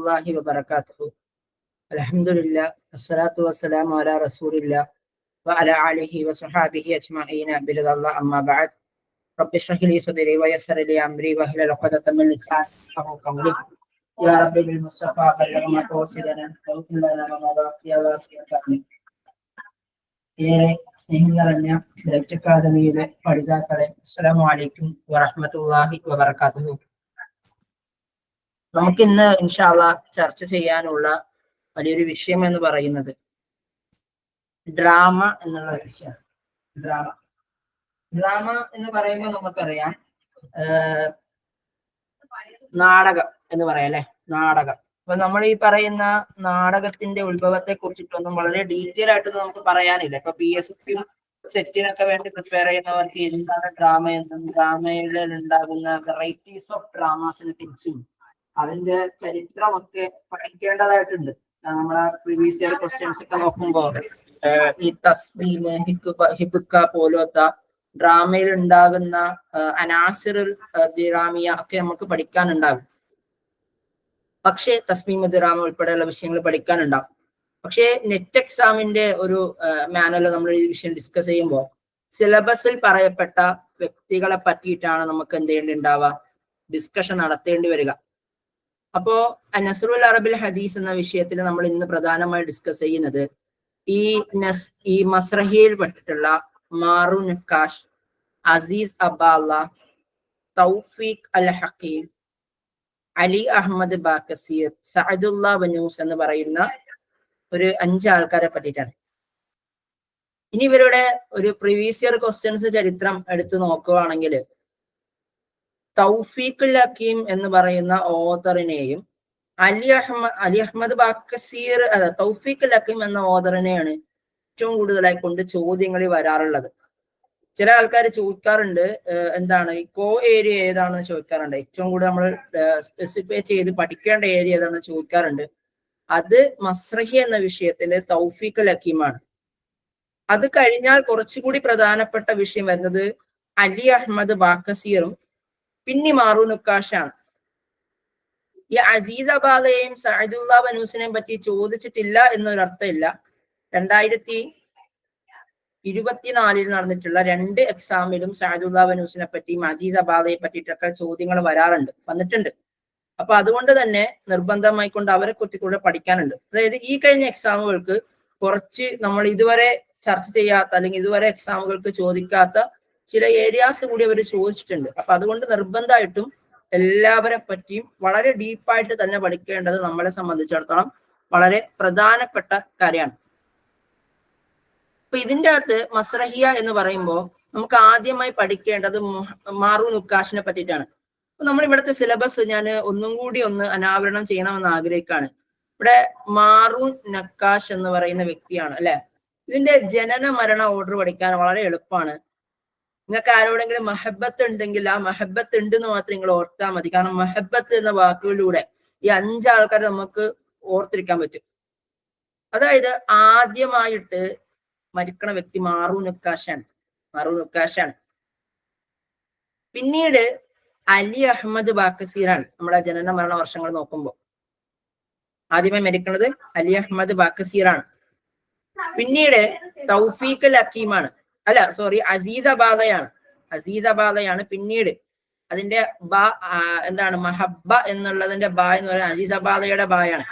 warahmatullahi wabarakatuh. Alhamdulillah, assalatu wassalamu ala rasulillah wa ala alihi wa sahbihi ajma'ina biridallah amma ba'd. Rabbi shrah li sadri wa yassir li amri wa hlul 'uqdatam min lisani yafqahu qawli. Ya Rabbi bil Mustafa balligh maqasidana wa qul lana ma ya wasi'atani. ഏറെ സ്നേഹം നിറഞ്ഞ light അക്കാദമിയിലെ പഠിതാക്കളെ അസ്സലാമു അലൈക്കും വറഹ്മത്തുള്ളാഹി വബറകാതുഹു. നമുക്ക് ഇന്ന് ഇൻഷാ അല്ലാഹ് ചർച്ച ചെയ്യാനുള്ള വലിയൊരു വിഷയം എന്ന് പറയുന്നത് ഡ്രാമ എന്നുള്ള വിഷയമാണ്. ഡ്രാമ എന്ന് പറയുമ്പോൾ നമുക്കറിയാം നാടകം എന്ന് പറയാം അല്ലെ, നാടകം. അപ്പൊ നമ്മൾ ഈ പറയുന്ന നാടകത്തിന്റെ ഉത്ഭവത്തെ കുറിച്ചിട്ടൊന്നും വളരെ ഡീറ്റെയിൽ ആയിട്ടൊന്നും നമുക്ക് പറയാനില്ല. ഇപ്പൊ PSCക്കും സെറ്റിനൊക്കെ വേണ്ടി പ്രിപ്പയർ ചെയ്യുന്നവർക്ക് എന്താണ് ഡ്രാമ എന്നും ഡ്രാമയിൽ ഉണ്ടാകുന്ന വെറൈറ്റീസ് ഓഫ് ഡ്രാമാസിനെ കുറിച്ചും അതിന്റെ ചരിത്രമൊക്കെ പഠിക്കേണ്ടതായിട്ടുണ്ട്. നമ്മളെ പ്രീവിയസ് ഇയർ ക്വസ്റ്റ്യൻസ് ഒക്കെ നോക്കുമ്പോൾ ഈ തസ്ബീം, ഹിബുക്ക പോലത്തെ ഡ്രാമയിൽ ഉണ്ടാകുന്ന അനാസിറുൽ ദിറാമിയ ഒക്കെ നമുക്ക് പഠിക്കാനുണ്ടാകും. പക്ഷേ തസ്മീം ദിറാമ ഉൾപ്പെടെയുള്ള വിഷയങ്ങൾ പഠിക്കാനുണ്ടാവും. പക്ഷേ നെറ്റ് എക്സാമിന്റെ ഒരു മാനുവൽ നമ്മൾ ഈ വിഷയം ഡിസ്കസ് ചെയ്യുമ്പോൾ സിലബസിൽ പറയപ്പെട്ട വ്യക്തികളെ പറ്റിയിട്ടാണ് നമുക്ക് എന്ത് ചെയ്യേണ്ടിണ്ടാവുക, ഡിസ്കഷൻ നടത്തേണ്ടി വരിക. അപ്പോ നസ്റുൽ അറബിൽ ഹദീസ് എന്ന വിഷയത്തിൽ നമ്മൾ ഇന്ന് പ്രധാനമായി ഡിസ്കസ് ചെയ്യുന്നത് ഈ മസ്രഹിയിൽ പെട്ടിട്ടുള്ള മാറു നക്കാഷ്, അസീസ് അബാല, തൗഫീഖ് അൽ ഹക്കീം, അലി അഹമ്മദ് ബാക്കസീർ, സഅദുല്ല വനൂസ് എന്ന് പറയുന്ന ഒരു 5 ആൾക്കാരെ പറ്റിയിട്ടാണ്. ഇനി ഇവരുടെ ഒരു പ്രീവിയസ് ഇയർ ക്വസ്റ്റ്യൻസ് ചരിത്രം എടുത്തു നോക്കുകയാണെങ്കിൽ തൗഫീഖ് അൽ ഹക്കീം എന്ന് പറയുന്ന ഓതറിനെയും അലി അഹമ്മദ് ബാക്കസീർ തൗഫീഖ് അൽ ഹക്കീം എന്ന ഓതറിനെയാണ് ഏറ്റവും കൂടുതലായി കൊണ്ട് ചോദ്യങ്ങളിൽ വരാറുള്ളത്. ചില ആൾക്കാർ ചോദിക്കാറുണ്ട്, എന്താണ് ഈ കോ ഏരിയ ഏതാണെന്ന് ചോദിക്കാറുണ്ട്. ഏറ്റവും കൂടുതൽ നമ്മൾ സ്പെസിഫൈ ചെയ്ത് പഠിക്കേണ്ട ഏരിയ ഏതാണെന്ന് ചോദിക്കാറുണ്ട്. അത് മസ്രഹി എന്ന വിഷയത്തില് തൗഫീഖ് അൽ ഹക്കീമാണ്. അത് കഴിഞ്ഞാൽ കുറച്ചുകൂടി പ്രധാനപ്പെട്ട വിഷയം വരുന്നത് അലി അഹമ്മദ് ബാക്കസീറും പിന്നെ മാറു നക്കാഷാണ്. ഈ അസീസ് അബാദയെയും സഅദുല്ല വനൂസിനെയും പറ്റി ചോദിച്ചിട്ടില്ല എന്നൊരർത്ഥമില്ല. 2024 നടന്നിട്ടുള്ള 2 എക്സാമിലും സഅദുല്ല വനൂസിനെ പറ്റിയും അസീസ് അബാദയെ പറ്റിയിട്ടൊക്കെ ചോദ്യങ്ങൾ വന്നിട്ടുണ്ട്. അപ്പൊ അതുകൊണ്ട് തന്നെ നിർബന്ധമായിക്കൊണ്ട് അവരെ കുറിച്ചുകൂടെ പഠിക്കാനുണ്ട്. അതായത് ഈ കഴിഞ്ഞ എക്സാമുകൾക്ക് കുറച്ച് നമ്മൾ ഇതുവരെ ചർച്ച ചെയ്യാത്ത അല്ലെങ്കിൽ ഇതുവരെ എക്സാമുകൾക്ക് ചോദിക്കാത്ത ചില ഏരിയാസ് കൂടി അവർ ചോദിച്ചിട്ടുണ്ട്. അപ്പൊ അതുകൊണ്ട് നിർബന്ധമായിട്ടും എല്ലാവരെ പറ്റിയും വളരെ ഡീപ്പായിട്ട് തന്നെ പഠിക്കേണ്ടത് നമ്മളെ സംബന്ധിച്ചിടത്തോളം വളരെ പ്രധാനപ്പെട്ട കാര്യമാണ്. അപ്പൊ ഇതിന്റെ അകത്ത് മസ്രഹിയ എന്ന് പറയുമ്പോൾ നമുക്ക് ആദ്യമായി പഠിക്കേണ്ടത് മാറു നക്കാഷിനെ പറ്റിയിട്ടാണ്. അപ്പൊ നമ്മൾ ഇവിടുത്തെ സിലബസ് ഞാൻ ഒന്നും കൂടി അനാവരണം ചെയ്യണമെന്ന് ആഗ്രഹിക്കുകയാണ്. ഇവിടെ മാറു നക്കാഷ് എന്ന് പറയുന്ന വ്യക്തിയാണ് അല്ലെ. ഇതിന്റെ ജനന മരണ ഓർഡർ പഠിക്കാൻ വളരെ എളുപ്പമാണ്. നിങ്ങൾക്ക് ആരോടെങ്കിലും മഹബത്ത് ഉണ്ടെങ്കിൽ ആ മഹബത്ത് ഉണ്ട് എന്ന് മാത്രം നിങ്ങൾ ഓർത്താൽ മതി. കാരണം മഹബത്ത് എന്ന വാക്കുകളിലൂടെ ഈ 5 ആൾക്കാരെ നമുക്ക് ഓർത്തിരിക്കാൻ പറ്റും. അതായത് ആദ്യമായിട്ട് മരിക്കണ വ്യക്തി മാറു നക്കാഷാണ്. പിന്നീട് അലി അഹമ്മദ് ബാക്കസീറാണ്. നമ്മുടെ ജനന മരണ വർഷങ്ങൾ നോക്കുമ്പോൾ ആദ്യമായി മരിക്കുന്നത് അലി അഹമ്മദ് ബാക്കസീറാണ്. പിന്നീട് തൗഫീഖ് അൽ ഹക്കീമാണ്, അസീസ് അബാദയാണ്. പിന്നീട് അതിന്റെ എന്താണ് മഹബ്ബ എന്നുള്ളതിന്റെ ബ എന്ന് പറയുന്നത് അസീസ് അബാദയുടെ ബായാണ്.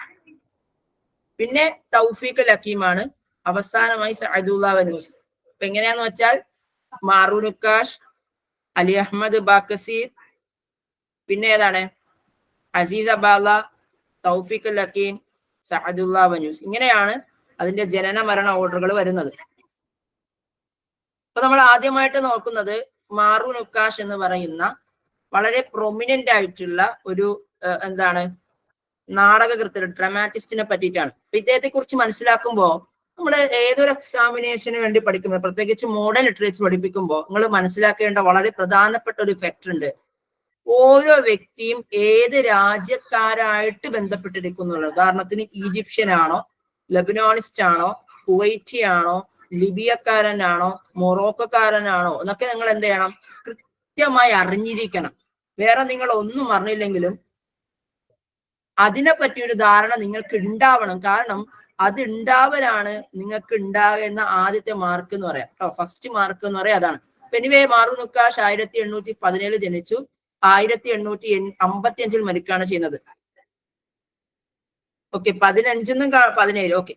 പിന്നെ തൗഫീഖ് അൽ ഹക്കീമാണ്. അവസാനമായി സഅദുല്ല വനൂസ്. അപ്പൊ എങ്ങനെയാന്ന് വെച്ചാൽ മാറു നക്കാഷ്, അലി അഹമ്മദ് ബാക്കസീർ, പിന്നെ ഏതാണ് അസീസ് അബാദ, തൗഫീഖ് അൽ ഹക്കീം, സഅദുല്ല വനൂസ്. ഇങ്ങനെയാണ് അതിന്റെ ജനന മരണ ഓർഡറുകൾ വരുന്നത്. അപ്പൊ നമ്മൾ ആദ്യമായിട്ട് നോക്കുന്നത് മാറു നക്കാഷ് എന്ന് പറയുന്ന വളരെ പ്രൊമിനന്റ് ആയിട്ടുള്ള ഒരു നാടകകൃത്ത്, ഡ്രാമാറ്റിസ്റ്റിനെ പറ്റിയിട്ടാണ്. അപ്പൊ ഇദ്ദേഹത്തെ കുറിച്ച് മനസ്സിലാക്കുമ്പോൾ നമ്മൾ ഏതൊരു എക്സാമിനേഷന് വേണ്ടി പഠിക്കുമ്പോൾ, പ്രത്യേകിച്ച് മോഡേൺ ലിറ്ററേച്ചർ പഠിപ്പിക്കുമ്പോൾ നിങ്ങൾ മനസ്സിലാക്കേണ്ട വളരെ പ്രധാനപ്പെട്ട ഒരു ഫാക്ടർ ഉണ്ട്. ഓരോ വ്യക്തിയും ഏത് രാജ്യക്കാരായിട്ട് ബന്ധപ്പെട്ടിരിക്കുന്നുള്ളത്. ഉദാഹരണത്തിന് ഈജിപ്ഷ്യൻ ആണോ, ലബനാനിസ്റ്റ് ആണോ, കുവൈറ്റി ആണോ, ലിബിയക്കാരനാണോ, മൊറോക്കോക്കാരനാണോ എന്നൊക്കെ നിങ്ങൾ എന്ത് ചെയ്യണം, കൃത്യമായി അറിഞ്ഞിരിക്കണം. വേറെ നിങ്ങൾ ഒന്നും അറിഞ്ഞില്ലെങ്കിലും അതിനെ പറ്റി ഒരു ധാരണ നിങ്ങൾക്ക് ഉണ്ടാവണം. കാരണം അത് ഉണ്ടാവലാണ് നിങ്ങൾക്ക് ഉണ്ടാകുന്ന ആദ്യത്തെ മാർക്ക് എന്ന് പറയാം കേട്ടോ. ഫസ്റ്റ് മാർക്ക് എന്ന് പറയാം അതാണ്. എനിവേ മാറൂൻ നുക്കാഷ് 1817 ജനിച്ചു, 1855 മരിക്കുകയാണ് ചെയ്യുന്നത്. ഓക്കെ, 15 17. ഓക്കെ,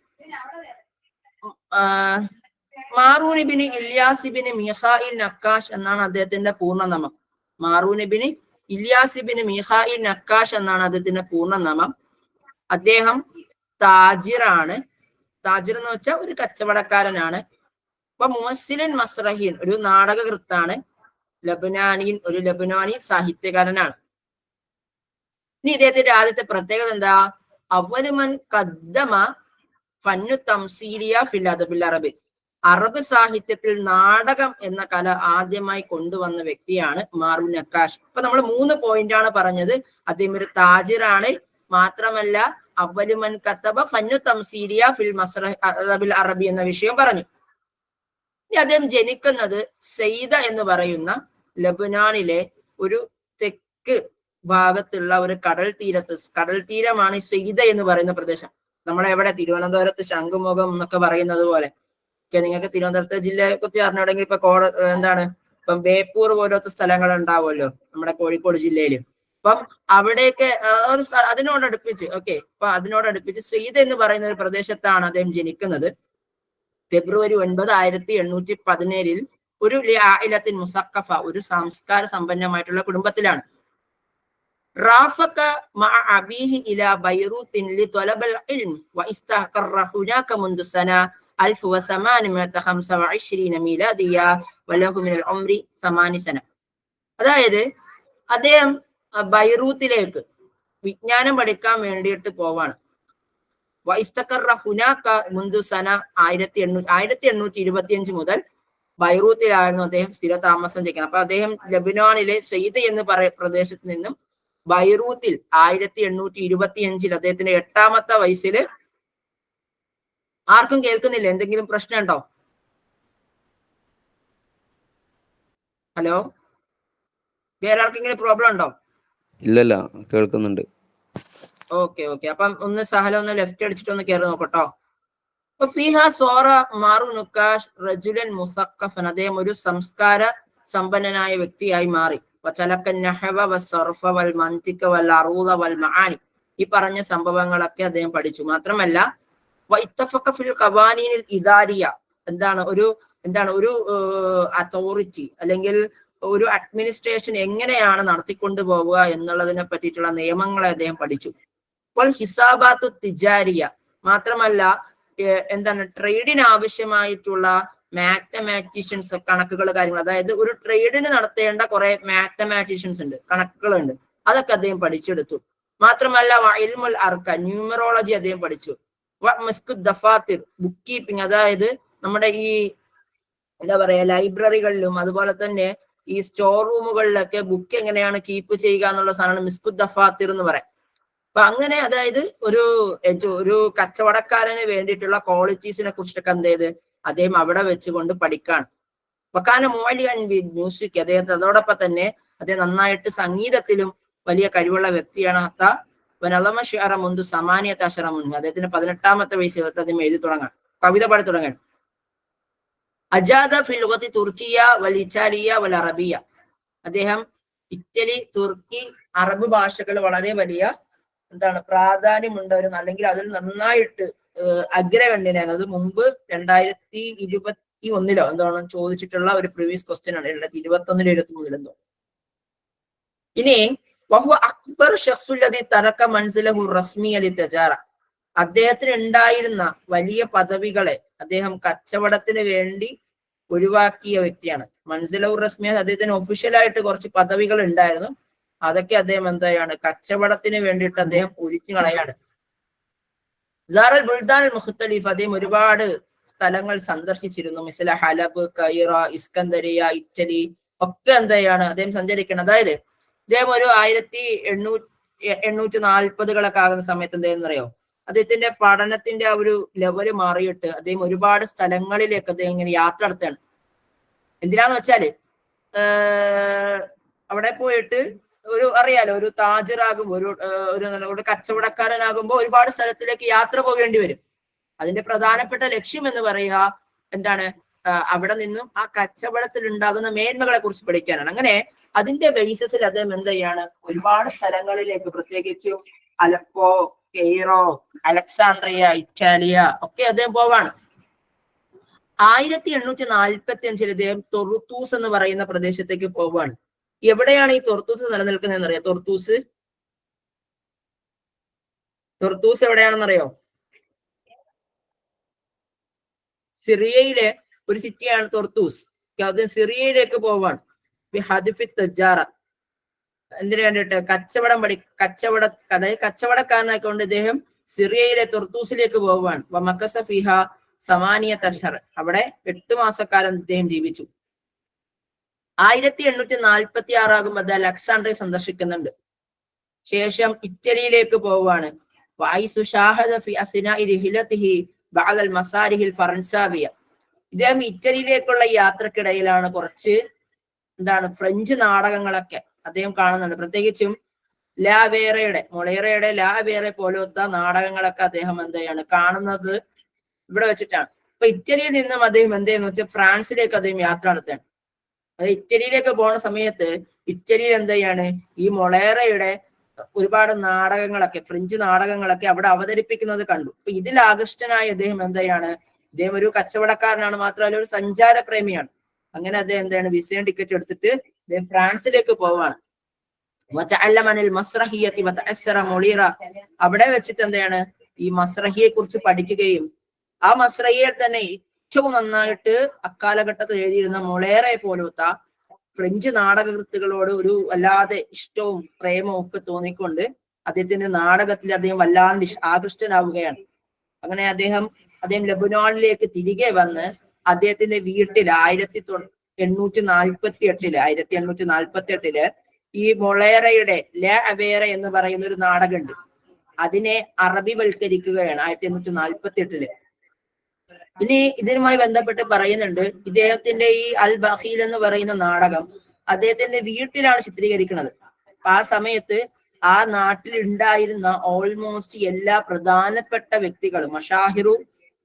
മാറൂൻ ഇബ്നു ഇല്യാസ് ഇബ്നു മീഖായിൽ നക്കാഷ് എന്നാണ് അദ്ദേഹത്തിന്റെ പൂർണ്ണനാമം. മാറൂൻ ഇബ്നു ഇല്യാസ് ഇബ്നു മീഖായിൽ നക്കാഷ് എന്നാണ് അദ്ദേഹത്തിന്റെ പൂർണ്ണനാമം. അദ്ദേഹം താജിറാണ്. താജിർ എന്ന് വെച്ചാൽ ഒരു കച്ചവടക്കാരനാണ്. അപ്പൊ മുമസ്സിലിൻ മസ്റഹിൻ, ഒരു നാടകകൃത്താണ്. ലബനാനിൻ, ഒരു ലബനാനി സാഹിത്യകാരനാണ്. ഇനി ഇദ്ദേഹത്തിന്റെ ആദ്യത്തെ പ്രത്യേകത എന്താ? അവലുമൻ ഖദ്ദമ ഫന്നു തംസീലിയ ഫിൽ അദബിൽ അറബി, അറബ് സാഹിത്യത്തിൽ നാടകം എന്ന കല ആദ്യമായി കൊണ്ടുവന്ന വ്യക്തിയാണ് മാറൂൻ നക്കാഷ്. ഇപ്പൊ നമ്മൾ 3 പോയിന്റാണ് പറഞ്ഞത്. അദ്ദേഹം ഒരു താജിറാണ്, മാത്രമല്ല അവലുമൻ കത്തബ ഫന്നു തംസീലിയ ഫിൽ അദബിൽ അറബി എന്ന വിഷയം പറഞ്ഞു. ഇനി അദ്ദേഹം ജനിക്കുന്നത് സെയ്ദ എന്ന് പറയുന്ന ലബനാനിലെ ഒരു തെക്ക് ഭാഗത്തുള്ള ഒരു കടൽ തീരമാണ് സെയ്ദ എന്ന് പറയുന്ന പ്രദേശം. നമ്മളെ എവിടെ തിരുവനന്തപുരത്ത് ശംഖുമുഖം എന്നൊക്കെ പറയുന്നത് പോലെ. നിങ്ങൾക്ക് തിരുവനന്തപുരത്ത് ജില്ലയെ കുറിച്ച് അറിഞ്ഞുണ്ടെങ്കിൽ ഇപ്പൊ ഇപ്പം ബേപ്പൂർ പോലത്തെ സ്ഥലങ്ങൾ ഉണ്ടാവുമല്ലോ നമ്മുടെ കോഴിക്കോട് ജില്ലയില്. അപ്പം അവിടെയൊക്കെ ഒരു അതിനോടടുപ്പിച്ച് അതിനോടടുപ്പിച്ച് സെയ്ദ എന്ന് പറയുന്ന ഒരു പ്രദേശത്താണ് അദ്ദേഹം ജനിക്കുന്നത്. ഫെബ്രുവരി 9, 1817 ഒരു ലിആഇലത്തിൻ മുസഖഫ, ഒരു സംസ്കാര സമ്പന്നമായിട്ടുള്ള കുടുംബത്തിലാണ്. റാഫക മഅ അബീഹി ഇലാ ബൈറൂത്തിൻ ലിതലബൽ ഇൽം വഇസ്തഖറ ഹുനാക മുൻദു സന 1825 മീലാദിയ വലഹു മിനൽ ഉംരി 8 സന. അതായത് അദ്ദേഹം ബൈറൂത്തിലേക്ക് വിജ്ഞാനം പഠിക്കാൻ വേണ്ടിയിട്ട് പോവാണ്. വഇസ്തഖറ ഹുനാക മുൻദു സന 1825 മുതൽ ബൈറൂത്തിലായിരുന്നു അദ്ദേഹം സ്ഥിരതാമസം ചെയ്യുന്നത്. അപ്പൊ അദ്ദേഹം ലബനാനിലെ സെയ്ദ് എന്ന് പ്രദേശത്ത് നിന്നും ബൈറൂത്തിൽ 1825 അദ്ദേഹത്തിന്റെ 8ാമത്തെ വയസ്സിൽ. ആർക്കും കേൾക്കുന്നില്ല? എന്തെങ്കിലും പ്രശ്നമുണ്ടോ? ഹലോ, വേറെ ആർക്കെങ്കിലും പ്രോബ്ലം ഉണ്ടോ? ഇല്ലല്ല, കേൾക്കുന്നുണ്ട്. ഓക്കെ. അപ്പം ഒന്ന് സഹല ഒന്ന് ലെഫ്റ്റ് അടിച്ചിട്ട് ഒന്ന് കയറി നോക്കട്ടോ. ഫീഹ സോറ മാറൂൻ നുക്കാഷ് റജുലൻ മുസഖഫൻ, അദ്ദേഹം ഒരു സംസ്കാര സമ്പന്നനായ വ്യക്തിയായി മാറി. ഈ പറഞ്ഞ സംഭവങ്ങളൊക്കെ അദ്ദേഹം പഠിച്ചു. മാത്രമല്ല ഒരു അതോറിറ്റി അല്ലെങ്കിൽ ഒരു അഡ്മിനിസ്ട്രേഷൻ എങ്ങനെയാണ് നടത്തിക്കൊണ്ടു പോവുക എന്നുള്ളതിനെ പറ്റിയിട്ടുള്ള നിയമങ്ങളെ അദ്ദേഹം പഠിച്ചു. ഹിസാബാത്തു തിജാരിയ, മാത്രമല്ല ട്രേഡിന് ആവശ്യമായിട്ടുള്ള മാത്തമാറ്റീഷ്യൻസ്, കണക്കുകൾ, കാര്യങ്ങൾ, അതായത് ഒരു ട്രേഡിന് നടത്തേണ്ട കുറെ മാത്തമാറ്റീഷ്യൻസ് ഉണ്ട്, കണക്കുകളുണ്ട്, അതൊക്കെ അദ്ദേഹം പഠിച്ചെടുത്തു. മാത്രമല്ല ഇൽമുൽ അർക്ക, ന്യൂമറോളജി അദ്ദേഹം പഠിച്ചു. ദഫാത്തിർ, ബുക്ക് കീപ്പിംഗ്, അതായത് നമ്മുടെ ഈ ലൈബ്രറികളിലും അതുപോലെ തന്നെ ഈ സ്റ്റോർ റൂമുകളിലൊക്കെ ബുക്ക് എങ്ങനെയാണ് കീപ്പ് ചെയ്യുക എന്നുള്ള സാധനമാണ് മിസ്കുദ് ദഫാത്തിർ എന്ന് പറയാം. അപ്പൊ അങ്ങനെ അതായത് ഒരു കച്ചവടക്കാരന് വേണ്ടിയിട്ടുള്ള ക്വാളിറ്റീസിനെ കുറിച്ചൊക്കെ അദ്ദേഹം അവിടെ വെച്ചുകൊണ്ട് പഠിക്കാണ്. വക്കാന മോലിയൻ വിത്ത് മ്യൂസിക്, അദ്ദേഹത്തെ അതോടൊപ്പം തന്നെ അദ്ദേഹം നന്നായിട്ട് സംഗീതത്തിലും വലിയ കഴിവുള്ള വ്യക്തിയാണ്. മുന്തു സമാനിയത്ത് അശറ മുൻ, അദ്ദേഹത്തിന് 18ാമത്തെ വയസ്സിൽ അദ്ദേഹം എഴുതി തുടങ്ങാൻ, കവിത പാടി തുടങ്ങാൻ. അജാദ ഫിൽ ലുഗത്തി തുർക്കിയ വൽ ഇറ്റാലിയ വൽ അറബിയ, അദ്ദേഹം ഇറ്റലി, തുർക്കി, അറബ് ഭാഷകൾ വളരെ വലിയ പ്രാധാന്യമുണ്ടായിരുന്നു, അല്ലെങ്കിൽ അതിൽ നന്നായിട്ട് അഗ്രഗണ്യനാണ്. അത് മുമ്പ് 2021 ചോദിച്ചിട്ടുള്ള ഒരു പ്രീവിയസ് ക്വസ്റ്റ്യൻ ആണ്. 2021 23 ഇനി അക്ബർ ഷഖ്സുല്ലദി തറക മൻസിലഹു റസ്മിയ ലിതജാറ, അദ്ദേഹത്തിന് ഉണ്ടായിരുന്ന വലിയ പദവികളെ അദ്ദേഹം കച്ചവടത്തിന് വേണ്ടി ഒഴിവാക്കിയ വ്യക്തിയാണ്. മൻസിലഹു റസ്മിയ, അദ്ദേഹത്തിന് ഒഫീഷ്യലായിട്ട് കുറച്ച് പദവികൾ ഉണ്ടായിരുന്നു, അതൊക്കെ അദ്ദേഹം കച്ചവടത്തിന് വേണ്ടിയിട്ട് അദ്ദേഹം ഒഴിച്ചു കളയാണ്. സാറൽ ബുൽദാൻ മുഖ്തലിഫ്, അദ്ദേഹം ഒരുപാട് സ്ഥലങ്ങൾ സന്ദർശിച്ചിരുന്നു. മിസ്ല ഹലബ്, കൈറ, ഇസ്കന്ദരിയ, ഇറ്റലി ഒക്കെ അദ്ദേഹം സഞ്ചരിക്കണം. അതായത് അദ്ദേഹം ഒരു 1840 ആകുന്ന സമയത്ത് അറിയോ, അദ്ദേഹത്തിന്റെ പഠനത്തിന്റെ ആ ഒരു ലെവല് മാറിയിട്ട് അദ്ദേഹം ഒരുപാട് സ്ഥലങ്ങളിലേക്ക് അദ്ദേഹം ഇങ്ങനെ യാത്ര നടത്തുകയാണ്. എന്തിനാന്ന് വെച്ചാല് അവിടെ പോയിട്ട് ഒരു അറിയാലോ, ഒരു താജിറാകുമ്പോ ഒരു കച്ചവടക്കാരനാകുമ്പോ ഒരുപാട് സ്ഥലത്തിലേക്ക് യാത്ര പോകേണ്ടി വരും. അതിന്റെ പ്രധാനപ്പെട്ട ലക്ഷ്യം എന്ന് പറയുക എന്താണ്, അവിടെ നിന്നും ആ കച്ചവടത്തിൽ ഉണ്ടാകുന്ന മേന്മകളെ കുറിച്ച് പഠിക്കാനാണ്. അങ്ങനെ അതിന്റെ ബേസിസിൽ അദ്ദേഹം എന്ത് ചെയ്യാണ്, ഒരുപാട് സ്ഥലങ്ങളിലേക്ക്, പ്രത്യേകിച്ചും അലപ്പോ, കെയ്റോ, അലക്സാണ്ട്രിയ, ഇറ്റാലിയ ഒക്കെ അദ്ദേഹം പോവാണ്. 1845 ഇദ്ദേഹം തൊർത്തൂസ് എന്ന് പറയുന്ന പ്രദേശത്തേക്ക് പോവാണ്. എവിടെയാണ് ഈ തൊർത്തൂസ് നിലനിൽക്കുന്നതെന്ന് അറിയാം? തൊർത്തൂസ് എവിടെയാണെന്നറിയോ? സിറിയയിലെ ഒരു സിറ്റിയാണ് തൊർത്തൂസ്. അത് സിറിയയിലേക്ക് പോവാണ്. എന്തിനു വേണ്ടിയിട്ട്? അതായത് കച്ചവടക്കാരനായിക്കൊണ്ട് ഇദ്ദേഹം സിറിയയിലെ തൊർത്തൂസിലേക്ക് പോവുകയാണ്. അവിടെ 8 മാസക്കാലം ഇദ്ദേഹം ജീവിച്ചു. 1846 ആകുമ്പോൾ അദ്ദേഹം അലക്സാണ്ട്രിയ സന്ദർശിക്കുന്നുണ്ട്. ശേഷം ഇറ്റലിയിലേക്ക് പോവുകയാണ്. ഇദ്ദേഹം ഇറ്റലിയിലേക്കുള്ള യാത്രക്കിടയിലാണ് കുറച്ച് ഫ്രഞ്ച് നാടകങ്ങളൊക്കെ അദ്ദേഹം കാണുന്നുണ്ട്. പ്രത്യേകിച്ചും മൊളേറയുടെ ലാവേറെ പോലത്തെ നാടകങ്ങളൊക്കെ അദ്ദേഹം എന്ത് ചെയ്യാണ് കാണുന്നത് ഇവിടെ വെച്ചിട്ടാണ്. അപ്പൊ ഇറ്റലിയിൽ നിന്നും അദ്ദേഹം എന്ത് ചെയ്യുന്നു വെച്ചാൽ ഫ്രാൻസിലേക്ക് അദ്ദേഹം യാത്ര നടത്തുകയാണ്. അത് ഇറ്റലിയിലേക്ക് പോകുന്ന സമയത്ത് ഇറ്റലിയിൽ എന്ത് ചെയ്യാണ്, ഈ മൊളേറയുടെ ഒരുപാട് നാടകങ്ങളൊക്കെ, ഫ്രഞ്ച് നാടകങ്ങളൊക്കെ അവിടെ അവതരിപ്പിക്കുന്നത് കണ്ടു. അപ്പൊ ഇതിൽ ആകൃഷ്ടനായ അദ്ദേഹം എന്ത് ചെയ്യാണ്, അദ്ദേഹം ഒരു കച്ചവടക്കാരനാണ്, മാത്രമല്ല ഒരു സഞ്ചാര പ്രേമിയാണ്. അങ്ങനെ അദ്ദേഹം എന്താണ് വിസയും ടിക്കറ്റ് എടുത്തിട്ട് അദ്ദേഹം ഫ്രാൻസിലേക്ക് പോവാണ്. അവിടെ വെച്ചിട്ട് എന്താണ് ഈ മസ്രഹിയെ കുറിച്ച് പഠിക്കുകയും ആ മസ്രഹിയിൽ തന്നെ ഏറ്റവും നന്നായിട്ട് അക്കാലഘട്ടത്തിൽ എഴുതിയിരുന്ന മൊളേറെ പോലത്തെ ഫ്രഞ്ച് നാടകകൃത്തുകളോട് ഒരു വല്ലാതെ ഇഷ്ടവും പ്രേമവും ഒക്കെ തോന്നിക്കൊണ്ട് അദ്ദേഹത്തിന്റെ നാടകത്തിൽ അദ്ദേഹം വല്ലാണ്ട് ആകൃഷ്ടനാവുകയാണ്. അങ്ങനെ അദ്ദേഹം ലബനാനിലേക്ക് തിരികെ വന്ന് അദ്ദേഹത്തിന്റെ വീട്ടിൽ 1848 ഈ മൊളേറയുടെ ലാ അവേറ എന്ന് പറയുന്ന ഒരു നാടകമുണ്ട്. അതിനെ അറബിവൽക്കരിക്കുകയാണ് 1848. ഇനി ഇതിനുമായി ബന്ധപ്പെട്ട് പറയുന്നുണ്ട്, ഇദ്ദേഹത്തിന്റെ ഈ അൽ ബഖീൽ എന്ന് പറയുന്ന നാടകം അദ്ദേഹത്തിന്റെ വീട്ടിലാണ് ചിത്രീകരിക്കുന്നത്. അപ്പൊ ആ സമയത്ത് ആ നാട്ടിൽ ഉണ്ടായിരുന്ന ഓൾമോസ്റ്റ് എല്ലാ പ്രധാനപ്പെട്ട വ്യക്തികളും മഷാഹിറു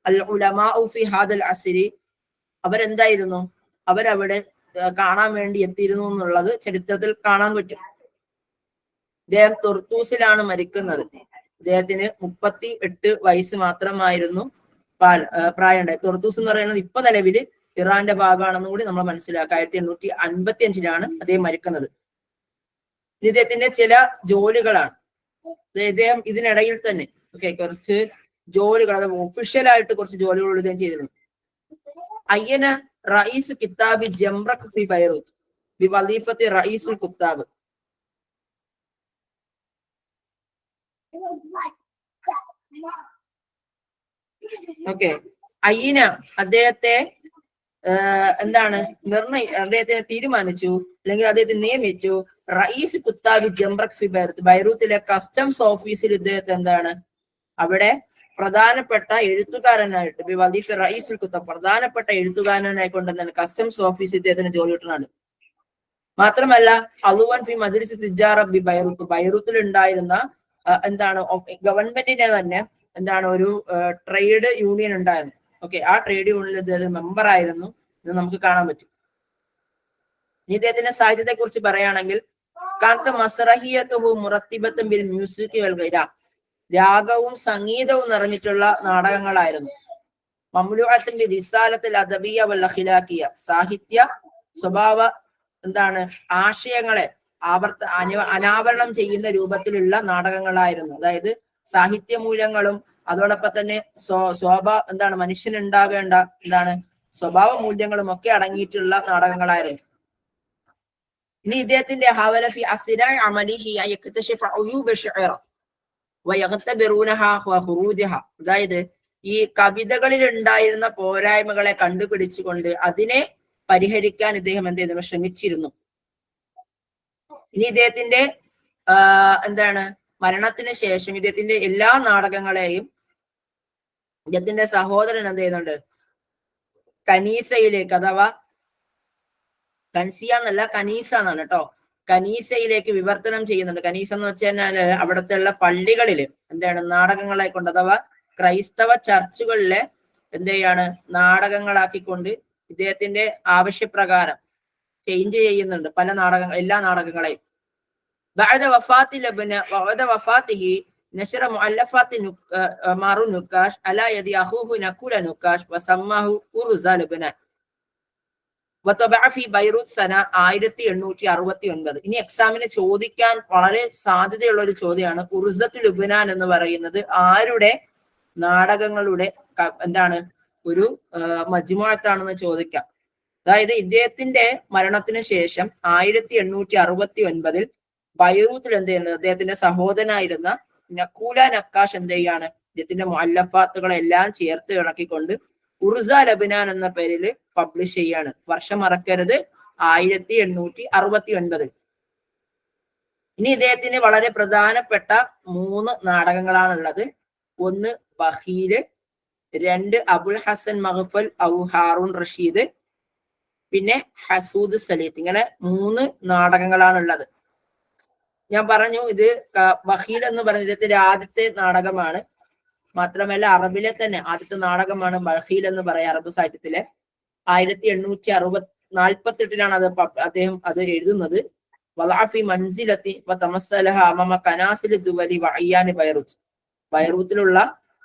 അൽ ഉലമാഉ ഫി ഹാദൽ അസ്രി അവരെന്തായിരുന്നു, അവരവിടെ കാണാൻ വേണ്ടി എത്തിയിരുന്നു എന്നുള്ളത് ചരിത്രത്തിൽ കാണാൻ പറ്റും. ഇദ്ദേഹം തൊർത്തൂസിലാണ് മരിക്കുന്നത്. ഇദ്ദേഹത്തിന് 38 വയസ്സ് മാത്രമായിരുന്നു പ്രായമുണ്ടായി. തൊർത്തൂസ് എന്ന് പറയുന്നത് ഇപ്പൊ നിലവില് ഇറാന്റെ ഭാഗമാണെന്നും കൂടി നമ്മൾ മനസ്സിലാക്കുക. 1855 അദ്ദേഹം മരിക്കുന്നത്. ഇദ്ദേഹത്തിന്റെ ചില ജോലികളാണ്. ഇദ്ദേഹം ഇതിനിടയിൽ തന്നെ കുറച്ച് ജോലികൾ, അതായത് ഒഫീഷ്യലായിട്ട് കുറച്ച് ജോലികൾ ഇദ്ദേഹം ചെയ്തിരുന്നു. അയ്യന റഈസ് കിതാബി ജംറഖ് ഫി ബൈറൂത്ത് ബി വലീഫത്തി റഈസുൽ കുത്താബ്. അയ്യന അദ്ദേഹത്തെ അദ്ദേഹത്തിനെ തീരുമാനിച്ചു, അല്ലെങ്കിൽ അദ്ദേഹത്തെ നിയമിച്ചു റഈസ് കുത്താബി ജംറഖ് ഫി ബൈറൂത്ത്. ബൈറൂത്തിലെ കസ്റ്റംസ് ഓഫീസിൽ ഇദ്ദേഹത്തെ അവിടെ പ്രധാനപ്പെട്ട എഴുത്തുകാരനായിട്ട് വലീഫ് റഈസുൽ കുത്താബ്, പ്രധാനപ്പെട്ട എഴുത്തുകാരനായി കൊണ്ട് കസ്റ്റംസ് ഓഫീസിൽ ഇദ്ദേഹത്തിന് ജോലി കിട്ടുന്നുണ്ട്. മാത്രമല്ല അലുവൻ ഫി മജ്ലിസ് തിജാറ ബി ബൈറൂത്ത്, ബൈറൂത്തിൽ ഉണ്ടായിരുന്ന ഗവൺമെന്റിനെ തന്നെ ഒരു ട്രേഡ് യൂണിയൻ ഉണ്ടായിരുന്നു. ആ ട്രേഡ് യൂണിയനിൽ ഇദ്ദേഹം മെമ്പർ ആയിരുന്നു എന്ന് നമുക്ക് കാണാൻ പറ്റും. ഇനി ഇദ്ദേഹത്തിന്റെ സാഹിത്യത്തെ കുറിച്ച് പറയുകയാണെങ്കിൽ മ്യൂസിക് രാഗവും സംഗീതവും നിറഞ്ഞിട്ടുള്ള നാടകങ്ങളായിരുന്നു. മംലൂഅത്തുൻ റിസാലത്തുൽ അദബിയ്യ വൽ അഖ്ലാഖിയ്യ, സാഹിത്യ സ്വഭാവ ആശയങ്ങളെ അനാവരണം ചെയ്യുന്ന രൂപത്തിലുള്ള നാടകങ്ങളായിരുന്നു. അതായത് സാഹിത്യ മൂല്യങ്ങളും അതോടൊപ്പം തന്നെ മനുഷ്യനുണ്ടാകേണ്ട സ്വഭാവ മൂല്യങ്ങളും ഒക്കെ അടങ്ങിയിട്ടുള്ള നാടകങ്ങളായിരുന്നു. ഇനി ഇദ്ദേഹത്തിന്റെ അതായത് ഈ കവിതകളിൽ ഉണ്ടായിരുന്ന പോരായ്മകളെ കണ്ടുപിടിച്ചുകൊണ്ട് അതിനെ പരിഹരിക്കാൻ ഇദ്ദേഹം എന്ത് ചെയ്തു, ശ്രമിച്ചിരുന്നു. ഇനി ഇദ്ദേഹത്തിന്റെ മരണത്തിന് ശേഷം ഇദ്ദേഹത്തിന്റെ എല്ലാ നാടകങ്ങളെയും ഇദ്ദേഹത്തിന്റെ സഹോദരൻ എന്ത് ചെയ്യുന്നുണ്ട്, കനീസയിലേക്ക്, അഥവാ കൻസിയ എന്നല്ല കനീസ എന്നാണ് കേട്ടോ, കനീസയിലേക്ക് വിവർത്തനം ചെയ്യുന്നുണ്ട്. കനീസ എന്ന് വെച്ച് കഴിഞ്ഞാല് അവിടുത്തെ ഉള്ള പള്ളികളില് എന്താണ് നാടകങ്ങളെ കൊണ്ട്, അഥവാ ക്രൈസ്തവ ചർച്ചുകളിലെ എന്ത് ചെയ്യാണ് നാടകങ്ങളാക്കിക്കൊണ്ട് ഇദ്ദേഹത്തിന്റെ ആവശ്യപ്രകാരം ചേഞ്ച് ചെയ്യുന്നുണ്ട് പല എല്ലാ നാടകങ്ങളെയും. بعد وفاته نشر مؤلفات مارون نكاش على يد أخوه نكول نكاش وسماه أرزا لبنان وطبع في بيروت سنة 1869. ഇനി എക്സാമിന് ചോദിക്കാൻ വളരെ സാധ്യതയുള്ള ഒരു ചോദ്യമാണ്, ഉർസത്ത് ലുബ്നാൻ എന്ന് പറയുന്നത് ആരുടെ നാടകങ്ങളുടെ എന്താണ് ഒരു മജ്മുഅത്താണെന്ന് ചോദിക്കാം. അതായത് ഇദ്ദേഹത്തിന്റെ മരണത്തിന് ശേഷം 1869 ബൈറൂത്തിൽ എന്ത് ചെയ്യുന്നത്, അദ്ദേഹത്തിന്റെ സഹോദരനായിരുന്ന നക്കൂല നക്കാഷ് എന്ത് ചെയ്യാണ് ഇദ്ദേഹത്തിന്റെ മുഅല്ലഫാത്തുകളെല്ലാം ചേർത്ത് ഇണക്കിക്കൊണ്ട് ഉർസ ലബ്നാൻ എന്ന പേരിൽ പബ്ലിഷ് ചെയ്യാണ്. വർഷം മറക്കരുത്, 1869. ഇനി ഇദ്ദേഹത്തിന് വളരെ പ്രധാനപ്പെട്ട 3 നാടകങ്ങളാണുള്ളത്. ഒന്ന് ബഖീല്, 2 അബുൽ ഹസൻ മഗ്ഫൽ ഔ ഹാറൂൺ റഷീദ്, പിന്നെ ഹസൂദ് സലീത്ത്. ഇങ്ങനെ 3 നാടകങ്ങളാണുള്ളത്. ഞാൻ പറഞ്ഞു ഇത് ബഖീൽ എന്ന് പറഞ്ഞ ഇദ്ദേഹത്തിന്റെ ആദ്യത്തെ നാടകമാണ്. മാത്രമല്ല അറബിലെ തന്നെ ആദ്യത്തെ നാടകമാണ് ബഖീൽ എന്ന് പറയാം അറബ് സാഹിത്യത്തിലെ. 1848 അത് അദ്ദേഹം അത് എഴുതുന്നത്. വലാഫി മൻസിലത്തി വതമസ്സലഹ അമമ കനാസിൽ ദുവലി വഅയ്യാനി ബൈറൂത്ത്. ബൈറൂത്തിലുള്ള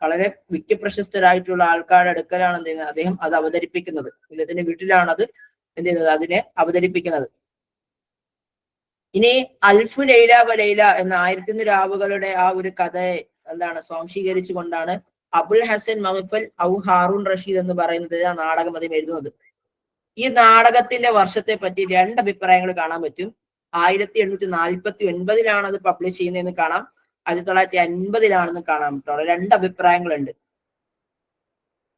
വളരെ വിഖ്യപ്രശസ്തരായിട്ടുള്ള ആൾക്കാരുടെ അടുക്കലാണ് എന്ത് ചെയ്യുന്നത് അദ്ദേഹം അത് അവതരിപ്പിക്കുന്നത്. ഇദ്ദേഹത്തിന്റെ വീട്ടിലാണ് അത് എന്ത് ചെയ്യുന്നത് അതിനെ അവതരിപ്പിക്കുന്നത്. ഇനി അൽഫു ലൈല വ ലൈല എന്ന 1001 രാവുകളുടെ ആ ഒരു കഥയെ എന്താണ് സ്വാംശീകരിച്ചു കൊണ്ടാണ് അബുൽ ഹസൻ മഗ്ഫൽ ഔ ഹാറൂൺ റഷീദ് എന്ന് പറയുന്നത് ആ നാടകം അദ്ദേഹം എഴുതുന്നത്. ഈ നാടകത്തിന്റെ വർഷത്തെ പറ്റി 2 അഭിപ്രായങ്ങൾ കാണാൻ പറ്റും. 1849 അത് പബ്ലിഷ് ചെയ്യുന്നതെന്ന് കാണാം, 1950 കാണാൻ പറ്റും. 2 അഭിപ്രായങ്ങളുണ്ട്.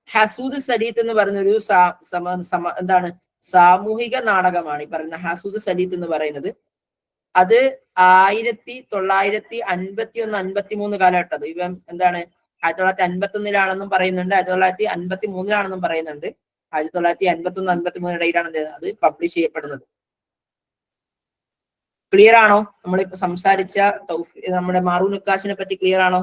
ഹസൂദ് സലീത്ത് എന്ന് പറയുന്ന ഒരു എന്താണ് സാമൂഹിക നാടകമാണ് ഈ പറയുന്ന ഹസൂദ് സലീത്ത് എന്ന് പറയുന്നത്. അത് 1951-53 കാലഘട്ടം. ഇവൻ എന്താണ് 1951 പറയുന്നുണ്ട്, 1953 പറയുന്നുണ്ട്. 1951-53 ഇടയിലാണ് അത് പബ്ലിഷ് ചെയ്യപ്പെടുന്നത്. ക്ലിയർ ആണോ? നമ്മളിപ്പോ സംസാരിച്ച നമ്മുടെ മാറൂൻ നക്കാഷിനെ പറ്റി ക്ലിയർ ആണോ?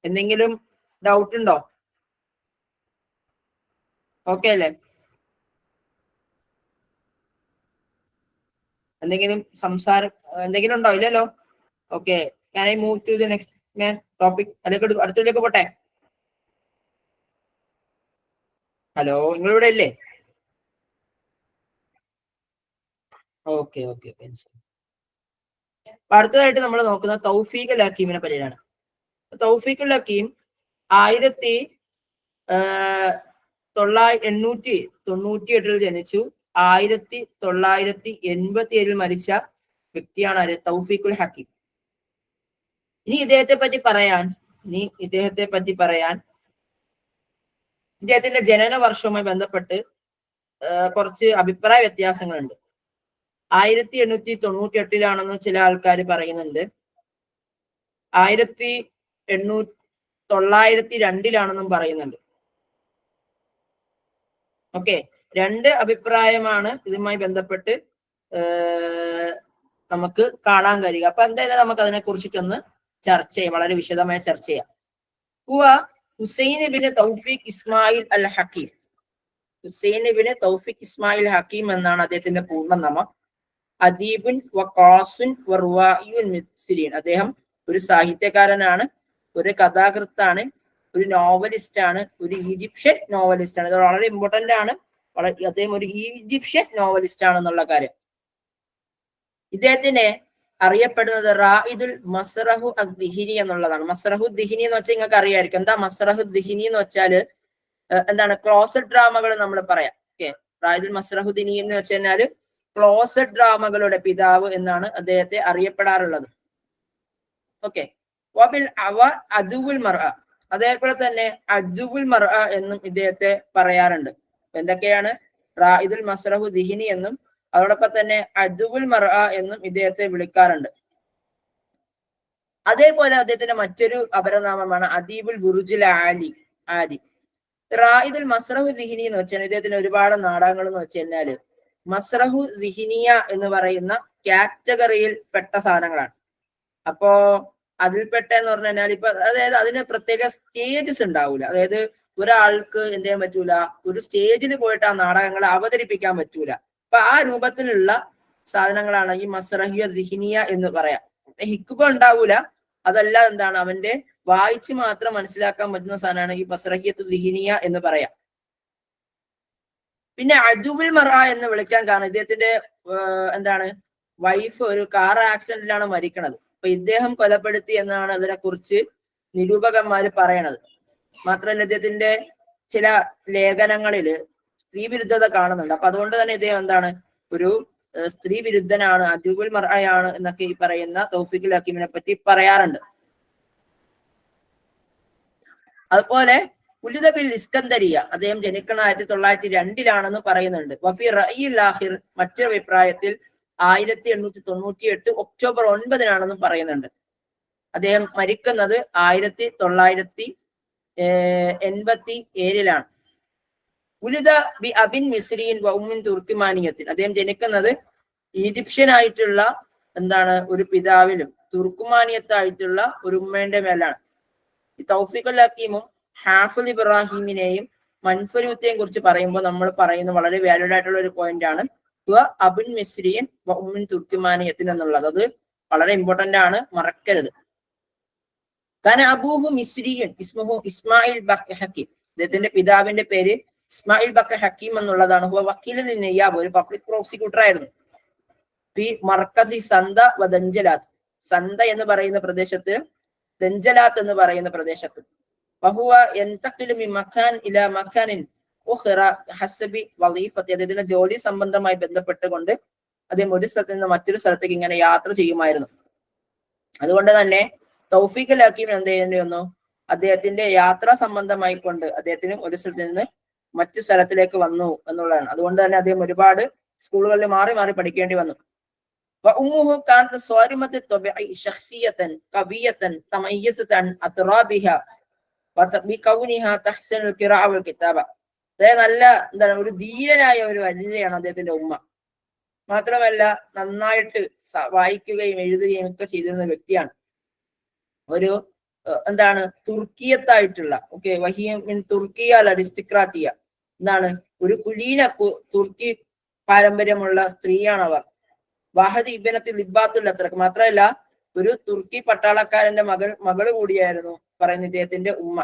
എന്തെങ്കിലും ഡൗട്ട് ഉണ്ടോ? ഓക്കെ അല്ലേ? എന്തെങ്കിലും എന്തെങ്കിലും ഉണ്ടോ? ഇല്ലല്ലോ. Okay, can I move to the next topic? അടുത്തതിലേക്ക് പോട്ടെ. ഹലോ, നിങ്ങളിവിടെ ഇല്ലേ? Okay okay okay. അടുത്തതായിട്ട് നമ്മൾ നോക്കുന്ന തൗഫീഖുൽ ഹക്കീമിനെ പറ്റിയാണ്. തൗഫീഖുൽ ഹക്കീം 1898 ജനിച്ചു. 1987 മരിച്ച വ്യക്തിയാണ് ആര്? തൗഫീഖുൽ ഹക്കീം. ഇനി ഇദ്ദേഹത്തെ പറ്റി പറയാൻ ഇദ്ദേഹത്തിന്റെ ജനന വർഷവുമായി ബന്ധപ്പെട്ട് കുറച്ച് അഭിപ്രായ വ്യത്യാസങ്ങളുണ്ട്. 1898 ചില ആൾക്കാർ പറയുന്നുണ്ട്, 1902 പറയുന്നുണ്ട്. ഓക്കെ, 2 അഭിപ്രായമാണ് ഇതുമായി ബന്ധപ്പെട്ട് നമുക്ക് കാണാൻ കഴിയുക. അപ്പൊ എന്തായാലും നമുക്ക് അതിനെ കുറിച്ചിട്ടൊന്ന് ചർച്ച ചെയ്യാം, വളരെ വിശദമായി ചർച്ച ചെയ്യാം. ഹുസൈൻ ഇബ്നു തൗഫീഖ് ഇസ്മായിൽ അൽ ഹക്കീം. ഹുസൈൻ ഇബ്നു തൗഫീഖ് ഇസ്മായിൽ ഹക്കീം എന്നാണ് അദ്ദേഹത്തിന്റെ പൂർണ്ണനാമം. അദീബുൻ വഖാസുൻ വറുവായിയുൻ മിസ്രിൻ. അദ്ദേഹം ഒരു സാഹിത്യകാരനാണ്, ഒരു കഥാകൃത്താണ്, ഒരു നോവലിസ്റ്റ് ആണ്, ഒരു ഈജിപ്ഷ്യൻ നോവലിസ്റ്റ് ആണ്. ഇത് വളരെ ഇമ്പോർട്ടന്റ് ആണ്. അദ്ദേഹം ഒരു ഈജിപ്ഷ്യൻ നോവലിസ്റ്റ് ആണെന്നുള്ള കാര്യം. ഇദ്ദേഹത്തിനെ അറിയപ്പെടുന്നത് റായിദുൽ മസ്റഹു അദ്ദിഹിനി എന്നുള്ളതാണ്. മസ്റഹു ദിഹിനി എന്ന് വെച്ചാൽ നിങ്ങൾക്ക് അറിയായിരിക്കും. എന്താ മസ്റഹു ദിഹിനി എന്ന് വെച്ചാൽ എന്താണ്? ക്ലോസറ്റ് ഡ്രാമകൾ നമ്മൾ പറയാം. ഓക്കെ, റായിദുൽ മസ്റഹു ദിഹിനി എന്ന് വെച്ച് കഴിഞ്ഞാല് ക്ലോസറ്റ് ഡ്രാമകളുടെ പിതാവ് എന്നാണ് അദ്ദേഹത്തെ അറിയപ്പെടാറുള്ളത്. ഓക്കെ, അദുവുൽ മർഅ, അതേപോലെ തന്നെ അദുവുൽ മർഅ എന്നും ഇദ്ദേഹത്തെ പറയാറുണ്ട്. എന്തൊക്കെയാണ്? റായിദുൽ മസ്റഹു ദിഹിനി എന്നും അതോടൊപ്പം തന്നെ അദുബുൽ മർഅ എന്നും ഇദ്ദേഹത്തെ വിളിക്കാറുണ്ട്. അതേപോലെ അദ്ദേഹത്തിന്റെ മറ്റൊരു അപരനാമമാണ് അദീബുൽ ബുറുജുൽ ആലി. റായിദുൽ മസ്റഹു ദിഹിനി എന്ന് വെച്ചാൽ ഇദ്ദേഹത്തിന് ഒരുപാട് നാടകങ്ങൾ എന്ന് വെച്ച് കഴിഞ്ഞാല് മസ്റഹു ദിഹിനിയ എന്ന് പറയുന്ന കാറ്റഗറിയിൽ പെട്ട സാധനങ്ങളാണ്. അപ്പോ അതിൽപ്പെട്ട എന്ന് പറഞ്ഞു കഴിഞ്ഞാൽ ഇപ്പൊ അതായത് അതിന് പ്രത്യേക സ്റ്റേജസ് ഉണ്ടാവൂല. അതായത് ഒരാൾക്ക് എന്ത് ചെയ്യാൻ പറ്റൂല, ഒരു സ്റ്റേജിൽ പോയിട്ട് ആ നാടകങ്ങൾ അവതരിപ്പിക്കാൻ പറ്റൂല. അപ്പൊ ആ രൂപത്തിലുള്ള സാധനങ്ങളാണ് ഈ മസ്റഹിയ ദിഹിനിയ എന്ന് പറയാം. ഹിക്കുബ ഉണ്ടാവൂല, അതല്ല എന്താണ് അവന്റെ വായിച്ച് മാത്രം മനസ്സിലാക്കാൻ പറ്റുന്ന സാധനമാണ് ഈ മസ്റഹിയത്തു ദിഹിനിയ എന്ന് പറയാം. പിന്നെ അദുബുൽ മറ എന്ന് വിളിക്കാൻ കാരണം ഇദ്ദേഹത്തിന്റെ എന്താണ് വൈഫ് ഒരു കാർ ആക്സിഡന്റിലാണ് മരിക്കണത്. അപ്പൊ ഇദ്ദേഹം കൊലപ്പെടുത്തി എന്നാണ് അതിനെ കുറിച്ച് നിരൂപകന്മാര് പറയണത്. മാത്രമല്ല ഇദ്ദേഹത്തിന്റെ ചില ലേഖനങ്ങളില് സ്ത്രീ വിരുദ്ധത കാണുന്നുണ്ട്. അപ്പൊ അതുകൊണ്ട് തന്നെ ഇദ്ദേഹം എന്താണ് ഒരു സ്ത്രീ വിരുദ്ധനാണ്, അദുബുൽ മർഅയാണ് എന്നൊക്കെ ഈ പറയുന്ന തൗഫീഖുൽ ഹക്കീമിനെ പറ്റി പറയാറുണ്ട്. അതുപോലെ ഉലിദ ബിൽ ഇസ്കന്ദരിയ, അദ്ദേഹം ജനിക്കണ 1902 പറയുന്നുണ്ട്. വഫി റഈൽ ആഖിർ, മറ്റൊരു അഭിപ്രായത്തിൽ 1898 ഒക്ടോബർ 9 പറയുന്നുണ്ട്. അദ്ദേഹം മരിക്കുന്നത് 1987 ഉലിദ ബി അബിൻ മിസ്രിൻ വ ഉമ്മിൻ തുർക്കുമാനിയത്തിൻ, അദ്ദേഹം ജനിക്കുന്നത് ഈജിപ്ഷ്യൻ ആയിട്ടുള്ള എന്താണ് ഒരു പിതാവിലും തുർക്കുമാനിയത്തായിട്ടുള്ള ഒരു ഉമ്മേന്റെ മേലാണ്. ഈ തൗഫീഖുൽ ഹക്കീമും ഹാഫിദ് ഇബ്രാഹിമിനെയും മൻഫരൂത്തെയും കുറിച്ച് പറയുമ്പോൾ നമ്മൾ പറയുന്ന വളരെ വാല്യൂഡ് ആയിട്ടുള്ള ഒരു പോയിന്റ് ആണ് അബുൻ മിസ്രിയൻ ഉമ്മിൻ തുർക്കുമാനിയത്തിൻ എന്നുള്ളത്. അത് വളരെ ഇമ്പോർട്ടന്റ് ആണ്, മറക്കരുത്. കാരണം അബൂഹു മിസ്രിയൻ ഇസ്മുഹു ഇസ്മായിൽ ബക്ക ഹക്കീം, അദ്ദേഹത്തിന്റെ പിതാവിന്റെ പേര് ഇസ്മായിൽ ബക്ക ഹക്കീം എന്നുള്ളതാണ്. വക്കീലൻ നെയ്യാബ്, ഒരു പബ്ലിക് പ്രോസിക്യൂട്ടർ ആയിരുന്നു. ഈ മർക്കസി സന്ദ വ ദഞ്ചലാത്ത്, സന്ദ എന്ന് പറയുന്ന പ്രദേശത്ത്, ദഞ്ചലാത്ത് എന്ന് പറയുന്ന പ്രദേശത്ത്. വഹുവ യന്തഖിലു മിൻ മകാൻ ഇലാ മകാനിൻ ഉഖറ ഹസബി വളീഫത്തി, അദ്ദേഹത്തിന്റെ ജോലി സംബന്ധമായി ബന്ധപ്പെട്ടുകൊണ്ട് അദ്ദേഹം ഒരു സ്ഥലത്ത് നിന്ന് മറ്റൊരു സ്ഥലത്തേക്ക് ഇങ്ങനെ യാത്ര ചെയ്യുമായിരുന്നു. അതുകൊണ്ട് തന്നെ തൗഫീഖുൽ ഹക്കീം എന്ത് ചെയ്യേണ്ടി വന്നു, അദ്ദേഹത്തിന്റെ യാത്രാ സംബന്ധമായി കൊണ്ട് അദ്ദേഹത്തിന് ഒരു സ്ഥലത്ത് നിന്ന് മറ്റു സ്ഥലത്തിലേക്ക് വന്നു എന്നുള്ളതാണ്. അതുകൊണ്ട് തന്നെ അദ്ദേഹം ഒരുപാട് സ്കൂളുകളിൽ മാറി മാറി പഠിക്കേണ്ടി വന്നു. وأمه كانت صارمة الطبع شخصية قوية تميزت عن أطرابها بكونها تحسن القراءة والكتابة. അതായത് നല്ല എന്താണ് ഒരു ധീരനായ ഒരു വനിതയാണ് അദ്ദേഹത്തിന്റെ ഉമ്മ. മാത്രമല്ല നന്നായിട്ട് വായിക്കുകയും എഴുതുകയും ഒക്കെ ചെയ്തിരുന്ന വ്യക്തിയാണ്. ഒരു എന്താണ് തുർക്കിയത്തായിട്ടുള്ള വഹിയ തുർക്കിയ അരിസ്റ്റിക്രാത്തിയ, എന്താണ് ഒരു കുലീന തുർക്കി പാരമ്പര്യമുള്ള സ്ത്രീയാണ് അവർ. വാഹദ് ഇബ്നത്തുൽ ലിബാത്തുൽ അത്രക്ക്, മാത്രമല്ല ഒരു തുർക്കി പട്ടാളക്കാരന്റെ മകള് കൂടിയായിരുന്നു പറയുന്ന ഇദ്ദേഹത്തിന്റെ ഉമ്മ.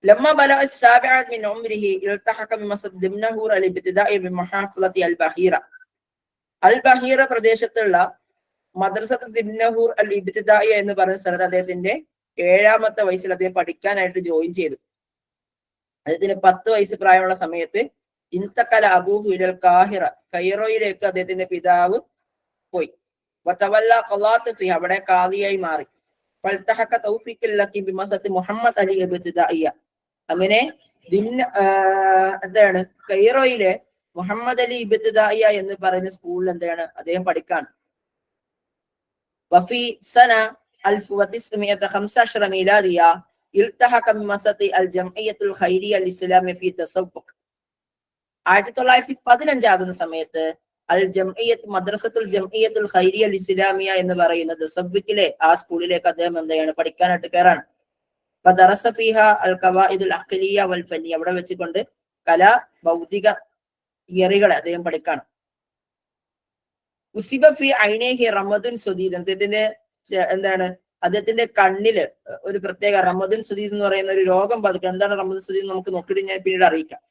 ലമ്മ ബലഗ السابعة من عمره التحق بمصر دمنهور الابتدائي بمحافظة البحيرة. അൽ-ബഹീറ പ്രദേശത്തുള്ള മദ്രസത്ത് ദിംനഹൂർ അൽ ഇബ്തിദാഇയ എന്ന് പറയുന്ന സ്ഥലത്ത് അദ്ദേഹത്തിന്റെ 7ാമത്തെ വയസ്സിൽ അദ്ദേഹം പഠിക്കാനായിട്ട് ജോയിൻ ചെയ്തു. അദ്ദേഹത്തിന് 10 വയസ്സ് പ്രായമുള്ള സമയത്ത് ഇൻതഖല അബൂഹു ഇലൽ കാഹിറ, കൈറോയിലേക്ക് അദ്ദേഹത്തിന്റെ പിതാവ് പോയി. വതവല്ല ഖളാത്ത് ഫി, അവിടെ ഖാദിയായി മാറി. ഫൽതഹക തൗഫീഖുൽ ഹക്കീം ബിമസത്ത് മുഹമ്മദ് അലി ഇബ്തിദാഇയ, അങ്ങനെ എന്താണ് കൈറോയിലെ മുഹമ്മദ് അലി ഇബ്തിദാഇയ എന്ന് പറയുന്ന സ്കൂളിൽ എന്താണ് അദ്ദേഹം പഠിക്കാണ്. വഫി സന 1915 മീലാദിയ ഇൽതഹക ബിമസത്ത് അൽ ജംഇയ്യത്തുൽ ഖൈരിയ അൽ ഇസ്ലാമി ഫി തസവ്വുഖ്. 1915 ആകുന്ന സമയത്ത് അൽ ജംഇയ്യത്ത് മദ്രസത്തുൽ ജംഇയ്യത്തുൽ ഖൈരിയ അൽ ഇസ്ലാമിയ എന്ന് പറയുന്നത് സബ്ബിക്കിലെ ആ സ്കൂളിലേക്ക് അദ്ദേഹം എന്താണ് പഠിക്കാനായിട്ട് കയറാണ്. ഫദറസ ഫീഹ അൽ ഖവാഇദുൽ അഖ്ലിയ വൽ ഫനി, അവിടെ വെച്ചുകൊണ്ട് കലാ ഭൗതിക തിയറികളെ അദ്ദേഹം പഠിക്കാണ്. ഉസിബ ഫി ഐനൈഹി റമദുൻ സുദീദ്, അദ്ദേഹത്തിന്റെ എന്താണ് അദ്ദേഹത്തിന്റെ കണ്ണില് ഒരു പ്രത്യേക റമദുൻ സുദീദ് എന്ന് പറയുന്ന ഒരു രോഗം ബാധിക്കണം. എന്താണ് റമദുൻ സുദീദ് നമുക്ക് നോക്കിയിട്ട് ഞാൻ പിന്നീട് അറിയിക്കാം.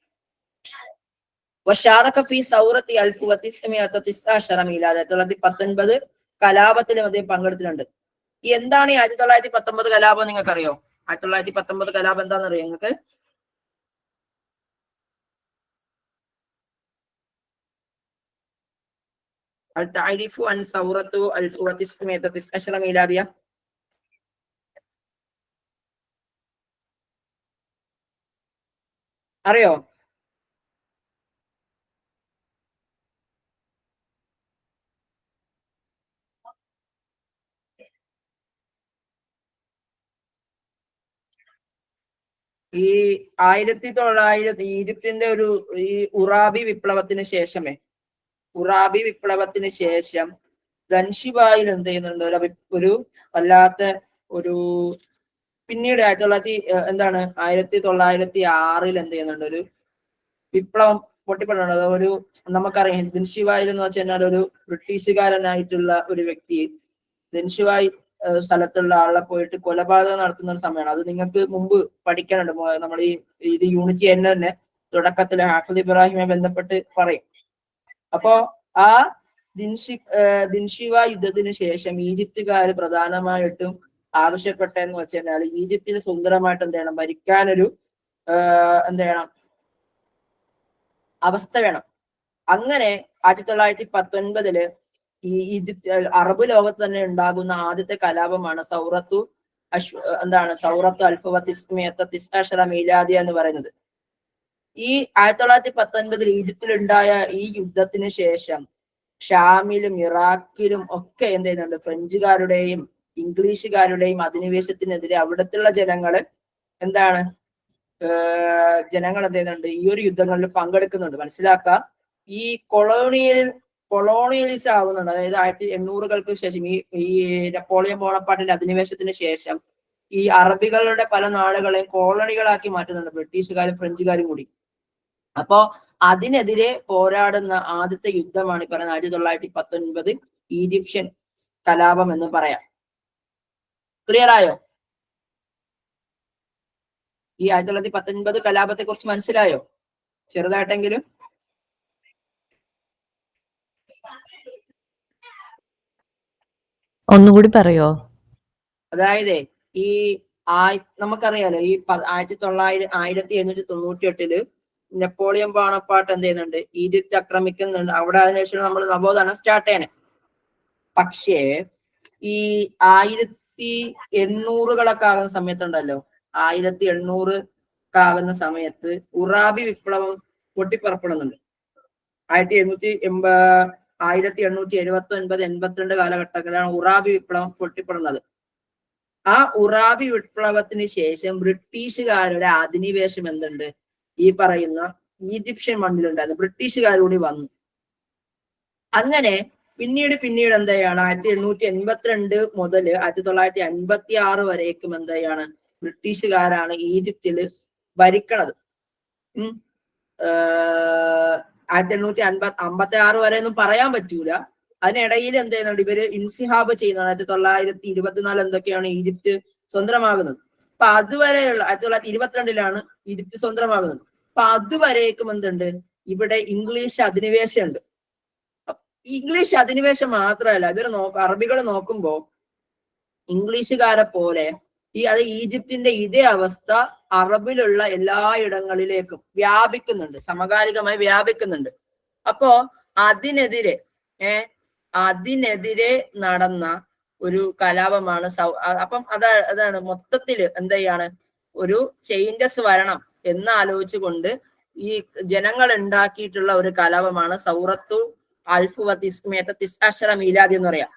വശാറക ഫി സൗറത്തി 1919 മീലാദ്, 1919 കലാപത്തിലും അദ്ദേഹം പങ്കെടുത്തിട്ടുണ്ട്. ഈ എന്താണ് ഈ 1919 കലാപം നിങ്ങൾക്ക് അറിയോ? 1919 കലാപം എന്താണെന്ന് അറിയോ നിങ്ങൾക്ക്? هل تعرف عن ثورة 1919 ميلادية؟ അറിയോ? ഈ 1900 ഈജിപ്തിന്റെ ഈ ഉറാബി വിപ്ലവത്തിന് ശേഷമേ ഉറാബി വിപ്ലവത്തിന് ശേഷം ഗൻഷിബായിൽ എന്ത് ചെയ്യുന്നുണ്ട്, ഒരു വല്ലാത്ത ഒരു പിന്നീട് 1906 എന്ത് ചെയ്യുന്നുണ്ട്, ഒരു വിപ്ലവം പൊട്ടിപ്പുള്ളത്. ഒരു നമുക്കറിയാം ഗൻഷിബായിൽ എന്ന് വെച്ചാൽ ഒരു ബ്രിട്ടീഷുകാരനായിട്ടുള്ള ഒരു വ്യക്തി ഗൻഷിബായി സ്ഥലത്തുള്ള ആളെ പോയിട്ട് കൊലപാതകം നടത്തുന്ന ഒരു സമയമാണ്. അത് നിങ്ങൾക്ക് മുമ്പ് പഠിക്കാനുണ്ട്. നമ്മൾ ഇത് യൂണിറ്റ് തന്നെ തുടക്കത്തിൽ ഹാഫിദ് ഇബ്രാഹിമെ ബന്ധപ്പെട്ട് പറയും. അപ്പോ ആ ദിൻഷിവ യുദ്ധത്തിന് ശേഷം ഈജിപ്തുകാർ പ്രധാനമായിട്ടും ആവശ്യപ്പെട്ടെന്ന് വെച്ചാൽ ഈജിപ്തിന് സുന്ദരമായിട്ട് എന്ത് ചെയ്യണം, ഭരിക്കാനൊരു എന്ത് ചെയ്യണം, അവസ്ഥ വേണം. അങ്ങനെ 1919 ഈ ഈജിപ്ത് അറബ് ലോകത്ത് തന്നെ ഉണ്ടാകുന്ന ആദ്യത്തെ കലാപമാണ് സൗറത്തു അൽഫവത്തിസ്മിയത്ത മീലാദിയ എന്ന് പറയുന്നത്. ഈ 1919 ഈജിപ്തിൽ ഉണ്ടായ ഈ യുദ്ധത്തിന് ശേഷം ഷാമിലും ഇറാഖിലും ഒക്കെ എന്ത് ചെയ്യുന്നുണ്ട്, ഫ്രഞ്ചുകാരുടെയും ഇംഗ്ലീഷുകാരുടെയും അധിനിവേശത്തിനെതിരെ അവിടത്തുള്ള ജനങ്ങൾ എന്ത് ചെയ്യുന്നുണ്ട്, ഈ ഒരു യുദ്ധങ്ങളിൽ പങ്കെടുക്കുന്നുണ്ട്. മനസ്സിലാക്കുക, ഈ കൊളോണിയലിസം ആവുന്നുണ്ട്. അതായത് 1800-കൾക്ക് ശേഷം ഈ നെപ്പോളിയൻ ബോണപ്പാർട്ടിന്റെ അധിനിവേശത്തിന് ശേഷം ഈ അറബികളുടെ പല നാടുകളെയും കോളണികളാക്കി മാറ്റുന്നുണ്ട് ബ്രിട്ടീഷുകാരും ഫ്രഞ്ചുകാരും കൂടി. അപ്പോ അതിനെതിരെ പോരാടുന്ന ആദ്യത്തെ യുദ്ധമാണ് ഈ പറയുന്നത് 1919 ഈജിപ്ഷ്യൻ കലാപം എന്ന് പറയാം. ക്ലിയർ ആയോ? ഈ 1919 കലാപത്തെ കുറിച്ച് മനസ്സിലായോ ചെറുതായിട്ടെങ്കിലും? ഒന്നുകൂടി പറയോ? അതായത് ഈ നമുക്കറിയാലോ, ഈ 1798 നെപ്പോളിയൻ ബോണപ്പാർട്ട് എന്ത് ചെയ്യുന്നുണ്ട്, ഈജിപ്ത് ആക്രമിക്കുന്നുണ്ട്. അവിടെ അതിനുശേഷം നമ്മൾ നവോത്ഥാനം സ്റ്റാർട്ട് ചെയ്യണേ. പക്ഷേ ഈ 1800-കളൊക്കെ ആകുന്ന സമയത്തുണ്ടല്ലോ, 1800 ആകുന്ന സമയത്ത് ഉറാബി വിപ്ലവം പൊട്ടിപ്പുറപ്പെടുന്നുണ്ട്. 1879-82 കാലഘട്ടങ്ങളിലാണ് ഉറാബി വിപ്ലവം പൊട്ടിപ്പെടുന്നത്. ആ ഉറാബി വിപ്ലവത്തിന് ശേഷം ബ്രിട്ടീഷുകാരുടെ അധിനിവേശം എന്തുണ്ട്, ഈ പറയുന്ന ഈജിപ്ഷ്യൻ മണ്ണിലുണ്ടായിരുന്നു. ബ്രിട്ടീഷുകാർ കൂടി വന്നു. അങ്ങനെ പിന്നീട് എന്താണ് 1882 മുതൽ 1956 വരേക്കും എന്താണ് ബ്രിട്ടീഷുകാരാണ് ഈജിപ്തിൽ ഭരിക്കണത്. 1856 വരെ ഒന്നും പറയാൻ പറ്റൂല. അതിനിടയിൽ എന്ത് ചെയ്യുന്നുണ്ട്, ഇവര് ഇൻസിഹാബ് ചെയ്യുന്നതാണ്. 1924 എന്തൊക്കെയാണ് ഈജിപ്ത് സ്വന്തമാകുന്നത്. അപ്പൊ അതുവരെയുള്ള 1922 ഈജിപ്ത് സ്വന്തമാകുന്നത്. അപ്പൊ അതുവരേക്കും എന്തുണ്ട്, ഇവിടെ ഇംഗ്ലീഷ് അധിനിവേശം ഉണ്ട്. ഇംഗ്ലീഷ് അധിനിവേശം മാത്രമല്ല, ഇവർ അറബികൾ നോക്കുമ്പോ ഇംഗ്ലീഷുകാരെ പോലെ അത് ഈജിപ്തിന്റെ ഇതേ അവസ്ഥ അറബിലുള്ള എല്ലായിടങ്ങളിലേക്കും വ്യാപിക്കുന്നുണ്ട്, സമകാലികമായി വ്യാപിക്കുന്നുണ്ട്. അപ്പോ അതിനെതിരെ നടന്ന ഒരു കലാപമാണ് അപ്പം അതാണ് മൊത്തത്തില് എന്താണ് ഒരു ചേഞ്ചസ് വരണം എന്നാലോചിച്ചുകൊണ്ട് ഈ ജനങ്ങൾ ഉണ്ടാക്കിയിട്ടുള്ള ഒരു കലാപമാണ് സൗറത്തു അൽഫവത്തിസ്മിയത്ത മീലാദി എന്ന് പറയാം.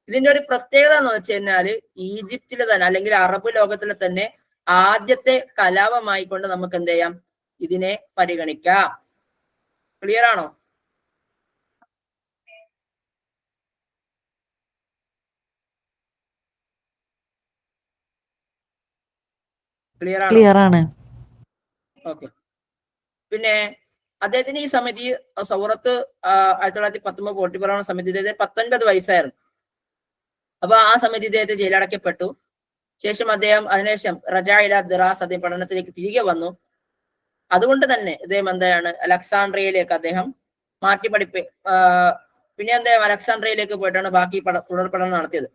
ഇതിന്റെ ഒരു പ്രത്യേകത എന്ന് വെച്ച് കഴിഞ്ഞാല് ഈജിപ്തിലെ തന്നെ അല്ലെങ്കിൽ അറബ് ലോകത്തിലെ തന്നെ ആദ്യത്തെ കലാപമായിക്കൊണ്ട് നമുക്ക് എന്ത് ചെയ്യാം, ഇതിനെ പരിഗണിക്കാം. ക്ലിയർ ആണോ? ക്ലിയർ ആണ്. ഓക്കെ. പിന്നെ അദ്ദേഹത്തിന് ഈ സമയത്ത് ഈ സൗറത്ത് 1919 പൊട്ടിപ്പുറപ്പെടുന്ന സമയത്ത് ഇദ്ദേഹത്തിന് 19 വയസ്സായിരുന്നു. അപ്പൊ ആ സമയത്ത് ഇദ്ദേഹത്തെ ജയിലടക്കപ്പെട്ടു. ശേഷം അദ്ദേഹം അതിനുശേഷം റജാഇല ദിറാസ് അദ്ദേഹം പഠനത്തിലേക്ക് തിരികെ വന്നു. അതുകൊണ്ട് തന്നെ ഇദ്ദേഹം എന്താണ് അലക്സാണ്ട്രിയയിലേക്ക് അദ്ദേഹം പിന്നെ അദ്ദേഹം അലക്സാണ്ട്രിയയിലേക്ക് പോയിട്ടാണ് ബാക്കി തുടർ പഠനം നടത്തിയത്.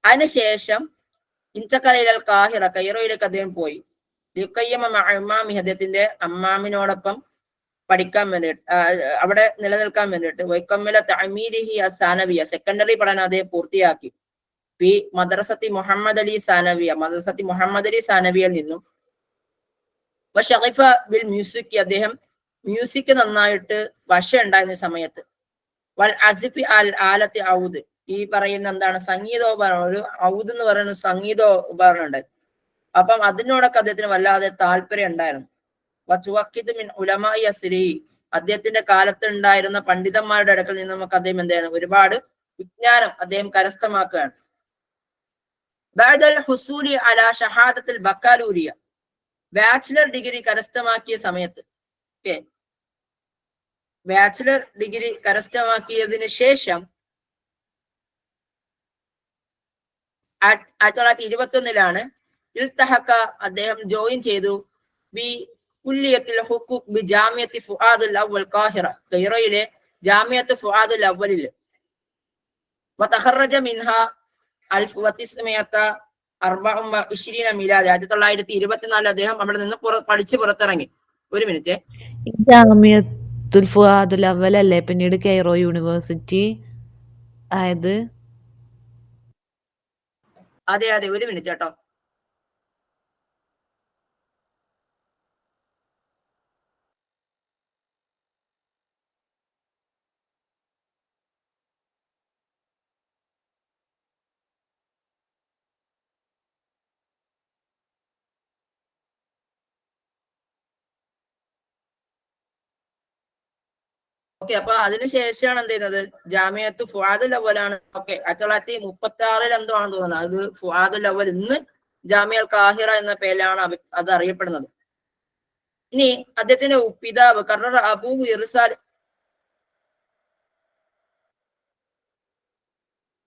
അതിനുശേഷം ഇൻതഖലൽ കാഹിറ കൈറോയിലേക്ക് അദ്ദേഹം പോയി. അദ്ദേഹത്തിന്റെ അമ്മാമിനോടൊപ്പം പഠിക്കാൻ വേണ്ടിയിട്ട് അവിടെ നിലനിൽക്കാൻ വേണ്ടിയിട്ട് വൈക്കമ്മില തഅമീരിഹി അസാനവിയ സെക്കൻഡറി പഠനം അദ്ദേഹം പൂർത്തിയാക്കി. പി മദ്രസത്തി മുഹമ്മദ് അലി സാനവിയയിൽ നിന്നും ഷഗിഫ ബിൽ മ്യൂസിക് അദ്ദേഹം മ്യൂസിക് നന്നായിട്ട് വശ ഉണ്ടായിരുന്ന സമയത്ത് വൽ അസിഫി അൽ ആലത്തി ഔദ് ഈ പറയുന്ന എന്താണ് സംഗീതോപകരണം, ഒരു ഔദ് എന്ന് പറയുന്ന സംഗീതോപകരണം ഉണ്ടായിരുന്നു. അപ്പം അതിനോടൊക്കെ അദ്ദേഹത്തിന് വല്ലാതെ താല്പര്യം ഉണ്ടായിരുന്നു. ഉലമായി അസ്രി, അദ്ദേഹത്തിന്റെ കാലത്ത് ഉണ്ടായിരുന്ന പണ്ഡിതന്മാരുടെ അടുക്കൽ നിന്ന് നമുക്ക് അദ്ദേഹം എന്ത് ചെയ്യുന്നു, ഒരുപാട് വിജ്ഞാനം അദ്ദേഹം കരസ്ഥമാക്കുകയാണ്. ഹുസൂലി അലാ ഷഹാദത്തുൽ ബക്കാലൂരിയ, ബാച്ചിലർ ഡിഗ്രി കരസ്ഥമാക്കിയ സമയത്ത്, ബാച്ചിലർ ഡിഗ്രി കരസ്ഥമാക്കിയതിന് ശേഷം 1921 ഇൽതഹഖ, അദ്ദേഹം ജോയിൻ ചെയ്തു ബി കുല്ലിയത്തുൽ ഹുഖൂഖ് ബി ജാമിയത്തി ഫുആദുൽ അവ്വൽ ഖാഹിറ, കൈറോയിലെ ജാമിയത്ത് ഫുആദുൽ അവ്വലിൽ. വതഖറജ മിൻഹ 1924 മിലാദ്, 1924 അദ്ദേഹം അവിടെ നിന്ന് പഠിച്ച് പുറത്തിറങ്ങി. ഒരു മിനിറ്റ്. ജാമിയത്തുൽ ഫുആദുൽ അവ്വൽ അല്ലേ പിന്നീട് കൈറോ യൂണിവേഴ്സിറ്റി ആയത്? അതെ അതെ, ഒരു മിനിറ്റ് കേട്ടോ. ഓക്കെ, അപ്പൊ അതിനുശേഷമാണ് എന്ത് ചെയ്യുന്നത്, ജാമിയത്ത് ഫുആദുൽ അവ്വലാണ്. ഓക്കെ, 1936 എന്തോ ആണെന്ന് തോന്നുന്നത്. അത് ഫുആദുൽ അവ്വൽ, ഇന്ന് ജാമിയ അൽ ഖാഹിറ എന്ന പേരിലാണ് അത് അറിയപ്പെടുന്നത്. ഇനി അദ്ദേഹത്തിന്റെ പിതാവ് ഖററ അബൂ ഇർസാൽ,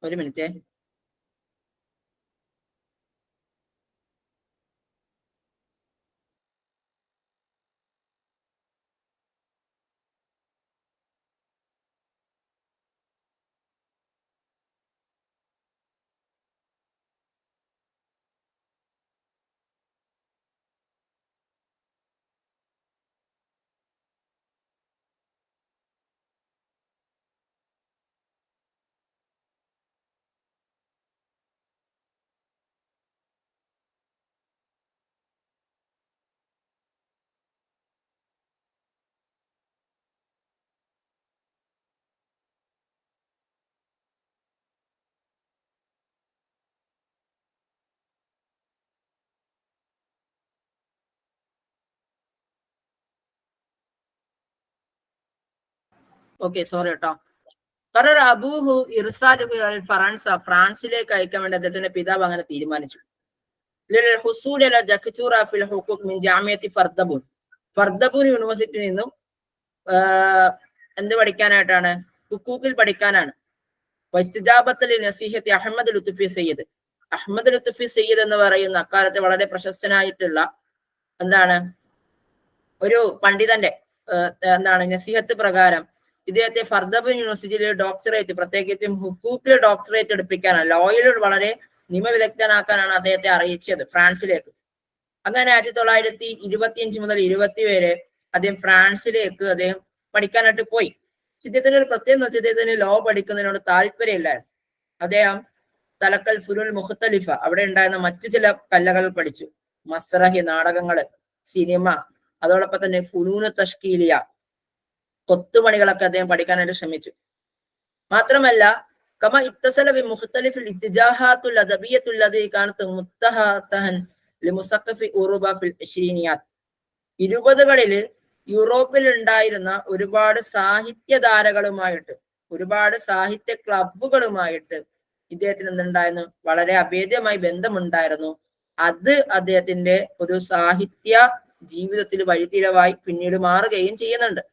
ഒരു മിനിറ്റ്. ഓക്കെ, സോറി കേട്ടോ. ഖററ അബൂഹു ഇർസാൽ ഫറൻസ, ഫ്രാൻസിലേക്ക് അയക്കാൻ വേണ്ടി അദ്ദേഹത്തിന്റെ പിതാവ് അങ്ങനെ തീരുമാനിച്ചു. ഫർദബൂൻ യൂണിവേഴ്സിറ്റിയിൽ നിന്നും എന്ത് പഠിക്കാനായിട്ടാണ്, ഹുക്കൂക്കിൽ പഠിക്കാനാണ്. നസീഹത്തി അഹമ്മദ് ലുത്ഫി സയ്യിദ്, അഹമ്മദ് ലുത്ഫി സയ്യിദ് എന്ന് പറയുന്ന അക്കാലത്തെ വളരെ പ്രശസ്തനായിട്ടുള്ള എന്താണ് ഒരു പണ്ഡിതന്റെ എന്താണ് നസീഹത്ത് പ്രകാരം ഇദ്ദേഹത്തെ ഫർദബൂൻ യൂണിവേഴ്സിറ്റിയിലെ ഡോക്ടറേറ്റ്, പ്രത്യേകിച്ചും ഹുക്കൂക്കിലെ ഡോക്ടറേറ്റ് എടുപ്പിക്കാനാണ്, ലോയിൽ വളരെ നിയമവിദഗ്ധനാക്കാനാണ് അദ്ദേഹത്തെ അറിയിച്ചത് ഫ്രാൻസിലേക്ക്. അങ്ങനെ 1925 മുതൽ 20 വരെ അദ്ദേഹം ഫ്രാൻസിലേക്ക് അദ്ദേഹം പഠിക്കാനായിട്ട് പോയി. ഇദ്ദേഹത്തിന്റെ ഒരു പ്രത്യേകത എന്ന് വെച്ചാൽ ഇദ്ദേഹത്തിന് ലോ പഠിക്കുന്നതിനോട് താല്പര്യമില്ലായിരുന്നു. അദ്ദേഹം തലക്കൽ ഫുനുൽ മുഖ്തലിഫ, അവിടെ ഉണ്ടായിരുന്ന മറ്റു ചില കലകൾ പഠിച്ചു. മസ്റഹി, നാടകങ്ങള്, സിനിമ, അതോടൊപ്പം തന്നെ ഫുനൂന് തഷ്കീലിയ, കൊത്തുപണികളൊക്കെ അദ്ദേഹം പഠിക്കാനായിട്ട് ശ്രമിച്ചു. മാത്രമല്ല കമ ഇത്തസല ബി മുഖ്തലിഫിൽ ഇത്തിജാഹാത്തുൽ അദബിയ്യത്തുൽ ലദീ കാനത് മുത്തഹതഹൻ ലിമുസഖഫി ഉറൂബ ഫിൽ 20യാത്ത്, 20കളിൽ യൂറോപ്പിൽ ഉണ്ടായിരുന്ന ഒരുപാട് സാഹിത്യധാരകളുമായിട്ട്, ഒരുപാട് സാഹിത്യ ക്ലബുകളുമായിട്ട് ഇദ്ദേഹത്തിന് എന്തുണ്ടായിരുന്നു, വളരെ അഭേദ്യമായി ബന്ധമുണ്ടായിരുന്നു. അത് അദ്ദേഹത്തിന്റെ ഒരു സാഹിത്യ ജീവിതത്തിൽ വഴിത്തിരിവായി പിന്നീട് മാറുകയും ചെയ്യുന്നുണ്ട്.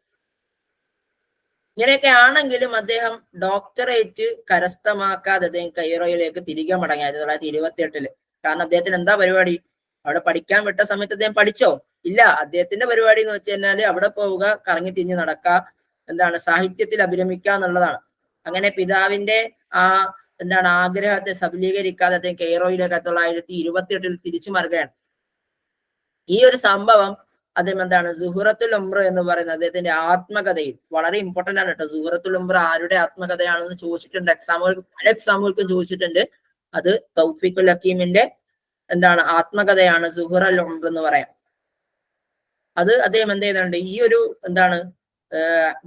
ഇങ്ങനെയൊക്കെ ആണെങ്കിലും അദ്ദേഹം ഡോക്ടറേറ്റ് കരസ്ഥമാക്കാതെ അദ്ദേഹം കൈറോയിലേക്ക് തിരികെ മടങ്ങി 1928. കാരണം അദ്ദേഹത്തിന് എന്താ പരിപാടി, അവിടെ പഠിക്കാൻ വിട്ട സമയത്ത് അദ്ദേഹം പഠിച്ചോ? ഇല്ല. അദ്ദേഹത്തിന്റെ പരിപാടി എന്ന് വെച്ച് കഴിഞ്ഞാല് അവിടെ പോവുക, കറങ്ങി തിരിഞ്ഞ് നടക്കുക, എന്താണ് സാഹിത്യത്തിൽ അഭിരമിക്കുക എന്നുള്ളതാണ്. അങ്ങനെ പിതാവിന്റെ ആ എന്താണ് ആഗ്രഹത്തെ സബലീകരിക്കാതെ അദ്ദേഹം കെയ്റോയിലേക്ക് 1928 തിരിച്ചു മറുകയാണ്. ഈ ഒരു സംഭവം അദ്ദേഹം എന്താണ് സുഹറത്തുൽ ഉംറ എന്ന് പറയുന്നത് അദ്ദേഹത്തിന്റെ ആത്മകഥയിൽ വളരെ ഇമ്പോർട്ടന്റ് ആണ് കേട്ടോ. സുഹറത്തുൽ ഉംറ ആരുടെ ആത്മകഥയാണെന്ന് ചോദിച്ചിട്ടുണ്ട്, എക്സാമുകൾക്ക് ചോദിച്ചിട്ടുണ്ട്. അത് തൗഫീഖുൽ ഹക്കീമിന്റെ എന്താണ് ആത്മകഥയാണ് സുഹറത്തുൽ ഉംറ എന്ന് പറയാം. അത് അദ്ദേഹം എന്ത് ചെയ്യുന്നുണ്ട്, ഈ ഒരു എന്താണ്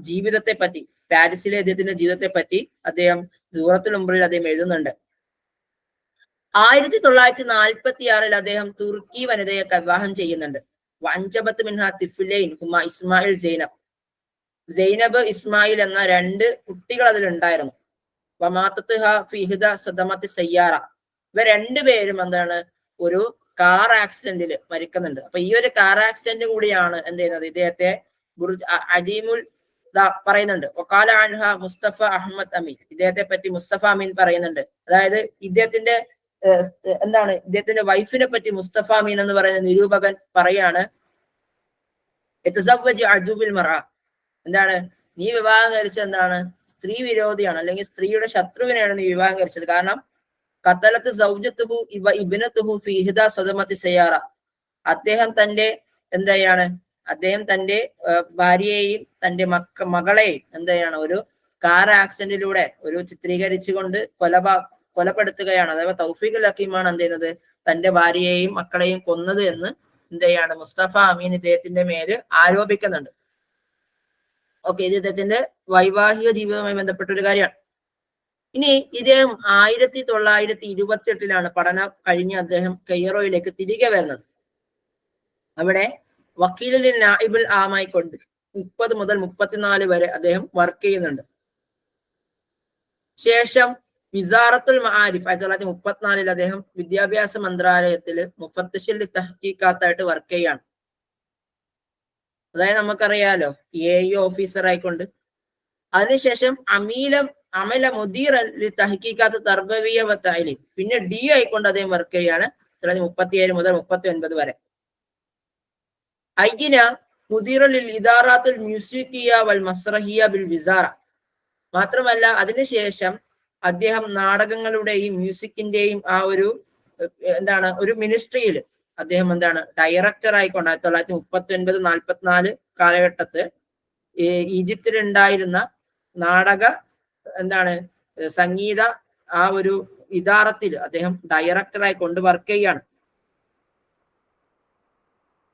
ജീവിതത്തെ പറ്റി, പാരീസിലെ അദ്ദേഹത്തിന്റെ ജീവിതത്തെ പറ്റി അദ്ദേഹം സൂറത്തുൽ ഉംറയിൽ അദ്ദേഹം എഴുതുന്നുണ്ട്. 1946 അദ്ദേഹം തുർക്കി വനിതയെ വിവാഹം ചെയ്യുന്നുണ്ട്. വഞ്ചബത്ത് മിൻഹ തിഫ്ലൈൻ ഹുമ ഇസ്മായിൽ സൈനബ്. സൈനബ് ഇസ്മായിൽ എന്ന 2 കുട്ടികൾ അതിലുണ്ടായിരുന്നു. വമാത്തത്ത്ഹ ഫിഹിദ സദമത്തി സയ്യാറ. ഇവർ 2 പേരും എന്താണ് ഒരു കാർ ആക്സിഡന്റിൽ മരിക്കുന്നുണ്ട്. അപ്പൊ ഈ ഒരു കാർ ആക്സിഡന്റ് കൂടിയാണ് എന്ത് ചെയ്യുന്നത് ഇദ്ദേഹത്തെ അജീമുൽ പറയുന്നുണ്ട്. ഒക്കാല അൻഹ മുസ്തഫ അഹമ്മദ് അമീൻ. ഇദ്ദേഹത്തെ പറ്റി മുസ്തഫ അമീൻ പറയുന്നുണ്ട്. അതായത് ഇദ്ദേഹത്തിന്റെ എന്താണ് ഇദ്ദേഹത്തിന്റെ വൈഫിനെ പറ്റി മുസ്തഫ അമീൻ എന്ന് പറയുന്ന നിരൂപകൻ പറയാണ്, എന്താണ് നീ വിവാഹം കഴിച്ചത് എന്താണ് സ്ത്രീ വിരോധിയാണ്, അല്ലെങ്കിൽ സ്ത്രീയുടെ ശത്രുവിനെയാണ് നീ വിവാഹം കഴിച്ചത്. കാരണം ഖതലത്ത് സൗജത്തുഹു ഇബ്നത്തുഹു ഫീ ഇഹ്ദാ സദമത്തി സയ്യാറ. അദ്ദേഹം തന്റെ ഭാര്യയെയും തന്റെ മകളെയും ഒരു കാർ ആക്സിഡന്റിലൂടെ ചിത്രീകരിച്ചുകൊണ്ട് കൊലപ്പെടുത്തുകയാണ്. അഥവാ തൗഫീഖുൽ ഹക്കീമാണ് എന്ത് ചെയ്യുന്നത് തന്റെ ഭാര്യയെയും മക്കളെയും കൊന്നത് എന്ന് മുസ്തഫ അമീൻ ഇദ്ദേഹത്തിന്റെ മേല് ആരോപിക്കുന്നുണ്ട്. ഓക്കെ, ഇത് ഇദ്ദേഹത്തിന്റെ വൈവാഹിക ജീവിതവുമായി ബന്ധപ്പെട്ട ഒരു കാര്യമാണ്. ഇനി ഇദ്ദേഹം 1928 പഠനം കഴിഞ്ഞ് അദ്ദേഹം കെയ്റോയിലേക്ക് തിരികെ വരുന്നത്. അവിടെ വക്കീലിൽ നായിബുൽ ആമായി കൊണ്ട് 30 മുതൽ 34 വരെ അദ്ദേഹം വർക്ക് ചെയ്യുന്നുണ്ട്. ശേഷം വിസാറത്തുൽ മആരിഫ് 1934 അദ്ദേഹം വിദ്യാഭ്യാസ മന്ത്രാലയത്തില് മുഫത്തിഷിൽ തഹ്ഖീഖാത്തായിട്ട് വർക്ക് ചെയ്യാണ്. അതായത് നമുക്കറിയാലോ AE ഓഫീസർ ആയിക്കൊണ്ട്. അതിനുശേഷം അമല മുദീർ തഹ്ഖീഖാത്ത് തർബവിയ വ തഅലീം, പിന്നെ DO ആയിക്കൊണ്ട് അദ്ദേഹം വർക്ക് ചെയ്യാണ് 37 മുതൽ 39 വരെ. ഐന മുദീറുൽ ഇദാറാത്തുൽ മ്യൂസിക്കിയ വൽ മസ്റഹിയ ബിൽ വിസാറ. മാത്രമല്ല അതിനുശേഷം അദ്ദേഹം നാടകങ്ങളുടെയും മ്യൂസിക്കിന്റെയും ഒരു മിനിസ്ട്രിയിൽ അദ്ദേഹം ഡയറക്ടർ ആയിക്കൊണ്ട് 1939-44 കാലഘട്ടത്ത് ഈജിപ്തിൽ ഉണ്ടായിരുന്ന നാടക സംഗീത ഇദാറത്തിൽ അദ്ദേഹം ഡയറക്ടറായി കൊണ്ട് വർക്ക് ചെയ്യാണ്.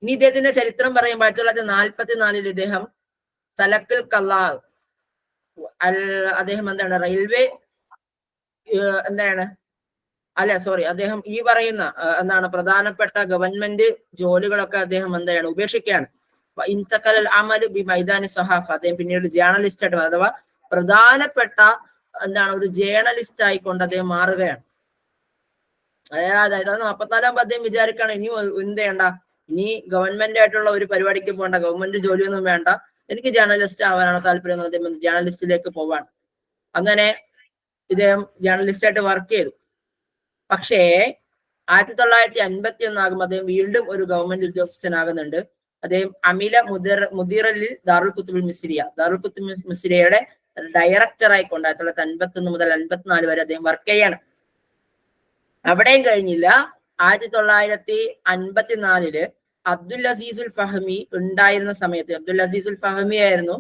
ഇനി ഇദ്ദേഹത്തിന്റെ ചരിത്രം പറയുമ്പോൾ 1944 ഇദ്ദേഹം സലക്കുൽ കല്ലാ അദ്ദേഹം റെയിൽവേ അദ്ദേഹം ഈ പറയുന്ന പ്രധാനപ്പെട്ട ഗവൺമെന്റ് ജോലികളൊക്കെ അദ്ദേഹം ഉപേക്ഷിക്കുകയാണ്. അദ്ദേഹം പിന്നീട് ജേർണലിസ്റ്റ് ആയിട്ട്, അഥവാ പ്രധാനപ്പെട്ട ഒരു ജേർണലിസ്റ്റ് ആയിക്കൊണ്ട് അദ്ദേഹം മാറുകയാണ്. അതായത് 44 അദ്ദേഹം വിചാരിക്കുകയാണ് ഇനി എന്ത് ചെയ്യണ്ട, ഇനി ഗവൺമെന്റ് ആയിട്ടുള്ള ഒരു പരിപാടിക്ക് പോകണ്ട, ഗവൺമെന്റ് ജോലിയൊന്നും വേണ്ട, എനിക്ക് ജേർണലിസ്റ്റ് ആവാനാണ് താല്പര്യം. അദ്ദേഹം ജേർണലിസ്റ്റിലേക്ക് പോവാണ്. അങ്ങനെ ഇദ്ദേഹം ജേർണലിസ്റ്റ് ആയിട്ട് വർക്ക് ചെയ്തു. പക്ഷേ 1951 ആകുമ്പോൾ അദ്ദേഹം വീണ്ടും ഒരു ഗവൺമെന്റ് ഉദ്യോഗസ്ഥനാകുന്നുണ്ട്. അദ്ദേഹം അമില മുദീറലിൽ ദാറുൽ കുത്തുബുൽ മിസ്രിയയുടെ ഡയറക്ടർ ആയിക്കൊണ്ട് 1951 മുതൽ 54 വരെ അദ്ദേഹം വർക്ക് ചെയ്യാണ്. അവിടെയും കഴിഞ്ഞില്ല. 1954 അബ്ദുൽ അസീസുൽ ഫഹമി ഉണ്ടായിരുന്ന സമയത്ത്, അബ്ദുൽ അസീസുൽ ഫഹമി ആയിരുന്നു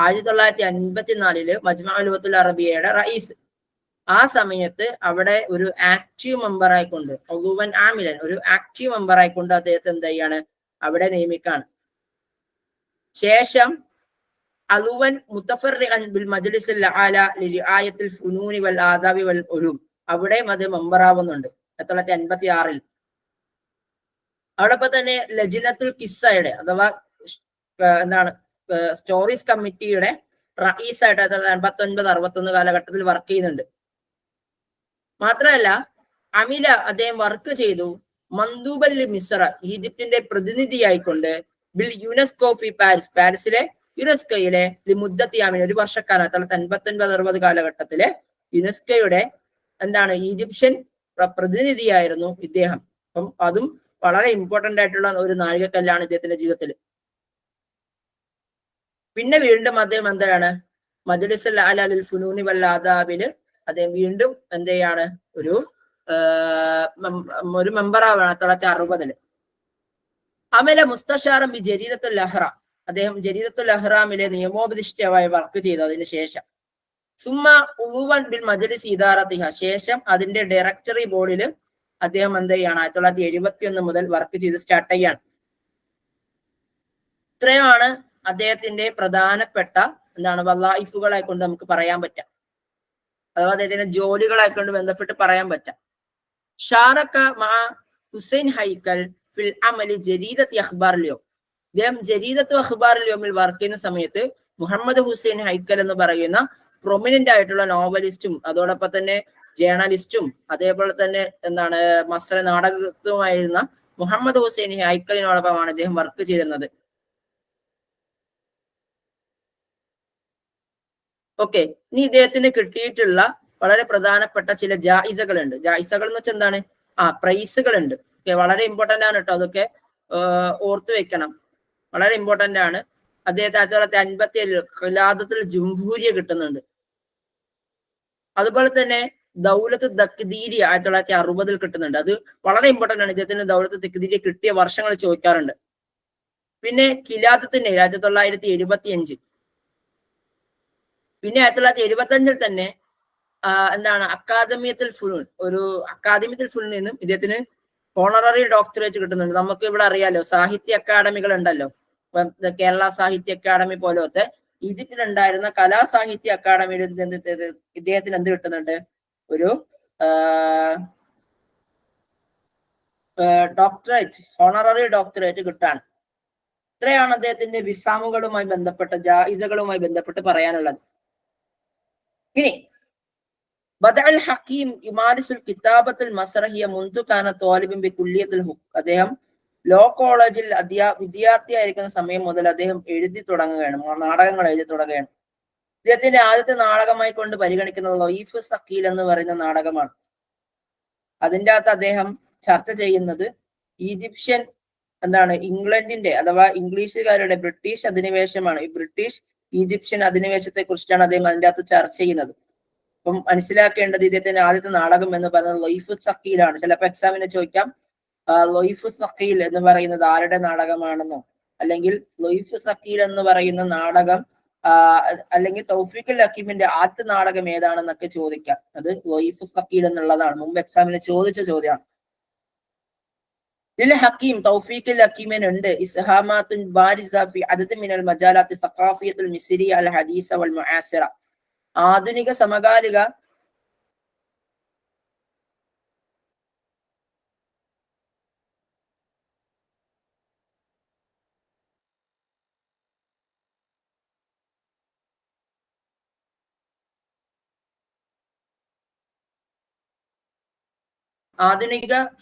1954 മജ്മഉൽ ലുഗത്തുൽ അറബിയയുടെ റئീസ്. ആ സമയത്ത് അവിടെ ഒരു ആക്റ്റീവ് മെമ്പർ ആയിക്കൊണ്ട് ഒരു ആക്റ്റീവ് മെമ്പർ ആയിക്കൊണ്ട് അദ്ദേഹത്തെ എന്ത് ചെയ്യാണ് അവിടെ നിയമിക്കാണ്. ശേഷം അലുവൻ മുതഫർരിഅൻ ബിൽ മജ്ലിസിൽ അഅല ലിആയത്തിൽ ഫുനൂനി വൽ ആദാബി വൽ ഉലൂം, അവിടെയും അത് മെമ്പർ ആവുന്നുണ്ട് 1956. അതോടൊപ്പം തന്നെ ലജ്നത്തുൽ കിസ്സയുടെ അഥവാ സ്റ്റോറീസ് കമ്മിറ്റിയുടെ റئീസായിട്ട് 1959-61 കാലഘട്ടത്തിൽ വർക്ക് ചെയ്യുന്നുണ്ട്. മാത്രമല്ല അദ്ദേഹം വർക്ക് ചെയ്തു മന്ദൂബൽ മിസ്ര, ഈജിപ്തിന്റെ പ്രതിനിധിയായിക്കൊണ്ട് ബിൽ യുനെസ്കോ ഫി പാരീസിലെ യുനെസ്കോയിലെ മുദ്ദത്തിയാമിന് ഒരു വർഷക്കാലം 1959-60 കാലഘട്ടത്തിലെ യുനെസ്കോയുടെ ഈജിപ്ഷ്യൻ പ്രതിനിധിയായിരുന്നു ഇദ്ദേഹം. അപ്പം അതും വളരെ ഇമ്പോർട്ടന്റ് ആയിട്ടുള്ള ഒരു നാഴികക്കല്ലാണ് ഇദ്ദേഹത്തിന്റെ ജീവിതത്തിൽ. പിന്നെ വീണ്ടും അദ്ദേഹം മജ്ലിസുൽ അഅല ലിൽ ഫുനൂനി വൽ ആദാബില് അദ്ദേഹം വീണ്ടും ഒരു മെമ്പർ ആവാണ് 1960. അമല മുസ്തഷാറം ബി ജരീദത്തുൽ അഹ്റാം, അദ്ദേഹം ജരീദത്തുൽ അഹ്റാമിലെ നിയമോപദിഷ്ടമായി വർക്ക് ചെയ്തു. അതിന് ശേഷം സുമ്മ ഉളുവൻ ബിൽ മജ്ലിസ് ഇദാറത്തിഹ, ശേഷം അതിന്റെ ഡയറക്ടറി ബോർഡിൽ അദ്ദേഹം 1971 മുതൽ വർക്ക് ചെയ്ത് സ്റ്റാർട്ട് ചെയ്യാണ്. ഇത്രയുമാണ് അദ്ദേഹത്തിന്റെ പ്രധാനപ്പെട്ട വല്ലായിഫുകളായിക്കൊണ്ട് നമുക്ക് പറയാൻ പറ്റാം, അഥവാ അദ്ദേഹത്തിന്റെ ജോലികളായിക്കൊണ്ട് ബന്ധപ്പെട്ട് പറയാൻ പറ്റാം. ഷാറക മഅ ഹുസൈൻ ഹൈക്കൽ ഫിൽ അമലി ജരീദത്തി അഖ്ബാറിൽ യൗം. ഇദ്ദേഹം ജരീദത്തു അഖ്ബാറിൽ യൗമിൽ വർക്ക് ചെയ്യുന്ന സമയത്ത് മുഹമ്മദ് ഹുസൈൻ ഹൈക്കൽ എന്ന് പറയുന്ന പ്രൊമിനന്റ് ആയിട്ടുള്ള നോവലിസ്റ്റും അതോടൊപ്പം തന്നെ ജേർണലിസ്റ്റും അതേപോലെ തന്നെ എന്താണ് മസ്ര നാടകത്തുമായിരുന്ന മുഹമ്മദ് ഹുസൈൻ ഹൈക്കലിനോടൊപ്പമാണ് ഇദ്ദേഹം വർക്ക് ചെയ്തിരുന്നത്. ഓക്കെ, ഇനി ഇദ്ദേഹത്തിന് കിട്ടിയിട്ടുള്ള വളരെ പ്രധാനപ്പെട്ട ചില ജായിസകളുണ്ട്. ജായിസകൾ എന്ന് വെച്ചാൽ എന്താണ്? പ്രൈസുകളുണ്ട്. ഓക്കെ, വളരെ ഇമ്പോർട്ടന്റ് ആണ് കേട്ടോ, അതൊക്കെ ഓർത്തു വെക്കണം, വളരെ ഇമ്പോർട്ടന്റ് ആണ്. അദ്ദേഹത്തെ 1957 ഖിലാദത്തുൽ ജംഹൂരിയ കിട്ടുന്നുണ്ട്. അതുപോലെ തന്നെ ദൗലത്ത് തഖ്ദീരിയ 1960 കിട്ടുന്നുണ്ട്. അത് വളരെ ഇമ്പോർട്ടന്റ് ആണ്. ഇദ്ദേഹത്തിന് ദൗലത്ത് തഖ്ദീരിയ കിട്ടിയ വർഷങ്ങൾ ചോദിക്കാറുണ്ട്. പിന്നെ ഖിലാദത്തിന്റെ 1975. പിന്നെ 1975 തന്നെ എന്താണ് അക്കാദമിയത്തുൽ ഫുനൂൻ, ഒരു അക്കാദമിയത്തുൽ ഫുനൂനിൽ നിന്നും ഇദ്ദേഹത്തിന് ഓണററി ഡോക്ടറേറ്റ് കിട്ടുന്നുണ്ട്. നമുക്ക് ഇവിടെ അറിയാലോ സാഹിത്യ അക്കാദമികൾ ഉണ്ടല്ലോ, കേരള സാഹിത്യ അക്കാദമി പോലത്തെ. ഈജിപ്തിലുണ്ടായിരുന്ന കലാ സാഹിത്യ അക്കാദമിയിൽ ഇദ്ദേഹത്തിന് എന്ത് കിട്ടുന്നുണ്ട്? ഒരു ഡോക്ടറേറ്റ്, ഓണററി ഡോക്ടറേറ്റ് കിട്ടാണ്. ഇത്രയാണ് അദ്ദേഹത്തിന്റെ വിസാമുകളുമായി ബന്ധപ്പെട്ട ജായിസകളുമായി ബന്ധപ്പെട്ട് പറയാനുള്ളത്. ഇനി ബദഅൽ ഹക്കീം യുമാരിസുൽ കിതാബത്തുൽ മസ്റഹിയ മുൻദു കാന ത്വാലിബൻ ബി കുല്ലിയത്തുൽ ഹുഖ്. അദ്ദേഹം ലോ കോളേജിൽ വിദ്യാർത്ഥിയായിരിക്കുന്ന സമയം മുതൽ അദ്ദേഹം എഴുതി തുടങ്ങുകയാണ്, നാടകങ്ങൾ എഴുതി തുടങ്ങുകയാണ്. ഇദ്ദേഹത്തിന്റെ ആദ്യത്തെ നാടകമായി കൊണ്ട് പരിഗണിക്കുന്നത് ലൊയ്ഫ് സക്കീൽ എന്ന് പറയുന്ന നാടകമാണ്. അതിൻ്റെ അകത്ത് അദ്ദേഹം ചർച്ച ചെയ്യുന്നത് ഈജിപ്ഷ്യൻ ഇംഗ്ലണ്ടിന്റെ അഥവാ ഇംഗ്ലീഷുകാരുടെ ബ്രിട്ടീഷ് അധിനിവേശമാണ്. ഈ ബ്രിട്ടീഷ് ഈജിപ്ഷ്യൻ അധിനിവേശത്തെ കുറിച്ചാണ് അദ്ദേഹം അതിൻ്റെ അകത്ത് ചർച്ച ചെയ്യുന്നത്. അപ്പം മനസ്സിലാക്കേണ്ടത് ഇദ്ദേഹത്തിന്റെ ആദ്യത്തെ നാടകം എന്ന് പറയുന്നത് ലൊയ്ഫ് സക്കീലാണ്. ചിലപ്പോൾ എക്സാമിന് ചോദിക്കാം ലൊയ്ഫ് സക്കീൽ എന്ന് പറയുന്നത് ആരുടെ നാടകമാണെന്നോ, അല്ലെങ്കിൽ ലൊയ്ഫ് സക്കീൽ എന്ന് പറയുന്ന നാടകം അല്ലെങ്കിൽ തൗഫീഖുൽ ഹക്കീമിന്റെ ആദ്യത്തെ നാടകം ഏതാണെന്നൊക്കെ ചോദിക്കാം. അത് ലൊയ്ഫ് സക്കീൽ എന്നുള്ളതാണ്, മുമ്പ് എക്സാമിന് ചോദിച്ച ചോദ്യമാണ്. ഇതിൽ ഹക്കീം തൗഫീഖുൽ ഹക്കീമിനുണ്ട് ഇസ്ഹാമാത്തുൻ ബാരിസ ഫി അദദ് മിനൽ മജാലാത്തി സഖാഫിയത്തുൽ മിസ്രിയ അൽ ഹദീസ വൽ മുആസിറ. ആധുനിക സമകാലിക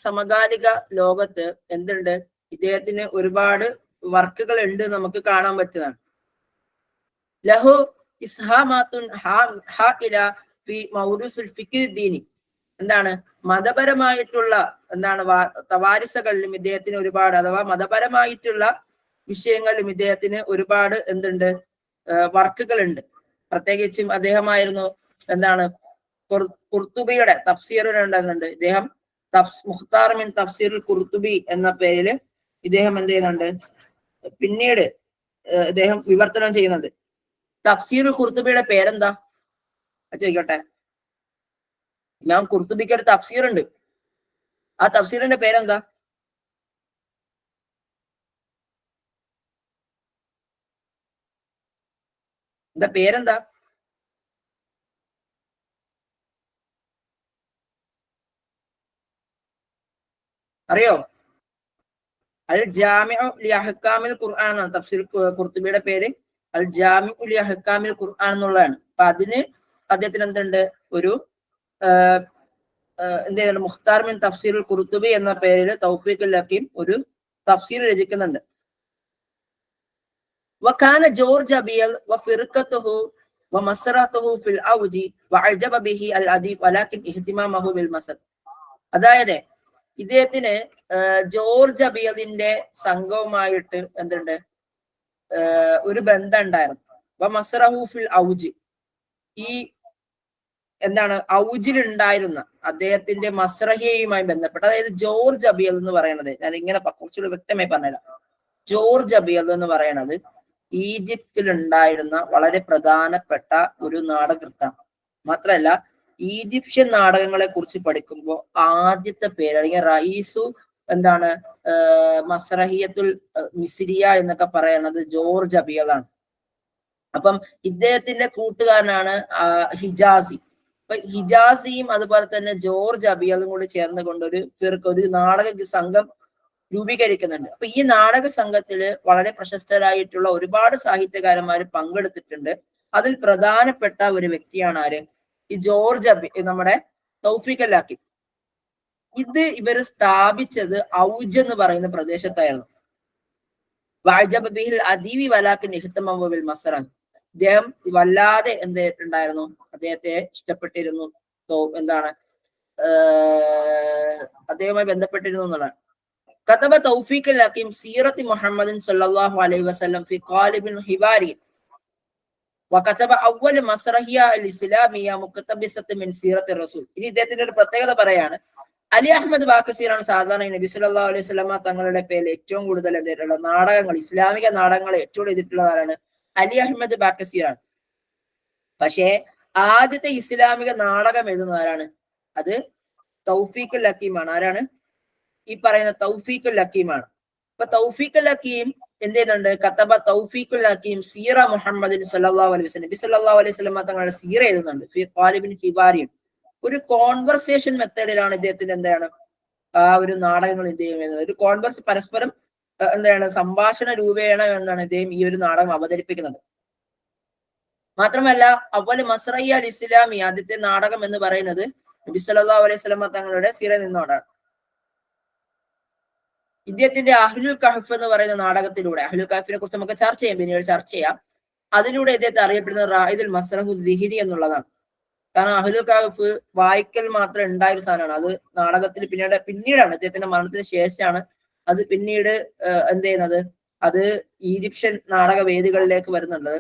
സമകാലിക ലോകത്ത് എന്തുണ്ട്? ഇദ്ദേഹത്തിന് ഒരുപാട് വർക്കുകൾ ഉണ്ട്, നമുക്ക് കാണാൻ പറ്റുന്നതാണ്. ലഹു ഇസ്ഹാമാത്തുൻ ഹാഇല ഫി മൗദൂസുൽ ഫിക്ർ ദീനി. മതപരമായിട്ടുള്ള തവാരിസകളിലും ഇദ്ദേഹത്തിന് ഒരുപാട്, അഥവാ മതപരമായിട്ടുള്ള വിഷയങ്ങളിലും ഇദ്ദേഹത്തിന് ഒരുപാട് വർക്കുകൾ ഉണ്ട്. പ്രത്യേകിച്ചും അദ്ദേഹമായിരുന്നു ഖുർത്തുബിയുടെ തഫ്സീറുണ്ട്. ഇദ്ദേഹം മുഖ്താർ മിൻ തഫ്സീറുൽ ഖുർത്തുബി എന്ന പേരിൽ ഇദ്ദേഹം എന്ത് ചെയ്യുന്നുണ്ട്? പിന്നീട് ഇദ്ദേഹം വിവർത്തനം ചെയ്യുന്നുണ്ട്. തഫ്സീറുൽ ഖുർത്തുബിയുടെ പേരെന്താ ചോദിക്കട്ടെ? ഇമാം ഖുർത്തുബിക്ക് ഒരു തഫ്സീർ ഉണ്ട്. ആ തഫ്സീറിന്റെ പേരെന്താ? പേരെന്താ? അറിയോ? അൽ ജാമിഉ ലി അഹ്കാമിൽ ഖുർആൻ എന്നാണ് തഫ്സീർ ഖുർത്തുബിയുടെ പേര്. അൽ ജാമിഉ ലി അഹ്കാമിൽ ഖുർആൻ എന്നുള്ളതാണ്. അപ്പൊ അതിന് അദ്ദേഹത്തിന് എന്തുണ്ട്? ഒരു മുഖ്താർ മിൻ തഫ്സീറുൽ ഖുർത്തുബി എന്ന പേരിൽ തൗഫീഖുൽ ഹക്കീം ഒരു തഫ്സീർ രചിക്കുന്നുണ്ട്. വകാന ജോർജ് അബിയൽ വഫിർഖത്തുഹു വമസ്റഹതുഹു ഫിൽ ഔജി വഅജബ ബിഹി അൽ അദീബ് വലാകിൻ ഇഹ്തിമാമഹു ബിൽ മസൽ. അതായത് ഇദ്ദേഹത്തിന് ജോർജ് അബിയലിന്റെ സംഘവുമായിട്ട് ഒരു ബന്ധം ഉണ്ടായിരുന്നു. മസ്റഹു ഫിൽ ഔജ്, ഈ ഔജിലുണ്ടായിരുന്ന അദ്ദേഹത്തിന്റെ മസ്രഹിയയുമായി ബന്ധപ്പെട്ട്, അതായത് ജോർജ് അബിയൽ എന്ന് പറയുന്നത്, ഞാൻ ഇങ്ങനെ കുറച്ചുകൂടി വ്യക്തമായി പറഞ്ഞുതരാം. ജോർജ് അബിയൽ എന്ന് പറയുന്നത് ഈജിപ്തിൽ ഉണ്ടായിരുന്ന വളരെ പ്രധാനപ്പെട്ട ഒരു നാടകൃത്താണ്. മാത്രമല്ല ഈജിപ്ഷ്യൻ നാടകങ്ങളെ കുറിച്ച് പഠിക്കുമ്പോൾ ആദ്യത്തെ പേര് അല്ലെങ്കിൽ റയീസു മസ്രഹിയത്തുൽ മിസ്രിയ എന്നൊക്കെ പറയുന്നത് ജോർജ് അബിയലാണ്. അപ്പം ഇദ്ദേഹത്തിന്റെ കൂട്ടുകാരനാണ് ഹിജാസി. അപ്പൊ ഹിജാസിയും അതുപോലെ തന്നെ ജോർജ് അബിയലും കൂടി ചേർന്നുകൊണ്ട് ഒരു നാടക സംഘം രൂപീകരിക്കുന്നുണ്ട്. അപ്പൊ ഈ നാടക സംഘത്തില് വളരെ പ്രശസ്തരായിട്ടുള്ള ഒരുപാട് സാഹിത്യകാരന്മാർ പങ്കെടുത്തിട്ടുണ്ട്. അതിൽ പ്രധാനപ്പെട്ട ഒരു വ്യക്തിയാണ് ആര്? ഈ ജോർജ് അബി, നമ്മുടെ തൗഫീഖ് അൽ ഹക്കീം. ഇവര് സ്ഥാപിച്ചത് ഔജ് എന്ന് പറയുന്ന പ്രദേശത്തായിരുന്നു. അദ്ദേഹം വല്ലാതെ ഉണ്ടായിരുന്നു, അദ്ദേഹത്തെ ഇഷ്ടപ്പെട്ടിരുന്നു, എന്താണ് അദ്ദേഹവുമായി ബന്ധപ്പെട്ടിരുന്നു എന്നുള്ളതാണ്. كتب توفيق الحكيم سيرة محمد صلى الله عليه وسلم في قالب حواري وكتب أول مسرحية الإسلامية مقتبسة من سيرة الرسول. ഇനി ഇദ്ദേഹത്തിന്റെ ഒരു പ്രത്യേകത പറയാണ്, അലി അഹമ്മദ് ബാക്കസീറാണ് സാധാരണ നബി സല്ലല്ലാഹു അലൈഹി വസല്ലമ തങ്ങളുടെ പേരിൽ ഏറ്റവും കൂടുതൽ എന്തിട്ടുള്ള നാടകങ്ങൾ, ഇസ്ലാമിക നാടകങ്ങൾ ഏറ്റവും എഴുതിയിട്ടുള്ളതാണ് അലി അഹമ്മദ് ബാക്കസീറാണ്. പക്ഷേ ആദ്യത്തെ ഇസ്ലാമിക നാടകം എഴുതുന്നത് ആരാണ്? അത് തൗഫീഖ് അൽ ഹക്കീമാണ്. ആരാണ്? ഈ പറയുന്ന തൗഫീഖ് അൽ ഹക്കീമാണ്. അപ്പൊ തൗഫീഖ് അൽ ഹക്കീം എന്ത് ചെയ്യുന്നുണ്ട്? കതബ തൗഫീഖ് അൽ ഹക്കീം സീറ മുഹമ്മദിൻ സല്ലല്ലാഹു അലൈഹി വസല്ലം, നബി സല്ലല്ലാഹു അലൈഹി വസല്ലം തങ്ങളുടെ സീറ എഴുതുന്നുണ്ട്. ഫി ഖാലിബിൻ ഹിവാരിയും, ഒരു കോൺവെർസേഷൻ മെത്തേഡിലാണ് ഇദ്ദേഹത്തിന്റെ എന്താണ് ആ ഒരു നാടകങ്ങൾ എന്ത് ചെയ്യുന്നത്? ഒരു പരസ്പരം എന്താണ് സംഭാഷണ രൂപേണ എന്നാണ് ഇദ്ദേഹം ഈ ഒരു നാടകം അവതരിപ്പിക്കുന്നത്. മാത്രമല്ല അവല് മസ്റയ്യ അൽ ഇസ്ലാമി, ആദ്യത്തെ നാടകം എന്ന് പറയുന്നത് നബി സല്ലല്ലാഹു അലൈഹി വസല്ലം തങ്ങളുടെ സീറ നിന്നോടാണ്. ഇദ്ദേഹത്തിന്റെ അഹ്ലുൽ കഹഫ് എന്ന് പറയുന്ന നാടകത്തിലൂടെ, അഹ്ലുൽ കഹഫിനെ കുറിച്ച് നമുക്ക് ചർച്ച ചെയ്യാം, പിന്നീട് ചർച്ച ചെയ്യാം. അതിലൂടെ ഇദ്ദേഹത്തെ അറിയപ്പെടുന്നത് റായിദുൽ മസ്റഹുൽ ദിഹിരി എന്നുള്ളതാണ്. കാരണം അഹ്ലുൽ കഹഫ് വായിക്കൽ മാത്രം ഉണ്ടായ ഒരു സാധനമാണ്. അത് നാടകത്തിൽ പിന്നീടാണ് ഇദ്ദേഹത്തിന്റെ മരണത്തിന് ശേഷമാണ് അത് പിന്നീട് എന്ത് ചെയ്യുന്നത്, അത് ഈജിപ്ഷ്യൻ നാടക വേദികളിലേക്ക് വരുന്നുണ്ട്.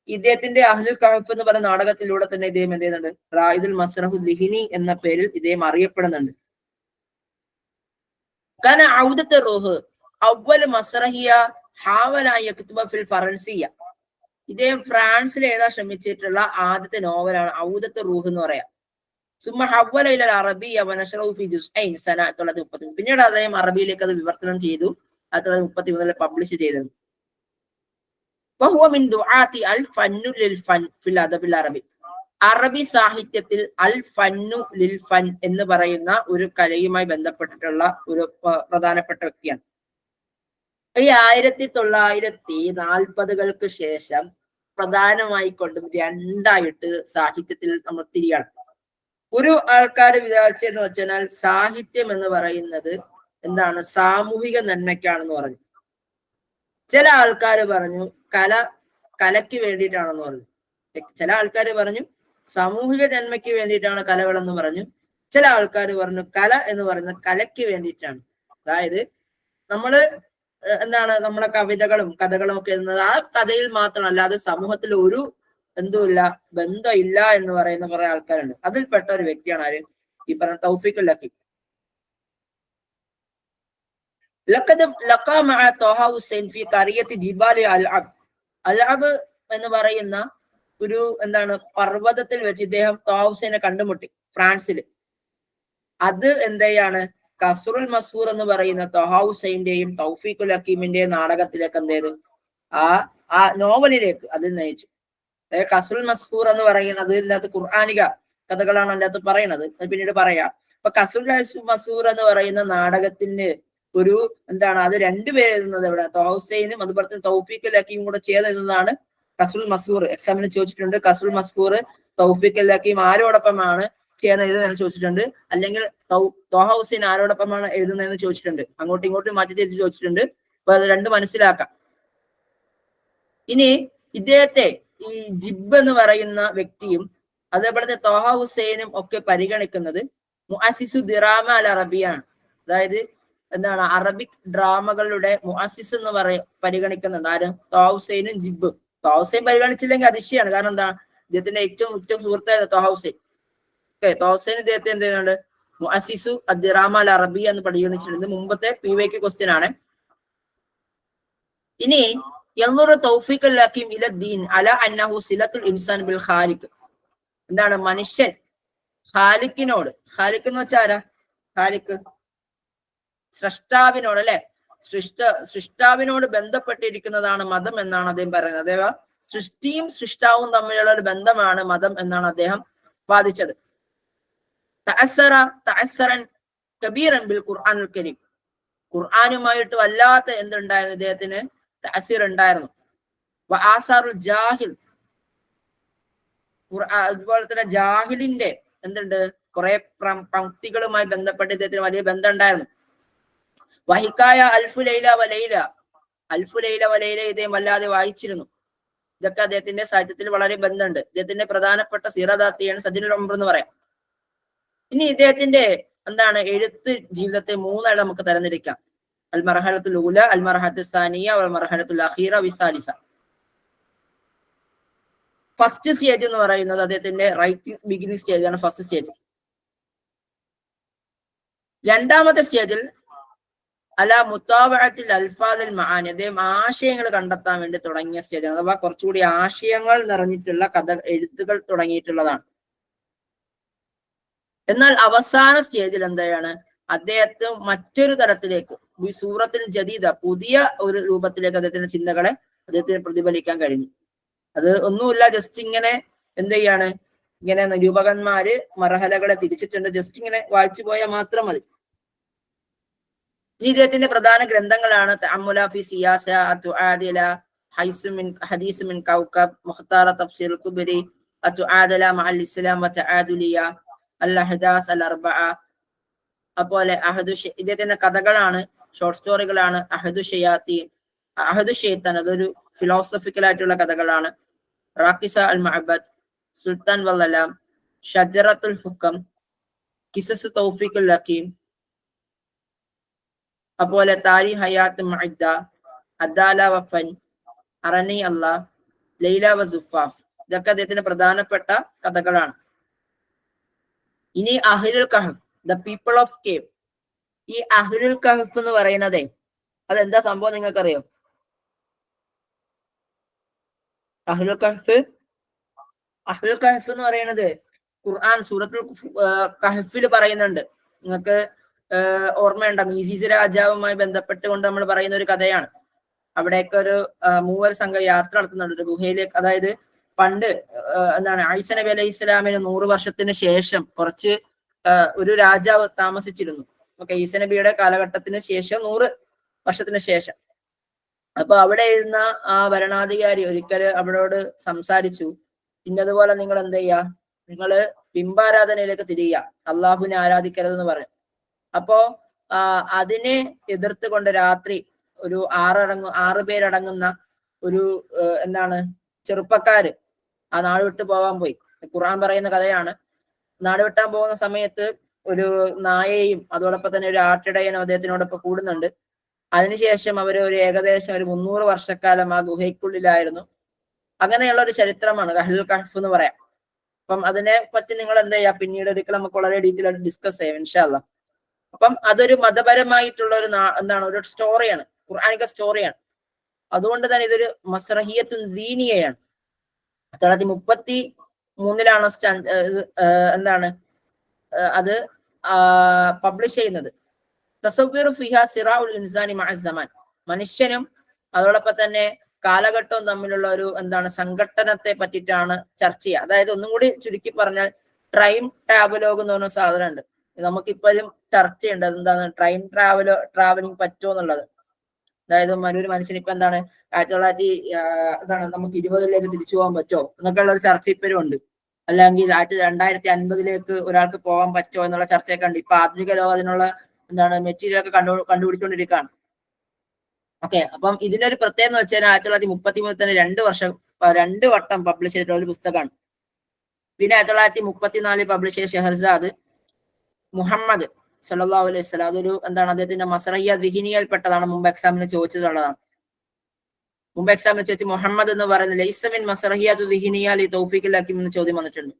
ഇദ്ദേഹത്തിന്റെ അഹ്ലുൽ കഹഫ് എന്ന് പറയുന്ന നാടകത്തിലൂടെ തന്നെ ഇദ്ദേഹം എന്ത് ചെയ്യുന്നുണ്ട്? റായിദുൽ മസ്റഹുൽ ദിഹിനി എന്ന പേരിൽ ഇദ്ദേഹം അറിയപ്പെടുന്നുണ്ട്. കാരണം ഔദത്തെ റൂഹ് അവ്വൽ മസ്റഹിയ ഹാവല യക്തുബ ഫിൽ ഫറൻസിയ, ഇദ്ദേഹം ഫ്രാൻസിൽ എഴുതാൻ ശ്രമിച്ചിട്ടുള്ള ആദ്യത്തെ നോവലാണ് ഔദത്തെ റൂഹ് എന്ന് പറയാം. സുമ്മ ഹവ്വല ഇലൽ അറബിയ വനശറഹു ഫി ജുസ്ഐൻ സന 1933, പിന്നീട് അദ്ദേഹം അറബിയിലേക്ക് അത് വിവർത്തനം ചെയ്തു. 1933 പബ്ലിഷ് ചെയ്തത്. വഹുവ മിൻ ദുആത്തി അൽ ഫന്നു ലിൽ ഫൻ ഫിൽ അദബിൽ അറബി, അറബി സാഹിത്യത്തിൽ അൽ ഫന്നു ലിൽ ഫൻ എന്ന് പറയുന്ന ഒരു കലയുമായി ബന്ധപ്പെട്ടിട്ടുള്ള ഒരു പ്രധാനപ്പെട്ട വ്യക്തിയാണ്. ഈ 1940 ശേഷം പ്രധാനമായി കൊണ്ടും രണ്ടായിട്ട് സാഹിത്യത്തിൽ നമ്മൾ തിരിയാണ്. ഒരു ആൾക്കാർ വിചാരിച്ചെന്ന് വെച്ചാൽ സാഹിത്യം എന്ന് പറയുന്നത് എന്താണ്, സാമൂഹിക നന്മയ്ക്കാണെന്ന് പറഞ്ഞു. ചില ആൾക്കാർ പറഞ്ഞു കലയ്ക്ക് വേണ്ടിയിട്ടാണെന്ന് പറഞ്ഞു. ചില ആൾക്കാർ പറഞ്ഞു സാമൂഹിക നന്മയ്ക്ക് വേണ്ടിയിട്ടാണ് കലകളെന്ന് പറഞ്ഞു. ചില ആൾക്കാർ പറഞ്ഞു കല എന്ന് പറയുന്നത് കലയ്ക്ക് വേണ്ടിയിട്ടാണ്. അതായത് നമ്മളെ കവിതകളും കഥകളും ഒക്കെ എന്നത് ആ കഥയിൽ മാത്രമല്ല, അത് സമൂഹത്തിൽ ഒരു ബന്ധമില്ല എന്ന് പറയുന്ന കുറെ ആൾക്കാരുണ്ട്. അതിൽപ്പെട്ട ഒരു വ്യക്തിയാണ് ആര്? ഈ പറഞ്ഞ തൗഫീഖ് അൽ ഹക്കീം. അൽഅബ് എന്ന് പറയുന്ന ഒരു പർവ്വതത്തിൽ വെച്ച് ഇദ്ദേഹം ത്വാ ഹുസൈനെ കണ്ടുമുട്ടി ഫ്രാൻസില്. അത് എന്തെയാണ് കസ്റുൽ മസ്ഹൂർ എന്ന് പറയുന്ന ത്വാ ഹുസൈന്റെയും തൗഫീഖ് അൽ ഹക്കീമിന്റെയും നാടകത്തിലേക്ക് എന്ത് ചെയ്തു? ആ നോവലിലേക്ക് അത് നയിച്ചു. കസ്റുൽ മസ്ഹൂർ എന്ന് പറയുന്നത് ഇതിനകത്ത് ഖുർആനിക കഥകളാണ് അതിനകത്ത് പറയുന്നത്, അത് പിന്നീട് പറയാം. അപ്പൊ കസ്റുൽ മസ്ഹൂർ എന്ന് പറയുന്ന നാടകത്തിന് ഒരു അത് രണ്ടുപേര് എഴുതുന്നത് എവിടെ? ത്വാ ഹുസൈനും അതുപോലെ തന്നെ തൗഫീഖ് അൽ ഹക്കീം കൂടെ ചേർന്ന് എഴുതുന്നതാണ് കസ്റുൽ മസ്ഹൂർ. എക്സാമിന് ചോദിച്ചിട്ടുണ്ട്, കസ്റുൽ മസ്ഹൂർ തൗഫീഖ് അൽ ഹക്കീം ആരോടൊപ്പമാണ് ചേർന്ന് എഴുതുന്നതെന്ന് ചോദിച്ചിട്ടുണ്ട്. അല്ലെങ്കിൽ ത്വാ ഹുസൈൻ ആരോടൊപ്പമാണ് എഴുതുന്നതെന്ന് ചോദിച്ചിട്ടുണ്ട്. അങ്ങോട്ടും ഇങ്ങോട്ടും മാറ്റി തിരിച്ച് ചോദിച്ചിട്ടുണ്ട്. അപ്പൊ അത് രണ്ടും മനസ്സിലാക്കാം. ഇനി ഇദ്ദേഹത്തെ ഈ ജിബ് എന്ന് പറയുന്ന വ്യക്തിയും അതേപോലെ തന്നെ ത്വാ ഹുസൈനും ഒക്കെ പരിഗണിക്കുന്നത് മുഅസ്സിസു ദിറാമ അൽ അറബിയാണ്. അതായത് അറബിക് ഡ്രാമകളുടെ മുഅസ്സിസ് എന്ന് പരിഗണിക്കുന്നുണ്ട്. ആരും? ത്വാ ഹുസൈനും ജിബും. ത്വാ ഹുസൈൻ പരിഗണിച്ചില്ലെങ്കിൽ അതിശയാണ്. കാരണം ഇദ്ദേഹത്തിന്റെ ഏറ്റവും സുഹൃത്തായ ത്വാ ഹുസൈൻ. ത്വാ ഹുസൈൻ ഇദ്ദേഹത്തെ എന്ത് ചെയ്യുന്നുണ്ട്? മുഅസ്സിസു അദ്ദിറാമ അൽ അറബിയ എന്ന് പരിഗണിച്ചിട്ടുണ്ട്. മുമ്പത്തെ PYQ ക്വസ്റ്റ്യൻ ആണ്. ഇനി തൗഫീഖ് അൽ ഹക്കീം ഇല ദീൻ അല അന്നഹു സിലത്തുൽ ഇൻസാൻ ബിൽ ഖാലിഖ്. മനുഷ്യൻ ഖാലിഖിനോട്, ഖാലിഖ് എന്ന് വെച്ചാൽ ആരാ? ഖാലിഖ് സ്രഷ്ടാവിനോട്, അല്ലെ? സൃഷ്ടാവിനോട് ബന്ധപ്പെട്ടിരിക്കുന്നതാണ് മതം എന്നാണ് അദ്ദേഹം പറയുന്നത്. അദ്ദേഹം സൃഷ്ടിയും സൃഷ്ടാവും തമ്മിലുള്ള ഒരു ബന്ധമാണ് മതം എന്നാണ് അദ്ദേഹം ബാധിച്ചത്. തഅസ്സറൻ കബീറൻ ബിൽ ഖുർആനുൽ കരീം, ഖുർആനുമായിട്ട് വല്ലാത്ത എന്തുണ്ടായിരുന്നു, ഇദ്ദേഹത്തിന് തഅസീർ ഉണ്ടായിരുന്നു. ആസാറുൽ ജാഹിൽ, അതുപോലെ തന്നെ ജാഹിലിന്റെ എന്തുണ്ട്, കുറെ പംക്തികളുമായി ബന്ധപ്പെട്ട് ഇദ്ദേഹത്തിന് വലിയ ബന്ധം ഉണ്ടായിരുന്നു. വഹിക്കായ അൽഫു ലൈല വലൈല, അൽഫു ലൈല വലൈല ഇദ്ദേഹം വല്ലാതെ വായിച്ചിരുന്നു. ഇതൊക്കെ അദ്ദേഹത്തിന്റെ സാഹിത്യത്തിൽ വളരെ ബന്ധമുണ്ട്. ഇദ്ദേഹത്തിന്റെ പ്രധാനപ്പെട്ട സീറദാത്തിയാണ് സജനുൽ ഉംർ എന്ന് പറയാം. ഇനി ഇദ്ദേഹത്തിന്റെ എന്താണ് എഴുത്ത് ജീവിതത്തെ മൂന്നായിട്ട് നമുക്ക് തരംതിരിക്കാം. അൽ മർഹലത്തുൽ ഊല, അൽ മർഹലത്തുൽ സാനിയ, വൽ മർഹലത്തുൽ അഖീറ വിസാലിസ. ഫസ്റ്റ് സ്റ്റേജ് എന്ന് പറയുന്നത് അദ്ദേഹത്തിന്റെ റൈറ്റിംഗ് ബിഗിനിങ് സ്റ്റേജ് ആണ്, ഫസ്റ്റ് സ്റ്റേജ്. രണ്ടാമത്തെ സ്റ്റേജിൽ അല മുത്താബഅത്തിൽ അൽഫാദിൽ മആനി, അദ്ദേഹം ആശയങ്ങൾ കണ്ടെത്താൻ വേണ്ടി തുടങ്ങിയ സ്റ്റേജാണ്. അഥവാ കുറച്ചുകൂടി ആശയങ്ങൾ നിറഞ്ഞിട്ടുള്ള എഴുത്തുകൾ തുടങ്ങിയിട്ടുള്ളതാണ്. എന്നാൽ അവസാന സ്റ്റേജിൽ എന്താണ്, അദ്ദേഹത്തെ മറ്റൊരു തരത്തിലേക്ക്, ഈ സൂറത്തിൽ ജദീദ, പുതിയ ഒരു രൂപത്തിലേക്ക് അദ്ദേഹത്തിന്റെ ചിന്തകളെ അദ്ദേഹത്തിന് പ്രതിഫലിക്കാൻ കഴിഞ്ഞു. അത് ഒന്നുമില്ല, ജസ്റ്റ് ഇങ്ങനെ എന്ത് ചെയ്യാണ്, ഇങ്ങനെ നിരൂപകന്മാര് മർഹലകളെ തിരിച്ചിട്ടുണ്ട്, ജസ്റ്റ് ഇങ്ങനെ വായിച്ചു പോയാൽ മാത്രം മതി. ഇനി ഇദ്ദേഹത്തിന്റെ പ്രധാന ഗ്രന്ഥങ്ങളാണ് തഅമ്മുല ഫി സിയാസ, അത്തുആദില, ഹദീസ് മിൻ കൗകബ്, മുഖ്താറ തഫ്സീർ കുബരി, അത്തുആദില മഅൽ ഇസ്ലാം വതആദുലിയ, അൽ അഹ്ദാസ് അൽ അർബഅ. അതുപോലെ ഇദ്ദേഹത്തിന്റെ കഥകളാണ്, ഷോർട്ട് സ്റ്റോറികളാണ്. അഹദു ഷെയ്ത്താൻ, അതൊരു ഫിലോസഫിക്കൽ ആയിട്ടുള്ള കഥകളാണ്. റാക്കിസ അൽ മഅബദ്, സുൽത്താൻ വല്ലലാം, ഷജറത്തുൽ ഹുക്കം, കിസസ് തൗഫീഖുൽ ഹകീം, അതുപോലെ താരി ഹയാത്ത് മുഅദ്ദ, അദാല വഫൻ, അറനി അല്ലാ, ലൈല വ സുഫാഫ്. ഇതൊക്കെ അദ്ദേഹത്തിന്റെ പ്രധാനപ്പെട്ട കഥകളാണ്. ഇനി അഹ്ലുൽ കഹഫ്, ദ പീപ്പിൾ ഓഫ് കേവ്. ഈ അഹ്ലുൽ കഹഫ് എന്ന് പറയുന്നതേ അതെന്താ സംഭവം നിങ്ങൾക്കറിയോ? അഹ്ലുൽ കഹഫ് എന്ന് പറയുന്നത് ഖുർആൻ സൂറത്തുൽ കഹഫിൽ പറയുന്നുണ്ട്. നിങ്ങൾക്ക് ഓർമ്മയുണ്ടാവും, ഈസീസ് രാജാവുമായി ബന്ധപ്പെട്ടുകൊണ്ട് നമ്മൾ പറയുന്ന ഒരു കഥയാണ്. അവിടേക്ക് ഒരു മൂവർ സംഘം യാത്ര നടത്തുന്നുണ്ട് ഒരു ഗുഹയിലേക്ക്. അതായത് പണ്ട് എന്താണ്, ഈസ നബി അലൈഹി ഇസ്ലാമിന് 100 വർഷത്തിന് ശേഷം കുറച്ച് ഒരു രാജാവ് താമസിച്ചിരുന്നു. ഓക്കെ, ഈസ നബിയുടെ കാലഘട്ടത്തിന് ശേഷം 100 വർഷത്തിന് ശേഷം. അപ്പൊ അവിടെ ഇരുന്ന ആ ഭരണാധികാരി ഒരിക്കൽ അവരോട് സംസാരിച്ചു, ഇന്നതുപോലെ നിങ്ങൾ എന്ത് ചെയ്യുക, നിങ്ങള് ബിംബാരാധനയിലേക്ക് തിരിയുക, അള്ളാഹുവിനെ ആരാധിക്കരുതെന്ന് പറഞ്ഞു. അപ്പോ അതിനെ എതിർത്തുകൊണ്ട് രാത്രി ഒരു 6 പേരടങ്ങുന്ന ഒരു എന്താണ് ചെറുപ്പക്കാര് ആ നാട് വിട്ടു പോകാൻ പോയി. ഖുർആൻ പറയുന്ന കഥയാണ്. നാട് വിട്ടാൻ പോകുന്ന സമയത്ത് ഒരു നായയും അതോടൊപ്പം തന്നെ ഒരു ആട്ടിടയനും അദ്ദേഹത്തിനോടൊപ്പം കൂടുന്നുണ്ട്. അതിനുശേഷം അവർ ഒരു ഏകദേശം ഒരു 300 വർഷക്കാലം ആ ഗുഹയ്ക്കുള്ളിലായിരുന്നു. അങ്ങനെയുള്ള ഒരു ചരിത്രമാണ് അഹ്ലുൽ കഹഫ് എന്ന് പറയാം. അപ്പം അതിനെ പറ്റി നിങ്ങൾ എന്താ ചെയ്യാ, പിന്നീട് ഒരിക്കൽ നമുക്ക് വളരെ ഡീറ്റെയിൽ ആയിട്ട് ഡിസ്കസ് ചെയ്യാം ഇൻഷാ അല്ലാഹ്. അപ്പം അതൊരു മതപരമായിട്ടുള്ള ഒരു എന്താണ്, ഒരു സ്റ്റോറിയാണ്, ഖുർആനിക സ്റ്റോറിയാണ്. അതുകൊണ്ട് തന്നെ ഇതൊരു മസ്റഹിയത്തുൻ ദീനിയയാണ്. 1933 എന്താണ് അത് പബ്ലിഷ് ചെയ്യുന്നത്. തസവ്വുറു ഫിഹാ സിറാഉൽ ഇൻസാനി മഅ സമാൻ, മനുഷ്യനും അതോടൊപ്പം തന്നെ കാലഘട്ടവും തമ്മിലുള്ള ഒരു എന്താണ് സംഘട്ടനത്തെ പറ്റിയിട്ടാണ് ചർച്ച ചെയ്യുക. അതായത് ഒന്നും കൂടി ചുരുക്കി പറഞ്ഞാൽ ടൈം ട്രാവലോഗ് എന്ന് പറഞ്ഞ സാധനം ഉണ്ട്. നമുക്കിപ്പോഴും ചർച്ചയുണ്ട്, എന്താണ് ട്രാവലിംഗ് പറ്റുമോ എന്നുള്ളത്. അതായത് ഒരു മനുഷ്യന് ഇപ്പൊ എന്താണ് 1900 നമുക്ക് 20 തിരിച്ചു പോകാൻ പറ്റുമോ എന്നൊക്കെ ഉള്ള ഒരു ചർച്ച ഇപ്പോഴും ഉണ്ട്. അല്ലെങ്കിൽ 2050 ഒരാൾക്ക് പോകാൻ പറ്റുമോ എന്നുള്ള ചർച്ചയൊക്കെ ഉണ്ട്. ഇപ്പൊ ആധുനിക ലോകം അതിനുള്ള എന്താണ് മെറ്റീരിയൽ ഒക്കെ കണ്ടുപിടിച്ചുകൊണ്ടിരിക്കുകയാണ്. ഓക്കെ, അപ്പം ഇതിന്റെ ഒരു പ്രത്യേകത എന്ന് വെച്ചാൽ 1933 തന്നെ 2 വട്ടം പബ്ലിഷ് ചെയ്തിട്ടുള്ള ഒരു പുസ്തകമാണ്. പിന്നെ 1934 പബ്ലിഷ് ചെയ്ത ഷെഹർസാദ് മുഹമ്മദ് സല്ലല്ലാഹു അലൈഹി വസല്ലം, അതൊരു എന്താണ് അദ്ദേഹത്തിന്റെ മസ്റഹിയ ദിഹിനിയയിൽപ്പെട്ടതാണ്. മുമ്പ് എക്സാമിന് ചോദിച്ചിട്ടുള്ളതാണ്. മുമ്പ് എക്സാമിന് ചോദിച്ചു മുഹമ്മദ് എന്ന് പറയുന്നത് ലൈസ മിൻ മസ്റഹിയത്തു ദിഹിനിയ ലി തൗഫീഖുൽ ഹകീം എന്ന് ചോദ്യം വന്നിട്ടുണ്ട്.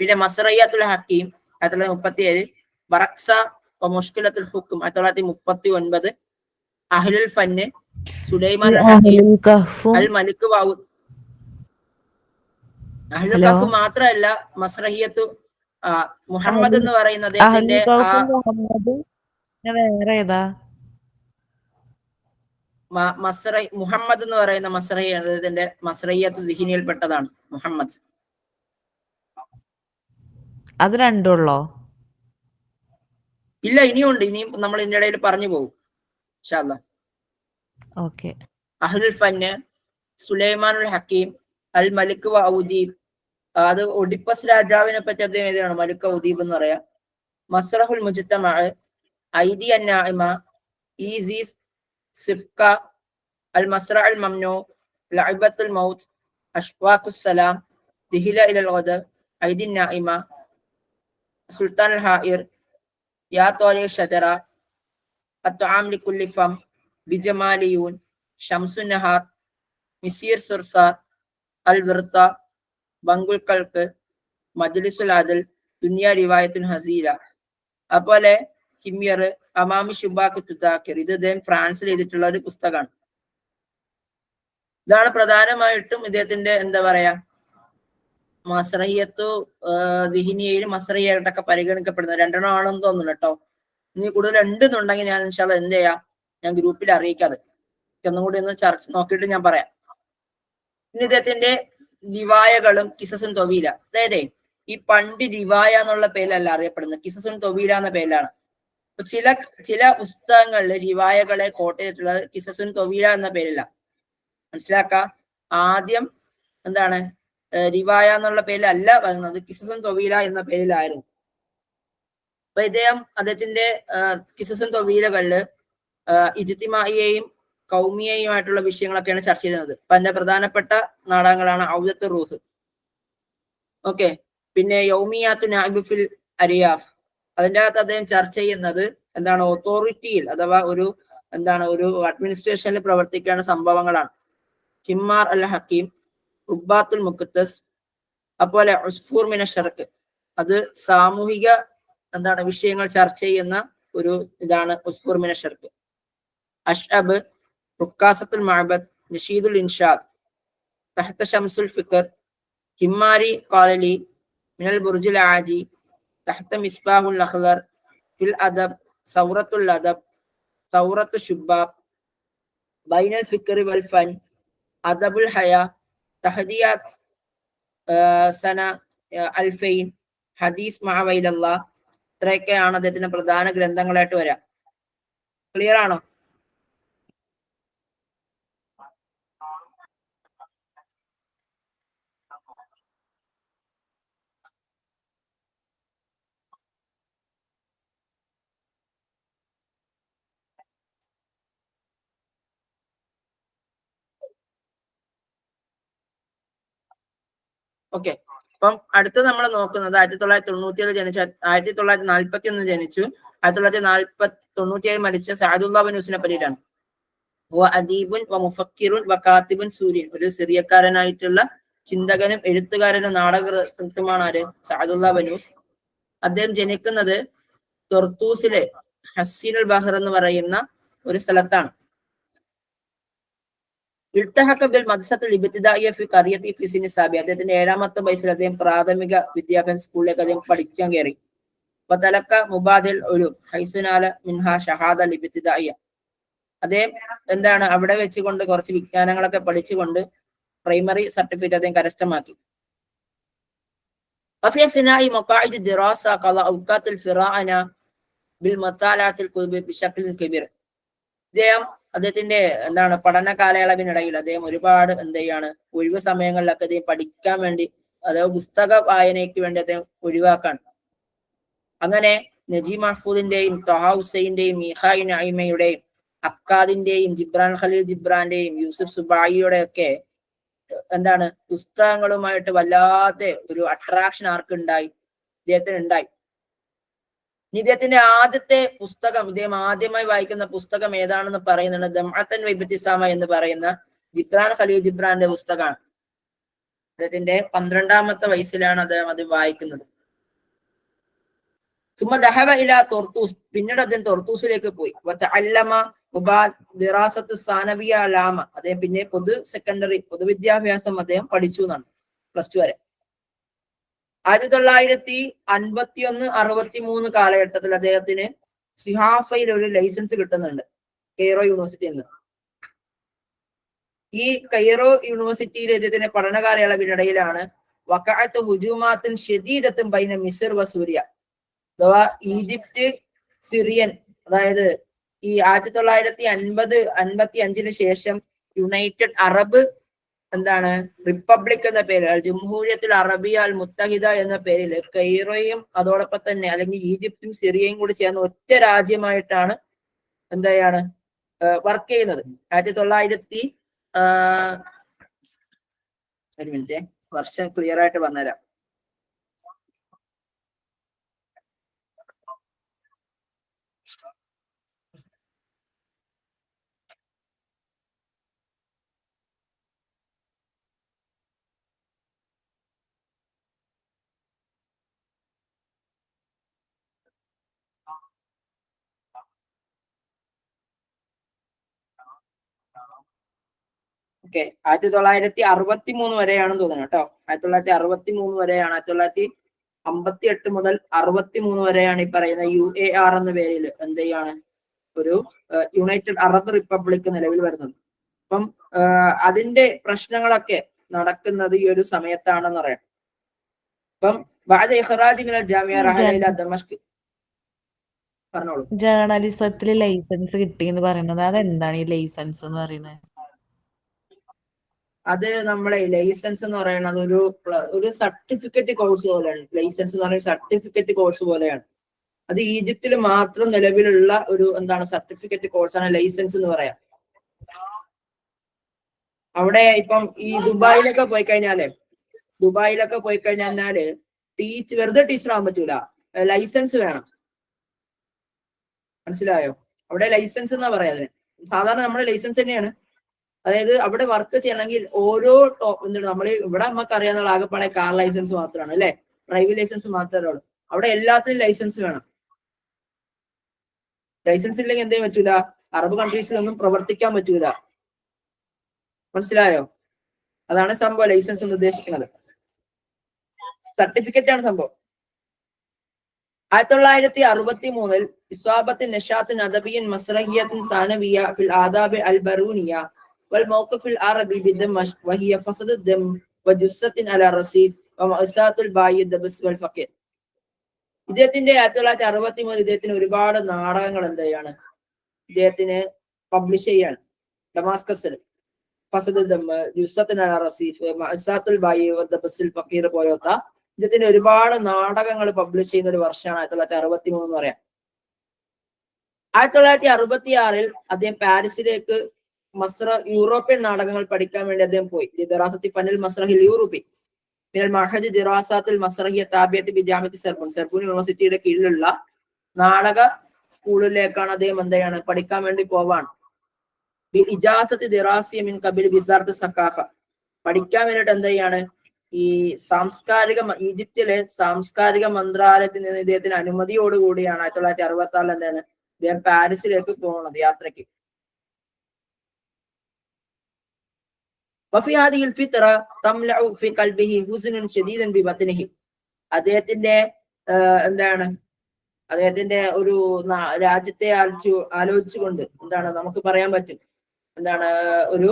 പിന്നെ മസ്റഹിയത്തുൽ ഹക്കീം 1937, ബറക്സ വ മുഷ്കിലത്തുൽ ഹുക്ം 1939, അഹ്ലുൽ ഫന്ന് സുലൈമാൻ അൽ ഹക്കീം, അൽ മലിക് വാവൂദ്. അഹ്ലുൽ കഹഫ് മാത്രമല്ല, മസ്റഹിയത്തു മുഹമ്മദ് എന്ന് പറയുന്ന അദ്ദേഹത്തിന്റെ മുഹമ്മദ് എന്ന് പറയുന്ന മസ്റഹിയ അദ്ദേഹത്തിന്റെ മസ്റഹിയത്തു ദിഹിനിയിൽപ്പെട്ടതാണ് മുഹമ്മദ്. അത് രണ്ടുള്ളോ? ഇല്ല, ഇനിയുണ്ട്. ഇനിയും നമ്മൾ ഇതിന്റെ ഇടയിൽ പറഞ്ഞു പോകും ഇൻഷാ അല്ലാഹ്. ഓക്കെ. അഹ്ലുൽ ഫന്ന്, സുലൈമാനുൽ ഹക്കീം, അൽ മലിക് വ ഔദീബ്. അത് ഒഡിപ്പസ് രാജാവിനെ പറ്റി അദ്ദേഹം എഴുതിയാണ് മലിക് ഔദീബ് എന്ന് പറയാ. മസ്റഹുൽ മുജ്തമഅ, ഐദി അന്നാഇമ, ഈസീസ് സിഫ്ക, അൽ മസ്റഅ അൽ മംനൂ, ലഅബത്തുൽ മൗത്ത്, അഷ്വാഖുസ് സലാം, ദിഹില ഇലൽ ഗദ, ഐദി നാഇമ, സുൽത്താൻ അൽ ഹായിർ, യാ ത്വാലിയ ഷജറ, അത്ആം ലികുല്ലി ഫം, ബിജമാലിയൂൻ, ഷംസുൻ നഹാർ, മിസീർ സുർസാർ, അൽ വിർത്ത, ബംഗുൽ കൾക്ക്, മജ്ലിസുൽ അദൽ, ദുനിയ റിവായത്തുൻ ഹസീല. അതുപോലെ ഹിമ്യർ, അമാമി ഷുബാഖ് തുദാക്കിർ. ഇത് അദ്ദേഹം ഫ്രാൻസിൽ എഴുതിയിട്ടുള്ള ഒരു പുസ്തകമാണ്. ഇതാണ് പ്രധാനമായിട്ടും ഇദ്ദേഹത്തിന്റെ എന്താ പറയാ മസ്രഹിയത്തു ദിഹിനിയയിലും മസ്രഹിയായിട്ടൊക്കെ പരിഗണിക്കപ്പെടുന്നത്. രണ്ടെണ്ണം ആണെന്ന് തോന്നുന്നു കേട്ടോ. ഇനി കൂടുതൽ ഉണ്ടെന്നുണ്ടെങ്കിൽ ഞാൻ ഇൻഷാ അല്ലാഹ് എന്ത് ചെയ്യാം, ഞാൻ ഗ്രൂപ്പിൽ അറിയിക്കാതെ ഒന്നും കൂടി ഒന്ന് ചർച്ച നോക്കിയിട്ട് ഞാൻ പറയാം. ഇനി ഇദ്ദേഹത്തിന്റെ റിവായകളും കിസസുൻ തൊവീല. അതായത് ഈ പണ്ട് റിവായ എന്നുള്ള പേരിലല്ല അറിയപ്പെടുന്നത്, കിസസുൻ തൊവീല എന്ന പേരിലാണ്. ചില പുസ്തകങ്ങളിൽ റിവായകളെ കോട്ട് ചെയ്തിട്ടുള്ളത് കിസസുൻ തൊവീല എന്ന പേരില്ല. മനസ്സിലാക്ക, ആദ്യം എന്താണ് റിവായ എന്നുള്ള പേരിലല്ല വരുന്നത്, കിസസുൻ തൊവീല എന്ന പേരിലായിരുന്നു. അപ്പൊ അദ്ദേഹത്തിന്റെ കിസസുൻ തൊവീലകളില് ഇജ്തിമായിയെയും കൗമിയെയുമായിട്ടുള്ള വിഷയങ്ങളൊക്കെയാണ് ചർച്ച ചെയ്യുന്നത്. അപ്പൊ അതിന്റെ പ്രധാനപ്പെട്ട നാടകങ്ങളാണ് ഔദത്ത് റൂഹ്, ഓക്കെ, പിന്നെ യൗമിയാത്തു നാഇബ് ഫിൽ അരിയാഫ്. അതിൻ്റെ അകത്ത് അദ്ദേഹം ചർച്ച ചെയ്യുന്നത് എന്താണ്, ഓതോറിറ്റിയിൽ അഥവാ ഒരു അഡ്മിനിസ്ട്രേഷനിൽ പ്രവർത്തിക്കുന്ന സംഭവങ്ങളാണ്. ഹിമ്മാർ അൽ ഹക്കീം, ഉബ്ബാത്തുൽ മുഖത്തസ്, അതുപോലെ ഉസ്ഫൂർ മിന ഷർക്ക്. അത് സാമൂഹിക വിഷയങ്ങൾ ചർച്ച ചെയ്യുന്ന ഒരു ഇതാണ് ഉസ്ഫൂർ മിന ഷർക്ക്. അഷ്അബ്, റുക്കാസത്തുൽ മഅബദ്, നഷീദുൽ ഇൻഷാദ്, തഹ്ത ഷംസുൽ ഫിക്ർ, ഹിമ്മാരി ഖാലലി, മിനൽ ബുർജുൽ ആജി, തഹ്ത മിസ്ബാഹുൽ അഖ്ദർ, ഫിൽ അദബ്, സൗറത്തുൽ അദബ്, സൗറത്തു ശുബാബ്, ബൈനൽ ഫിക്രി വൽ ഫൻ, അദബുൽ ഹയ, തഹദിയാത്ത് സന അൽഫൈൻ, ഹദീസ് മഅവൈലല്ലാ. ഇത്രയൊക്കെയാണ് അദ്ദേഹത്തിന്റെ പ്രധാന ഗ്രന്ഥങ്ങളായിട്ട് വരാം. ക്ലിയർ ആണോ? ഓക്കെ. അപ്പം അടുത്ത് നമ്മൾ നോക്കുന്നത് 1997 ജനിച്ച, 1941 ജനിച്ചു, 1997 മരിച്ച സഅദുല്ലാ ബിൻ യൂസുഫിനെ പറ്റിയിട്ടാണ്. അദീബുൻ വ മുഫക്കിറുൻ വ കാത്തിബുൻ സൂര്യൻ. ഒരു സിറിയക്കാരനായിട്ടുള്ള ചിന്തകനും എഴുത്തുകാരനും നാടകൃത്തുമാണ് ആര്? സഅദുല്ലാ ബിൻ യൂസുഫ്. അദ്ദേഹം ജനിക്കുന്നത് തൊർത്തൂസിലെ ഹസീനുൽ ബഹർ എന്ന് പറയുന്ന ഒരു സ്ഥലത്താണ്. അദ്ദേഹത്തിന്റെ 7ാമത്തെ വയസ്സിൽ അദ്ദേഹം പ്രാഥമിക വിദ്യാഭ്യാസ സ്കൂളിലേക്ക് അദ്ദേഹം പഠിക്കാൻ കയറി. അദ്ദേഹം അവിടെ വെച്ചുകൊണ്ട് കുറച്ച് വിജ്ഞാനങ്ങളൊക്കെ പഠിച്ചുകൊണ്ട് പ്രൈമറി സർട്ടിഫിക്കറ്റ് അദ്ദേഹം കരസ്ഥമാക്കി. അദ്ദേഹത്തിന്റെ പഠന കാലയളവിനിടയിൽ അദ്ദേഹം ഒരുപാട് ഒഴിവ് സമയങ്ങളിലൊക്കെ അദ്ദേഹം പഠിക്കാൻ വേണ്ടി, അതായത് പുസ്തക വായനയ്ക്ക് വേണ്ടി അദ്ദേഹം ഒഴിവാക്കാണ്. അങ്ങനെ നജീബ് മഹ്ഫൂദിന്റെയും ത്വഹാ ഹുസൈന്റെയും മീഖായി നഈമയുടെയും അക്കാദിന്റെയും ജിബ്രാൻ ഖലീൽ ജിബ്രാന്റെയും യൂസുഫ് സുബായിയുടെ ഒക്കെ പുസ്തകങ്ങളുമായിട്ട് വല്ലാത്ത ഒരു അട്രാക്ഷൻ ആർക്കുണ്ടായി? ഇദ്ദേഹത്തിന് ഉണ്ടായി. ഇദ്ദേഹത്തിന്റെ ആദ്യത്തെ പുസ്തകം, ഇദ്ദേഹം ആദ്യമായി വായിക്കുന്ന പുസ്തകം ഏതാണെന്ന് പറയുന്നത് ദംഅത്തൻ വൈബത്തിസാമ എന്ന് പറയുന്ന ജിബ്രാൻ ഖലീൽ ജിബ്രാന്റെ പുസ്തകമാണ്. അദ്ദേഹത്തിന്റെ 12ാമത്തെ വയസ്സിലാണ് അദ്ദേഹം അത് വായിക്കുന്നത്. സുമ ദഹബ ഇലാ തൊർത്തൂസ്, പിന്നീട് അദ്ദേഹം തൊർത്തൂസിലേക്ക് പോയി. അദ്ദേഹം പിന്നെ പൊതുവിദ്യാഭ്യാസം അദ്ദേഹം പഠിച്ചു എന്നാണ്, +2 വരെ. 1951-63 കാലഘട്ടത്തിൽ അദ്ദേഹത്തിന് സിഹാഫയിൽ ഒരു ലൈസൻസ് കിട്ടുന്നുണ്ട് കെയ്റോ യൂണിവേഴ്സിറ്റിയിൽ നിന്ന്. ഈ കെയ്റോ യൂണിവേഴ്സിറ്റിയിൽ അദ്ദേഹത്തിന്റെ പഠന കാലയളവിനിടയിലാണ് വഖഅത്ത് ഹുജൂമാത്തുൻ ഷദീദത്തുൻ ബൈന മിസ്ർ വ സൂരിയ. അഥവാ ഈജിപ്ത് സിറിയൻ, അതായത് ഈ 1955 ശേഷം യുണൈറ്റഡ് അറബ് റിപ്പബ്ലിക് എന്ന പേരിൽ, ജംഹൂരിയത്തുൽ അറബിയ അൽ മുത്തഹിദ എന്ന പേരിൽ കൈറോയും അതോടൊപ്പം തന്നെ അല്ലെങ്കിൽ ഈജിപ്തും സിറിയയും കൂടി ചേർന്ന് ഒറ്റ രാജ്യമായിട്ടാണ് വർക്ക് ചെയ്യുന്നത്. 1900 ഒരു മിനിറ്റ്, വർഷം ക്ലിയർ ആയിട്ട് പറഞ്ഞുതരാം. ഓക്കെ, 1963 വരെയാണെന്ന് തോന്നുന്നു കേട്ടോ. 1963 വരെയാണ്. 1958 മുതൽ 63 വരെയാണ് ഈ പറയുന്ന UAR എന്ന പേരിൽ ഒരു യുണൈറ്റഡ് അറബ് റിപ്പബ്ലിക് നിലവിൽ വരുന്നത്. അപ്പം അതിന്റെ പ്രശ്നങ്ങളൊക്കെ നടക്കുന്നത് ഈ ഒരു സമയത്താണെന്ന് പറയാം. അപ്പം പറഞ്ഞോളൂ. ജേർണലിസത്തിൽ ലൈസൻസ് കിട്ടി എന്ന് പറയുന്നത് അതെന്താണ് ഈ ലൈസൻസ് എന്ന് പറയുന്നത്? അത് നമ്മളെ ലൈസൻസ് എന്ന് പറയുന്നത് ഒരു സർട്ടിഫിക്കറ്റ് കോഴ്സ് പോലെയാണ്. ലൈസൻസ് എന്ന് പറയുന്നത് സർട്ടിഫിക്കറ്റ് കോഴ്സ് പോലെയാണ്. അത് ഈജിപ്തിൽ മാത്രം നിലവിലുള്ള ഒരു സർട്ടിഫിക്കറ്റ് കോഴ്സാണ് ലൈസൻസ് എന്ന് പറയാം. അവിടെ ഇപ്പം ഈ ദുബായിലൊക്കെ പോയി കഴിഞ്ഞാല് വെറുതെ ടീച്ചർ ആവാൻ പറ്റൂല, ലൈസൻസ് വേണം. മനസ്സിലായോ? അവിടെ ലൈസൻസ് എന്നാ പറയാ അതിന്. സാധാരണ നമ്മുടെ ലൈസൻസ് തന്നെയാണ്. അതായത് അവിടെ വർക്ക് ചെയ്യണമെങ്കിൽ ഓരോ നമ്മൾ ഇവിടെ നമുക്ക് അറിയാവുന്ന ആകെപ്പാടെ കാർ ലൈസൻസ് മാത്രമാണ് അല്ലെ, ഡ്രൈവിംഗ് ലൈസൻസ് മാത്രമേ ഉള്ളൂ. അവിടെ എല്ലാത്തിനും ലൈസൻസ് വേണം. ലൈസൻസ് ഇല്ലെങ്കിൽ എന്തേ പറ്റൂല, അറബ് കൺട്രീസിലൊന്നും പ്രവർത്തിക്കാൻ പറ്റൂല. മനസ്സിലായോ? അതാണ് സംഭവം ലൈസൻസ് എന്ന് ഉദ്ദേശിക്കുന്നത്. സർട്ടിഫിക്കറ്റ് ആണ് സംഭവം. 1963 ഇസ്വാബത്തിൻ നഷാത്തിൻ അദബിയൻ മസ്റഹിയത്തിൻ സാനവിയ ഫിൽ ആദാബ് അൽ ബറൂനിയ വൽ മൗഖിഫിൽ അറബി ബിദമഷ്ക് വഹിയ ഫസദ് ദം വജുസ്സത്തിൻ അല റസീഫ് വമഅസാത്തുൽ ബായി ദബസ് വൽ ഫഖീർ. ഇദ്ദേഹത്തിന്റെ 1963 ഇദ്ദേഹത്തിന് ഒരുപാട് നാടകങ്ങൾ ഇദ്ദേഹത്തിന് പബ്ലിഷ് ചെയ്യാണ് ഡമാസ്കസിൽ. ഫസദ് ദം, ജുസ്സത്തിൻ അല റസീഫ്, മഅസാത്തുൽ ബായി ദബസ് വൽ ഫഖീർ പോലത്തെ ഇദ്ദേഹത്തിന്റെ ഒരുപാട് നാടകങ്ങൾ പബ്ലിഷ് ചെയ്യുന്ന ഒരു വർഷമാണ് 1963 എന്ന് പറയാം. 1966 അദ്ദേഹം പാരീസിലേക്ക് യൂറോപ്യൻ നാടകങ്ങൾ പഠിക്കാൻ വേണ്ടി അദ്ദേഹം പോയി. ദിറാസത്തി ഫനിൽ മസ്റഹിൽ യൂറോപ്പി മിനൽ മഅഹദ് ദിറാസാത്തുൽ മസ്റഹിയ താബിയത്ത് ബിജാമിഅത്തി സർബൂൻ യൂണിവേഴ്സിറ്റിയുടെ കീഴിലുള്ള നാടക സ്കൂളിലേക്കാണ് അദ്ദേഹം പഠിക്കാൻ വേണ്ടി പോവാണ്. ഇജാസത്ത് ദിറാസിയ മിൻ ഖബിൽ വിസാറത്ത് സഖാഫ പഠിക്കാൻ വേണ്ടിയിട്ട് ഈ ഈജിപ്തിലെ സാംസ്കാരിക മന്ത്രാലയത്തിൽ നിന്ന് ഇദ്ദേഹത്തിന് അനുമതിയോടുകൂടിയാണ് 1966 ഇദ്ദേഹം പാരീസിലേക്ക് പോകുന്നത് യാത്രയ്ക്ക്. അദ്ദേഹത്തിന്റെ ഒരു രാജ്യത്തെ ആലോചിച്ചുകൊണ്ട് നമുക്ക് പറയാൻ പറ്റും ഒരു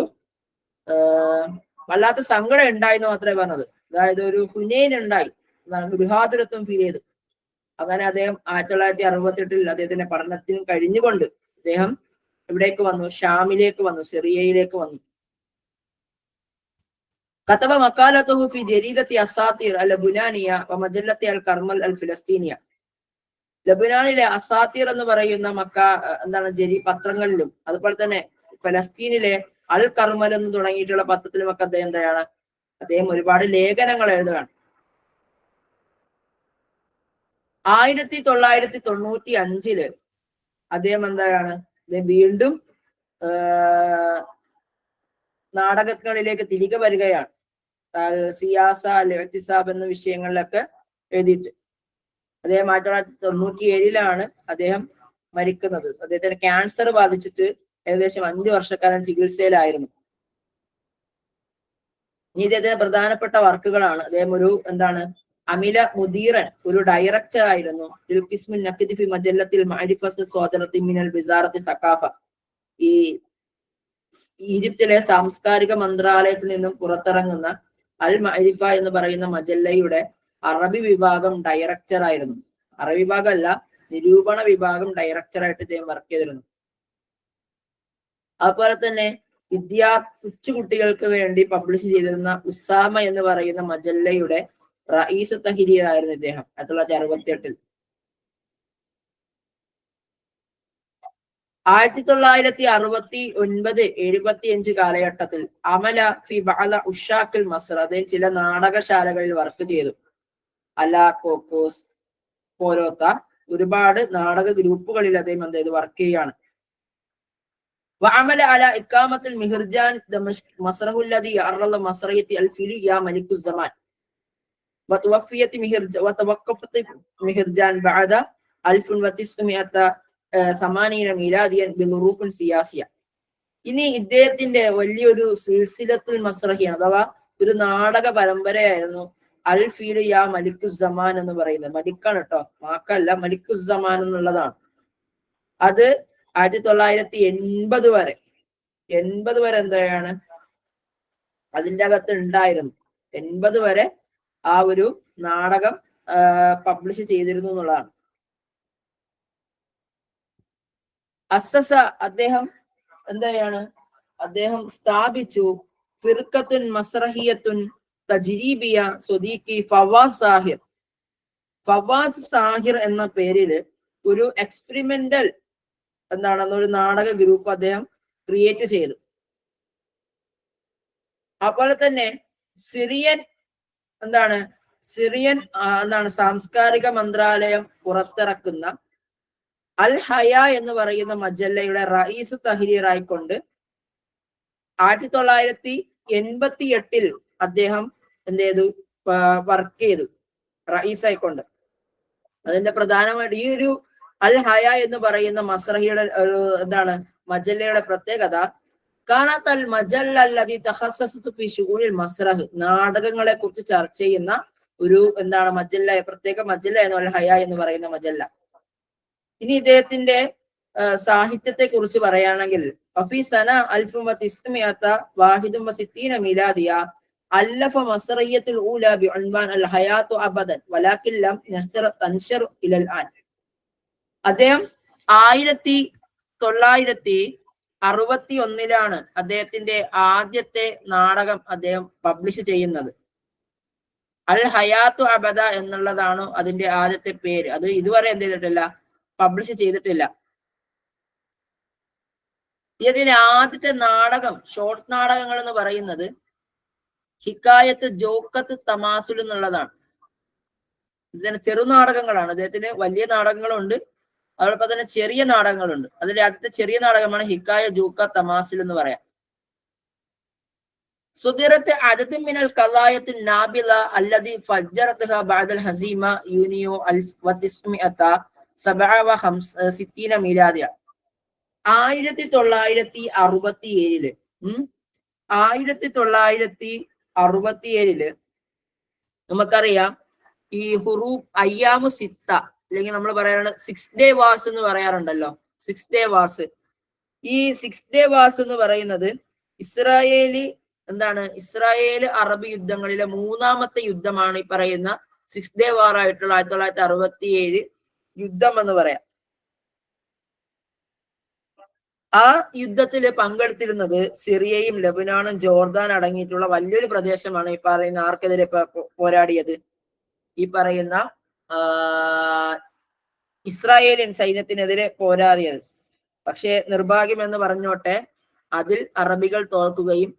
വല്ലാത്ത സങ്കടം ഉണ്ടായിന്ന് മാത്രമേ പറഞ്ഞത്. അതായത് ഒരു ഹുനൈൻ ഉണ്ടായി, ഗൃഹാതുരത്വം ഫീൽ ചെയ്തു. അങ്ങനെ അദ്ദേഹം 1968 അദ്ദേഹത്തിന്റെ പഠനത്തിന് കഴിഞ്ഞുകൊണ്ട് അദ്ദേഹം എവിടേക്ക് വന്നു? ഷാമിലേക്ക് വന്നു, സിറിയയിലേക്ക് വന്നു. കതബ മഖാലതുഹു ഫി ജരീദത്തി അസാത്തീർ അൽ ലബനാനിയ വ മജല്ലത്തി അൽ കർമൽ അൽ ഫിലസ്തീനിയ. ലബനാനിലെ അസാത്തീർ എന്ന് പറയുന്ന പത്രങ്ങളിലും അതുപോലെ തന്നെ ഫലസ്തീനിലെ അൽ കർമൽ എന്ന് തുടങ്ങിയിട്ടുള്ള പത്രത്തിലുമൊക്കെ അദ്ദേഹം ഒരുപാട് ലേഖനങ്ങൾ എഴുതുകയാണ്. 1995 അദ്ദേഹം വീണ്ടും നാടകങ്ങളിലേക്ക് തിരികെ വരികയാണ്. സിയാസ അൽ ഇഅ്തിസാബ് എന്ന വിഷയങ്ങളിലൊക്കെ എഴുതിയിട്ട് അദ്ദേഹം 1997 അദ്ദേഹം മരിക്കുന്നത്. അദ്ദേഹത്തിന് ക്യാൻസർ ബാധിച്ചിട്ട് ഏകദേശം 5 വർഷക്കാലം ചികിത്സയിലായിരുന്നു. ഇനി ഇദ്ദേഹത്തിന് പ്രധാനപ്പെട്ട വർക്കുകളാണ്. അദ്ദേഹം ഒരു അമില മുദീറൻ, ഒരു ഡയറക്ടർ ആയിരുന്നു. മജല്ലത്തിൽ മഅരിഫത്ത് സ്വാദറത്തി മിനൽ വിസാറത്തി സഖാഫ, ഈ ഈജിപ്തിലെ സാംസ്കാരിക മന്ത്രാലയത്തിൽ നിന്നും പുറത്തിറങ്ങുന്ന അൽ മഅരിഫ എന്ന് പറയുന്ന മജല്ലയുടെ അറബി വിഭാഗം ഡയറക്ടർ ആയിരുന്നു. അറബി വിഭാഗം അല്ല, നിരൂപണ വിഭാഗം ഡയറക്ടറായിട്ട് ഇദ്ദേഹം വർക്ക് ചെയ്തിരുന്നു. അതുപോലെ തന്നെ കൊച്ചുകുട്ടികൾക്ക് വേണ്ടി പബ്ലിഷ് ചെയ്തിരുന്ന ഉസാമ എന്ന് പറയുന്ന മജല്ലയുടെ റഈസു തഹ്രീർ ആയിരുന്നു ഇദ്ദേഹം 1968. 1969-75 കാലഘട്ടത്തിൽ അമല ഫി ബഅദ ഉഷാക്കിൽ മസ്ർ, അദ്ദേഹം ചില നാടകശാലകളിൽ വർക്ക് ചെയ്തു. അല കോക്കോസ് പോലത്തെ ഒരുപാട് നാടക ഗ്രൂപ്പുകളിൽ അദ്ദേഹം എന്ത് ചെയ്തു, വർക്ക് ചെയ്യാണ്. وعمل على إقامة المهرجان دمشق مسرح الذي يعرض مسرحية الفيل يا ملك الزمان وتوفقت مهرجان بعد 1980 ميلاديا بظروف سياسية. ഇനി ഇദ്ദേഹത്തിന്റെ വലിയൊരു സിൽസിലത്തുൽ മസ്റഹിയാണ്, അഥവാ ഒരു നാടക പരമ്പരയായിരുന്നു അൽ ഫീൽ യാ മലിക്കുസ്സമാൻ എന്ന് പറയുന്നത്. മലിക്കാണ് കേട്ടോ, മാക്കല്ല, മലിക്കുസ്സമാൻ എന്നുള്ളതാണ്. അത് 1980 വരെ എന്താണ് അതിൻ്റെ അകത്ത് ഉണ്ടായിരുന്നു. 80 വരെ ആ ഒരു നാടകം പബ്ലിഷ് ചെയ്തിരുന്നു എന്നുള്ളതാണ്. അസ്സസ, അദ്ദേഹം അദ്ദേഹം സ്ഥാപിച്ചു ഫിർഖത്തുൻ മസ്റഹിയത്തുൻ തജ്രീബിയ സ്വദീഖി ഫവാസ് സാഹിർ. ഫവാസ് സാഹിർ എന്ന പേരിൽ ഒരു എക്സ്പെരിമെന്റൽ ഒരു നാടക ഗ്രൂപ്പ് അദ്ദേഹം ക്രിയേറ്റ് ചെയ്തു. അതുപോലെ തന്നെ സിറിയൻ സാംസ്കാരിക മന്ത്രാലയം പുറത്തിറക്കുന്ന അൽ ഹയ എന്ന് പറയുന്ന മജല്ലയുടെ റഈസ് തഹ്രീർ ആയിക്കൊണ്ട് 1988 അദ്ദേഹം എന്ത് ചെയ്തു, വർക്ക് ചെയ്തു റഈസ് ആയിക്കൊണ്ട്. അതിന്റെ പ്രധാനമായിട്ട് ഈ ഒരു അൽ ഹയ എന്ന് പറയുന്ന മസ്റഹിയുടെ ഒരു മജല്ലയുടെ പ്രത്യേകത, കാനത്ത് അൽ മജല്ല അല്ലദി തഖസ്സസതു ഫീ ശുഊനിൽ മസ്റഹ്, നാടകങ്ങളെ കുറിച്ച് ചർച്ച ചെയ്യുന്ന ഒരു മജല്ല, പ്രത്യേക മജല്ലയായിരുന്നു അൽ ഹയ എന്ന് പറയുന്ന മജല്ല. ഇനി ഇദ്ദേഹത്തിന്റെ സാഹിത്യത്തെ കുറിച്ച് പറയുകയാണെങ്കിൽ ഫീ സന 1961 മിലാദിയ അല്ലഫ മസ്റഹിയത്തുൽ ഊല ബിഉൻവാൻ അൽ ഹയാതു അബദൻ വലാകിൻ ലം തൻശർ ഇലൽ ആൻ. അദ്ദേഹം 1961 അദ്ദേഹത്തിന്റെ ആദ്യത്തെ നാടകം അദ്ദേഹം പബ്ലിഷ് ചെയ്യുന്നത്. അൽ ഹയാത്തു അബദ എന്നുള്ളതാണ് അതിന്റെ ആദ്യത്തെ പേര്. അത് ഇതുവരെ എന്ത് ചെയ്തിട്ടില്ല, പബ്ലിഷ് ചെയ്തിട്ടില്ല. ഇതിന്റെ ആദ്യത്തെ നാടകം, ഷോർട്ട് നാടകങ്ങൾ എന്ന് പറയുന്നത് ഹിക്കായത്ത് ജോക്കത്ത് തമാസുൽ എന്നുള്ളതാണ്. ഇതിന് ചെറുനാടകങ്ങളാണ്. അദ്ദേഹത്തിന് വലിയ നാടകങ്ങളുണ്ട്, അതോടൊപ്പം തന്നെ ചെറിയ നാടകങ്ങളുണ്ട്. അതിലെ ആദ്യത്തെ ചെറിയ നാടകമാണ് ഹിക്കായ ജൂക്ക തമാസിൽ എന്ന് പറയാം. സുദിറത്ത് അദദ് മിനൽ ഖളായത്തുൻ നാബില അല്ലദി ഫജ്ജറത്ഹ ബഅദൽ ഹസീമ യൂനിയോ 1967 മിലാദിയ. 1967 നമുക്കറിയാം ഈ ഹുറൂബ് അയ്യാമു സിത്ത, അല്ലെങ്കിൽ നമ്മൾ പറയാറുണ്ട് 6 ഡേ വാർസ് എന്ന് പറയാറുണ്ടല്ലോ. 6 ഡേ വാർസ്, ഈ 6 ഡേ വാർസ് എന്ന് പറയുന്നത് ഇസ്രായേല് അറബ് യുദ്ധങ്ങളിലെ മൂന്നാമത്തെ യുദ്ധമാണ് ഈ പറയുന്ന 6 ഡേ വാർ ആയിട്ടുള്ള 1967 യുദ്ധം എന്ന് പറയാം. ആ യുദ്ധത്തിൽ പങ്കെടുത്തിരുന്നത് സിറിയയും ലെബനാനും ജോർദാൻ അടങ്ങിയിട്ടുള്ള വലിയൊരു പ്രദേശമാണ്. ഈ പറയുന്ന ആർക്കെതിരെ പോരാടിയത്, ഈ പറയുന്ന ഇസ്രായേലിയൻ സൈന്യത്തിനെതിരെ പോരാടിയത്. പക്ഷേ നിർഭാഗ്യം എന്ന് പറഞ്ഞോട്ടെ, അതിൽ അറബികൾ തോൽക്കുകയും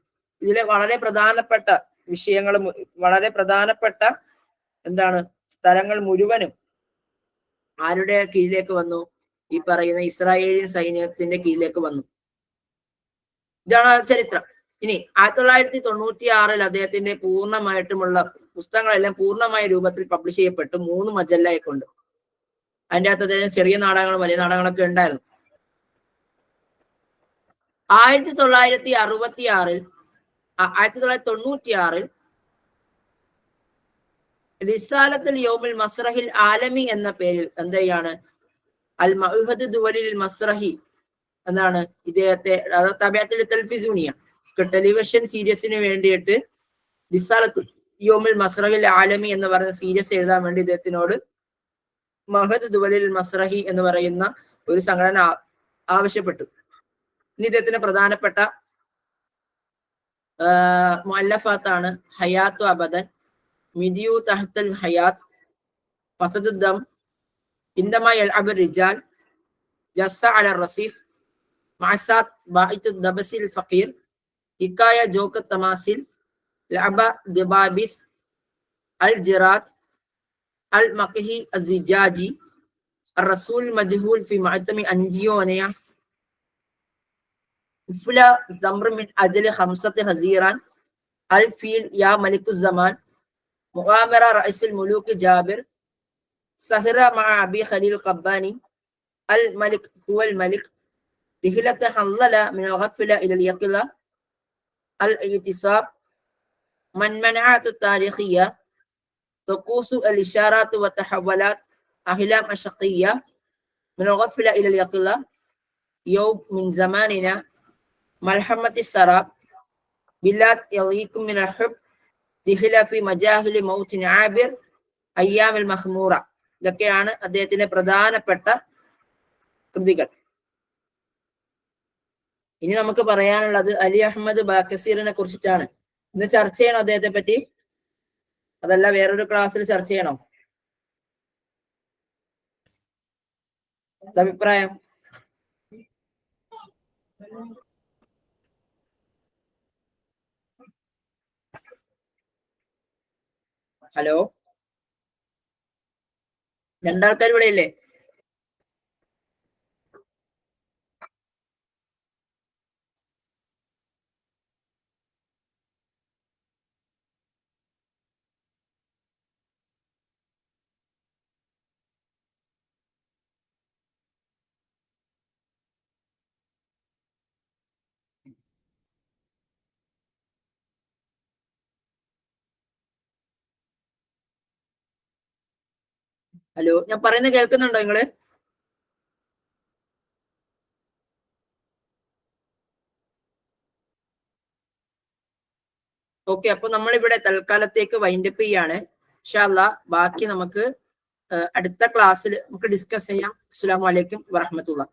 ഇതിലെ വളരെ പ്രധാനപ്പെട്ട വിഷയങ്ങളും വളരെ പ്രധാനപ്പെട്ട സ്ഥലങ്ങൾ മുഴുവനും ആരുടെ കീഴിലേക്ക് വന്നു, ഈ പറയുന്ന ഇസ്രായേലിയൻ സൈന്യത്തിന്റെ കീഴിലേക്ക് വന്നു. ഇതാണ് ചരിത്രം. ഇനി 1996 അദ്ദേഹത്തിന്റെ പൂർണ്ണമായിട്ടുമുള്ള പുസ്തകങ്ങളെല്ലാം പൂർണ്ണമായ രൂപത്തിൽ പബ്ലിഷ് ചെയ്യപ്പെട്ടു 3 മജല്ലയെ കൊണ്ട്. അതിൻ്റെ അകത്ത് അദ്ദേഹം ചെറിയ നാടകങ്ങളും വലിയ നാടകങ്ങളൊക്കെ ഉണ്ടായിരുന്നു. 1996 റിസാലത്തുൽ യൗമുൽ മസ്റഹിൽ ആലമി എന്ന പേരിൽ അൽ മഅഹദ് ദുവലിൽ മസ്റഹി ഇദ്ദേഹത്തെ തബഅത്തുൽ തൽഫിസൂനിയ ടെലിവിഷൻ സീരീസിന് വേണ്ടിയിട്ട് റിസാലത്തു യോമുൽ മസ്റഹിൽ ആലമി എന്ന് പറയുന്ന സീരീസ് എഴുതാൻ വേണ്ടി ഇദ്ദേഹത്തിനോട് മഹദ് ദുവലിൽ മസ്റഹി എന്ന് പറയുന്ന ഒരു സംഘടന ആവശ്യപ്പെട്ടു. ഇനി ഇദ്ദേഹത്തിന്റെ പ്രധാനപ്പെട്ട മുഅല്ലഫാത്താണ് ഹയാത്തു അബദൻ, മിദിയു തഹ്തൽ ഹയാത്ത്, ഫസദുദ്ദം, ഇൻദമാ യൽഅബു റിജാൽ, ജസ്സ അല റസീഫ്, മഅസാത്ത് ബാഇത്തു ദബസിൽ ഫഖീർ, ഹിക്കായ ജോക തമാസിൽ, ലഅബ ദിബാബിസ്, അൽ ജിറാത്ത്, അൽ മഖ്ഹി അസിജാജി, الرسول مجهول في معتم أنجيونيا، فلا زمر من أجل 5 هزيران، الفيل يا ملك الزمان، مغامرة رئيس الملوك جابر، سهرة مع أبي خليل القباني، الملك هو الملك، رحلة حللة من الغفلة إلى اليقظة، الاعتصاب، منعات التاريخية، طقوس الإشارات والتحولات، أحلام الشقية، من الغفلة إلى اليقظة، يوم من زماننا، ملحمة السراب، بلاد يضيق من الحب، دخل في مجاهل موت عابر، أيام المخمورة. ഇതൊക്കെയാണ് അദ്ദേഹത്തിന്റെ പ്രധാനപ്പെട്ട കൃതികൾ. ഇനി നമുക്ക് പറയാനുള്ളത് അലി അഹമ്മദ് ബാക്കസീറിനെ കുറിച്ചിട്ടാണ്. ഇന്ന് ചർച്ച ചെയ്യണോ അദ്ദേഹത്തെ പറ്റി? അതല്ല വേറൊരു ക്ലാസ്സിൽ ചർച്ച ചെയ്യണോ? അഭിപ്രായം? ഹലോ, രണ്ടാൾക്കാർ ഇവിടെ ഇല്ലേ? ഹലോ, ഞാൻ പറയുന്നത് കേൾക്കുന്നുണ്ടോ നിങ്ങള്? ഓക്കെ, അപ്പൊ നമ്മളിവിടെ തൽക്കാലത്തേക്ക് വൈൻഡപ്പ് ചെയ്യാണ്. ഇൻഷാ അല്ലാഹ് ബാക്കി നമുക്ക് അടുത്ത ക്ലാസ്സിൽ നമുക്ക് ഡിസ്കസ് ചെയ്യാം. അസ്സലാമു അലൈക്കും വറഹ്മത്തുള്ളാഹി.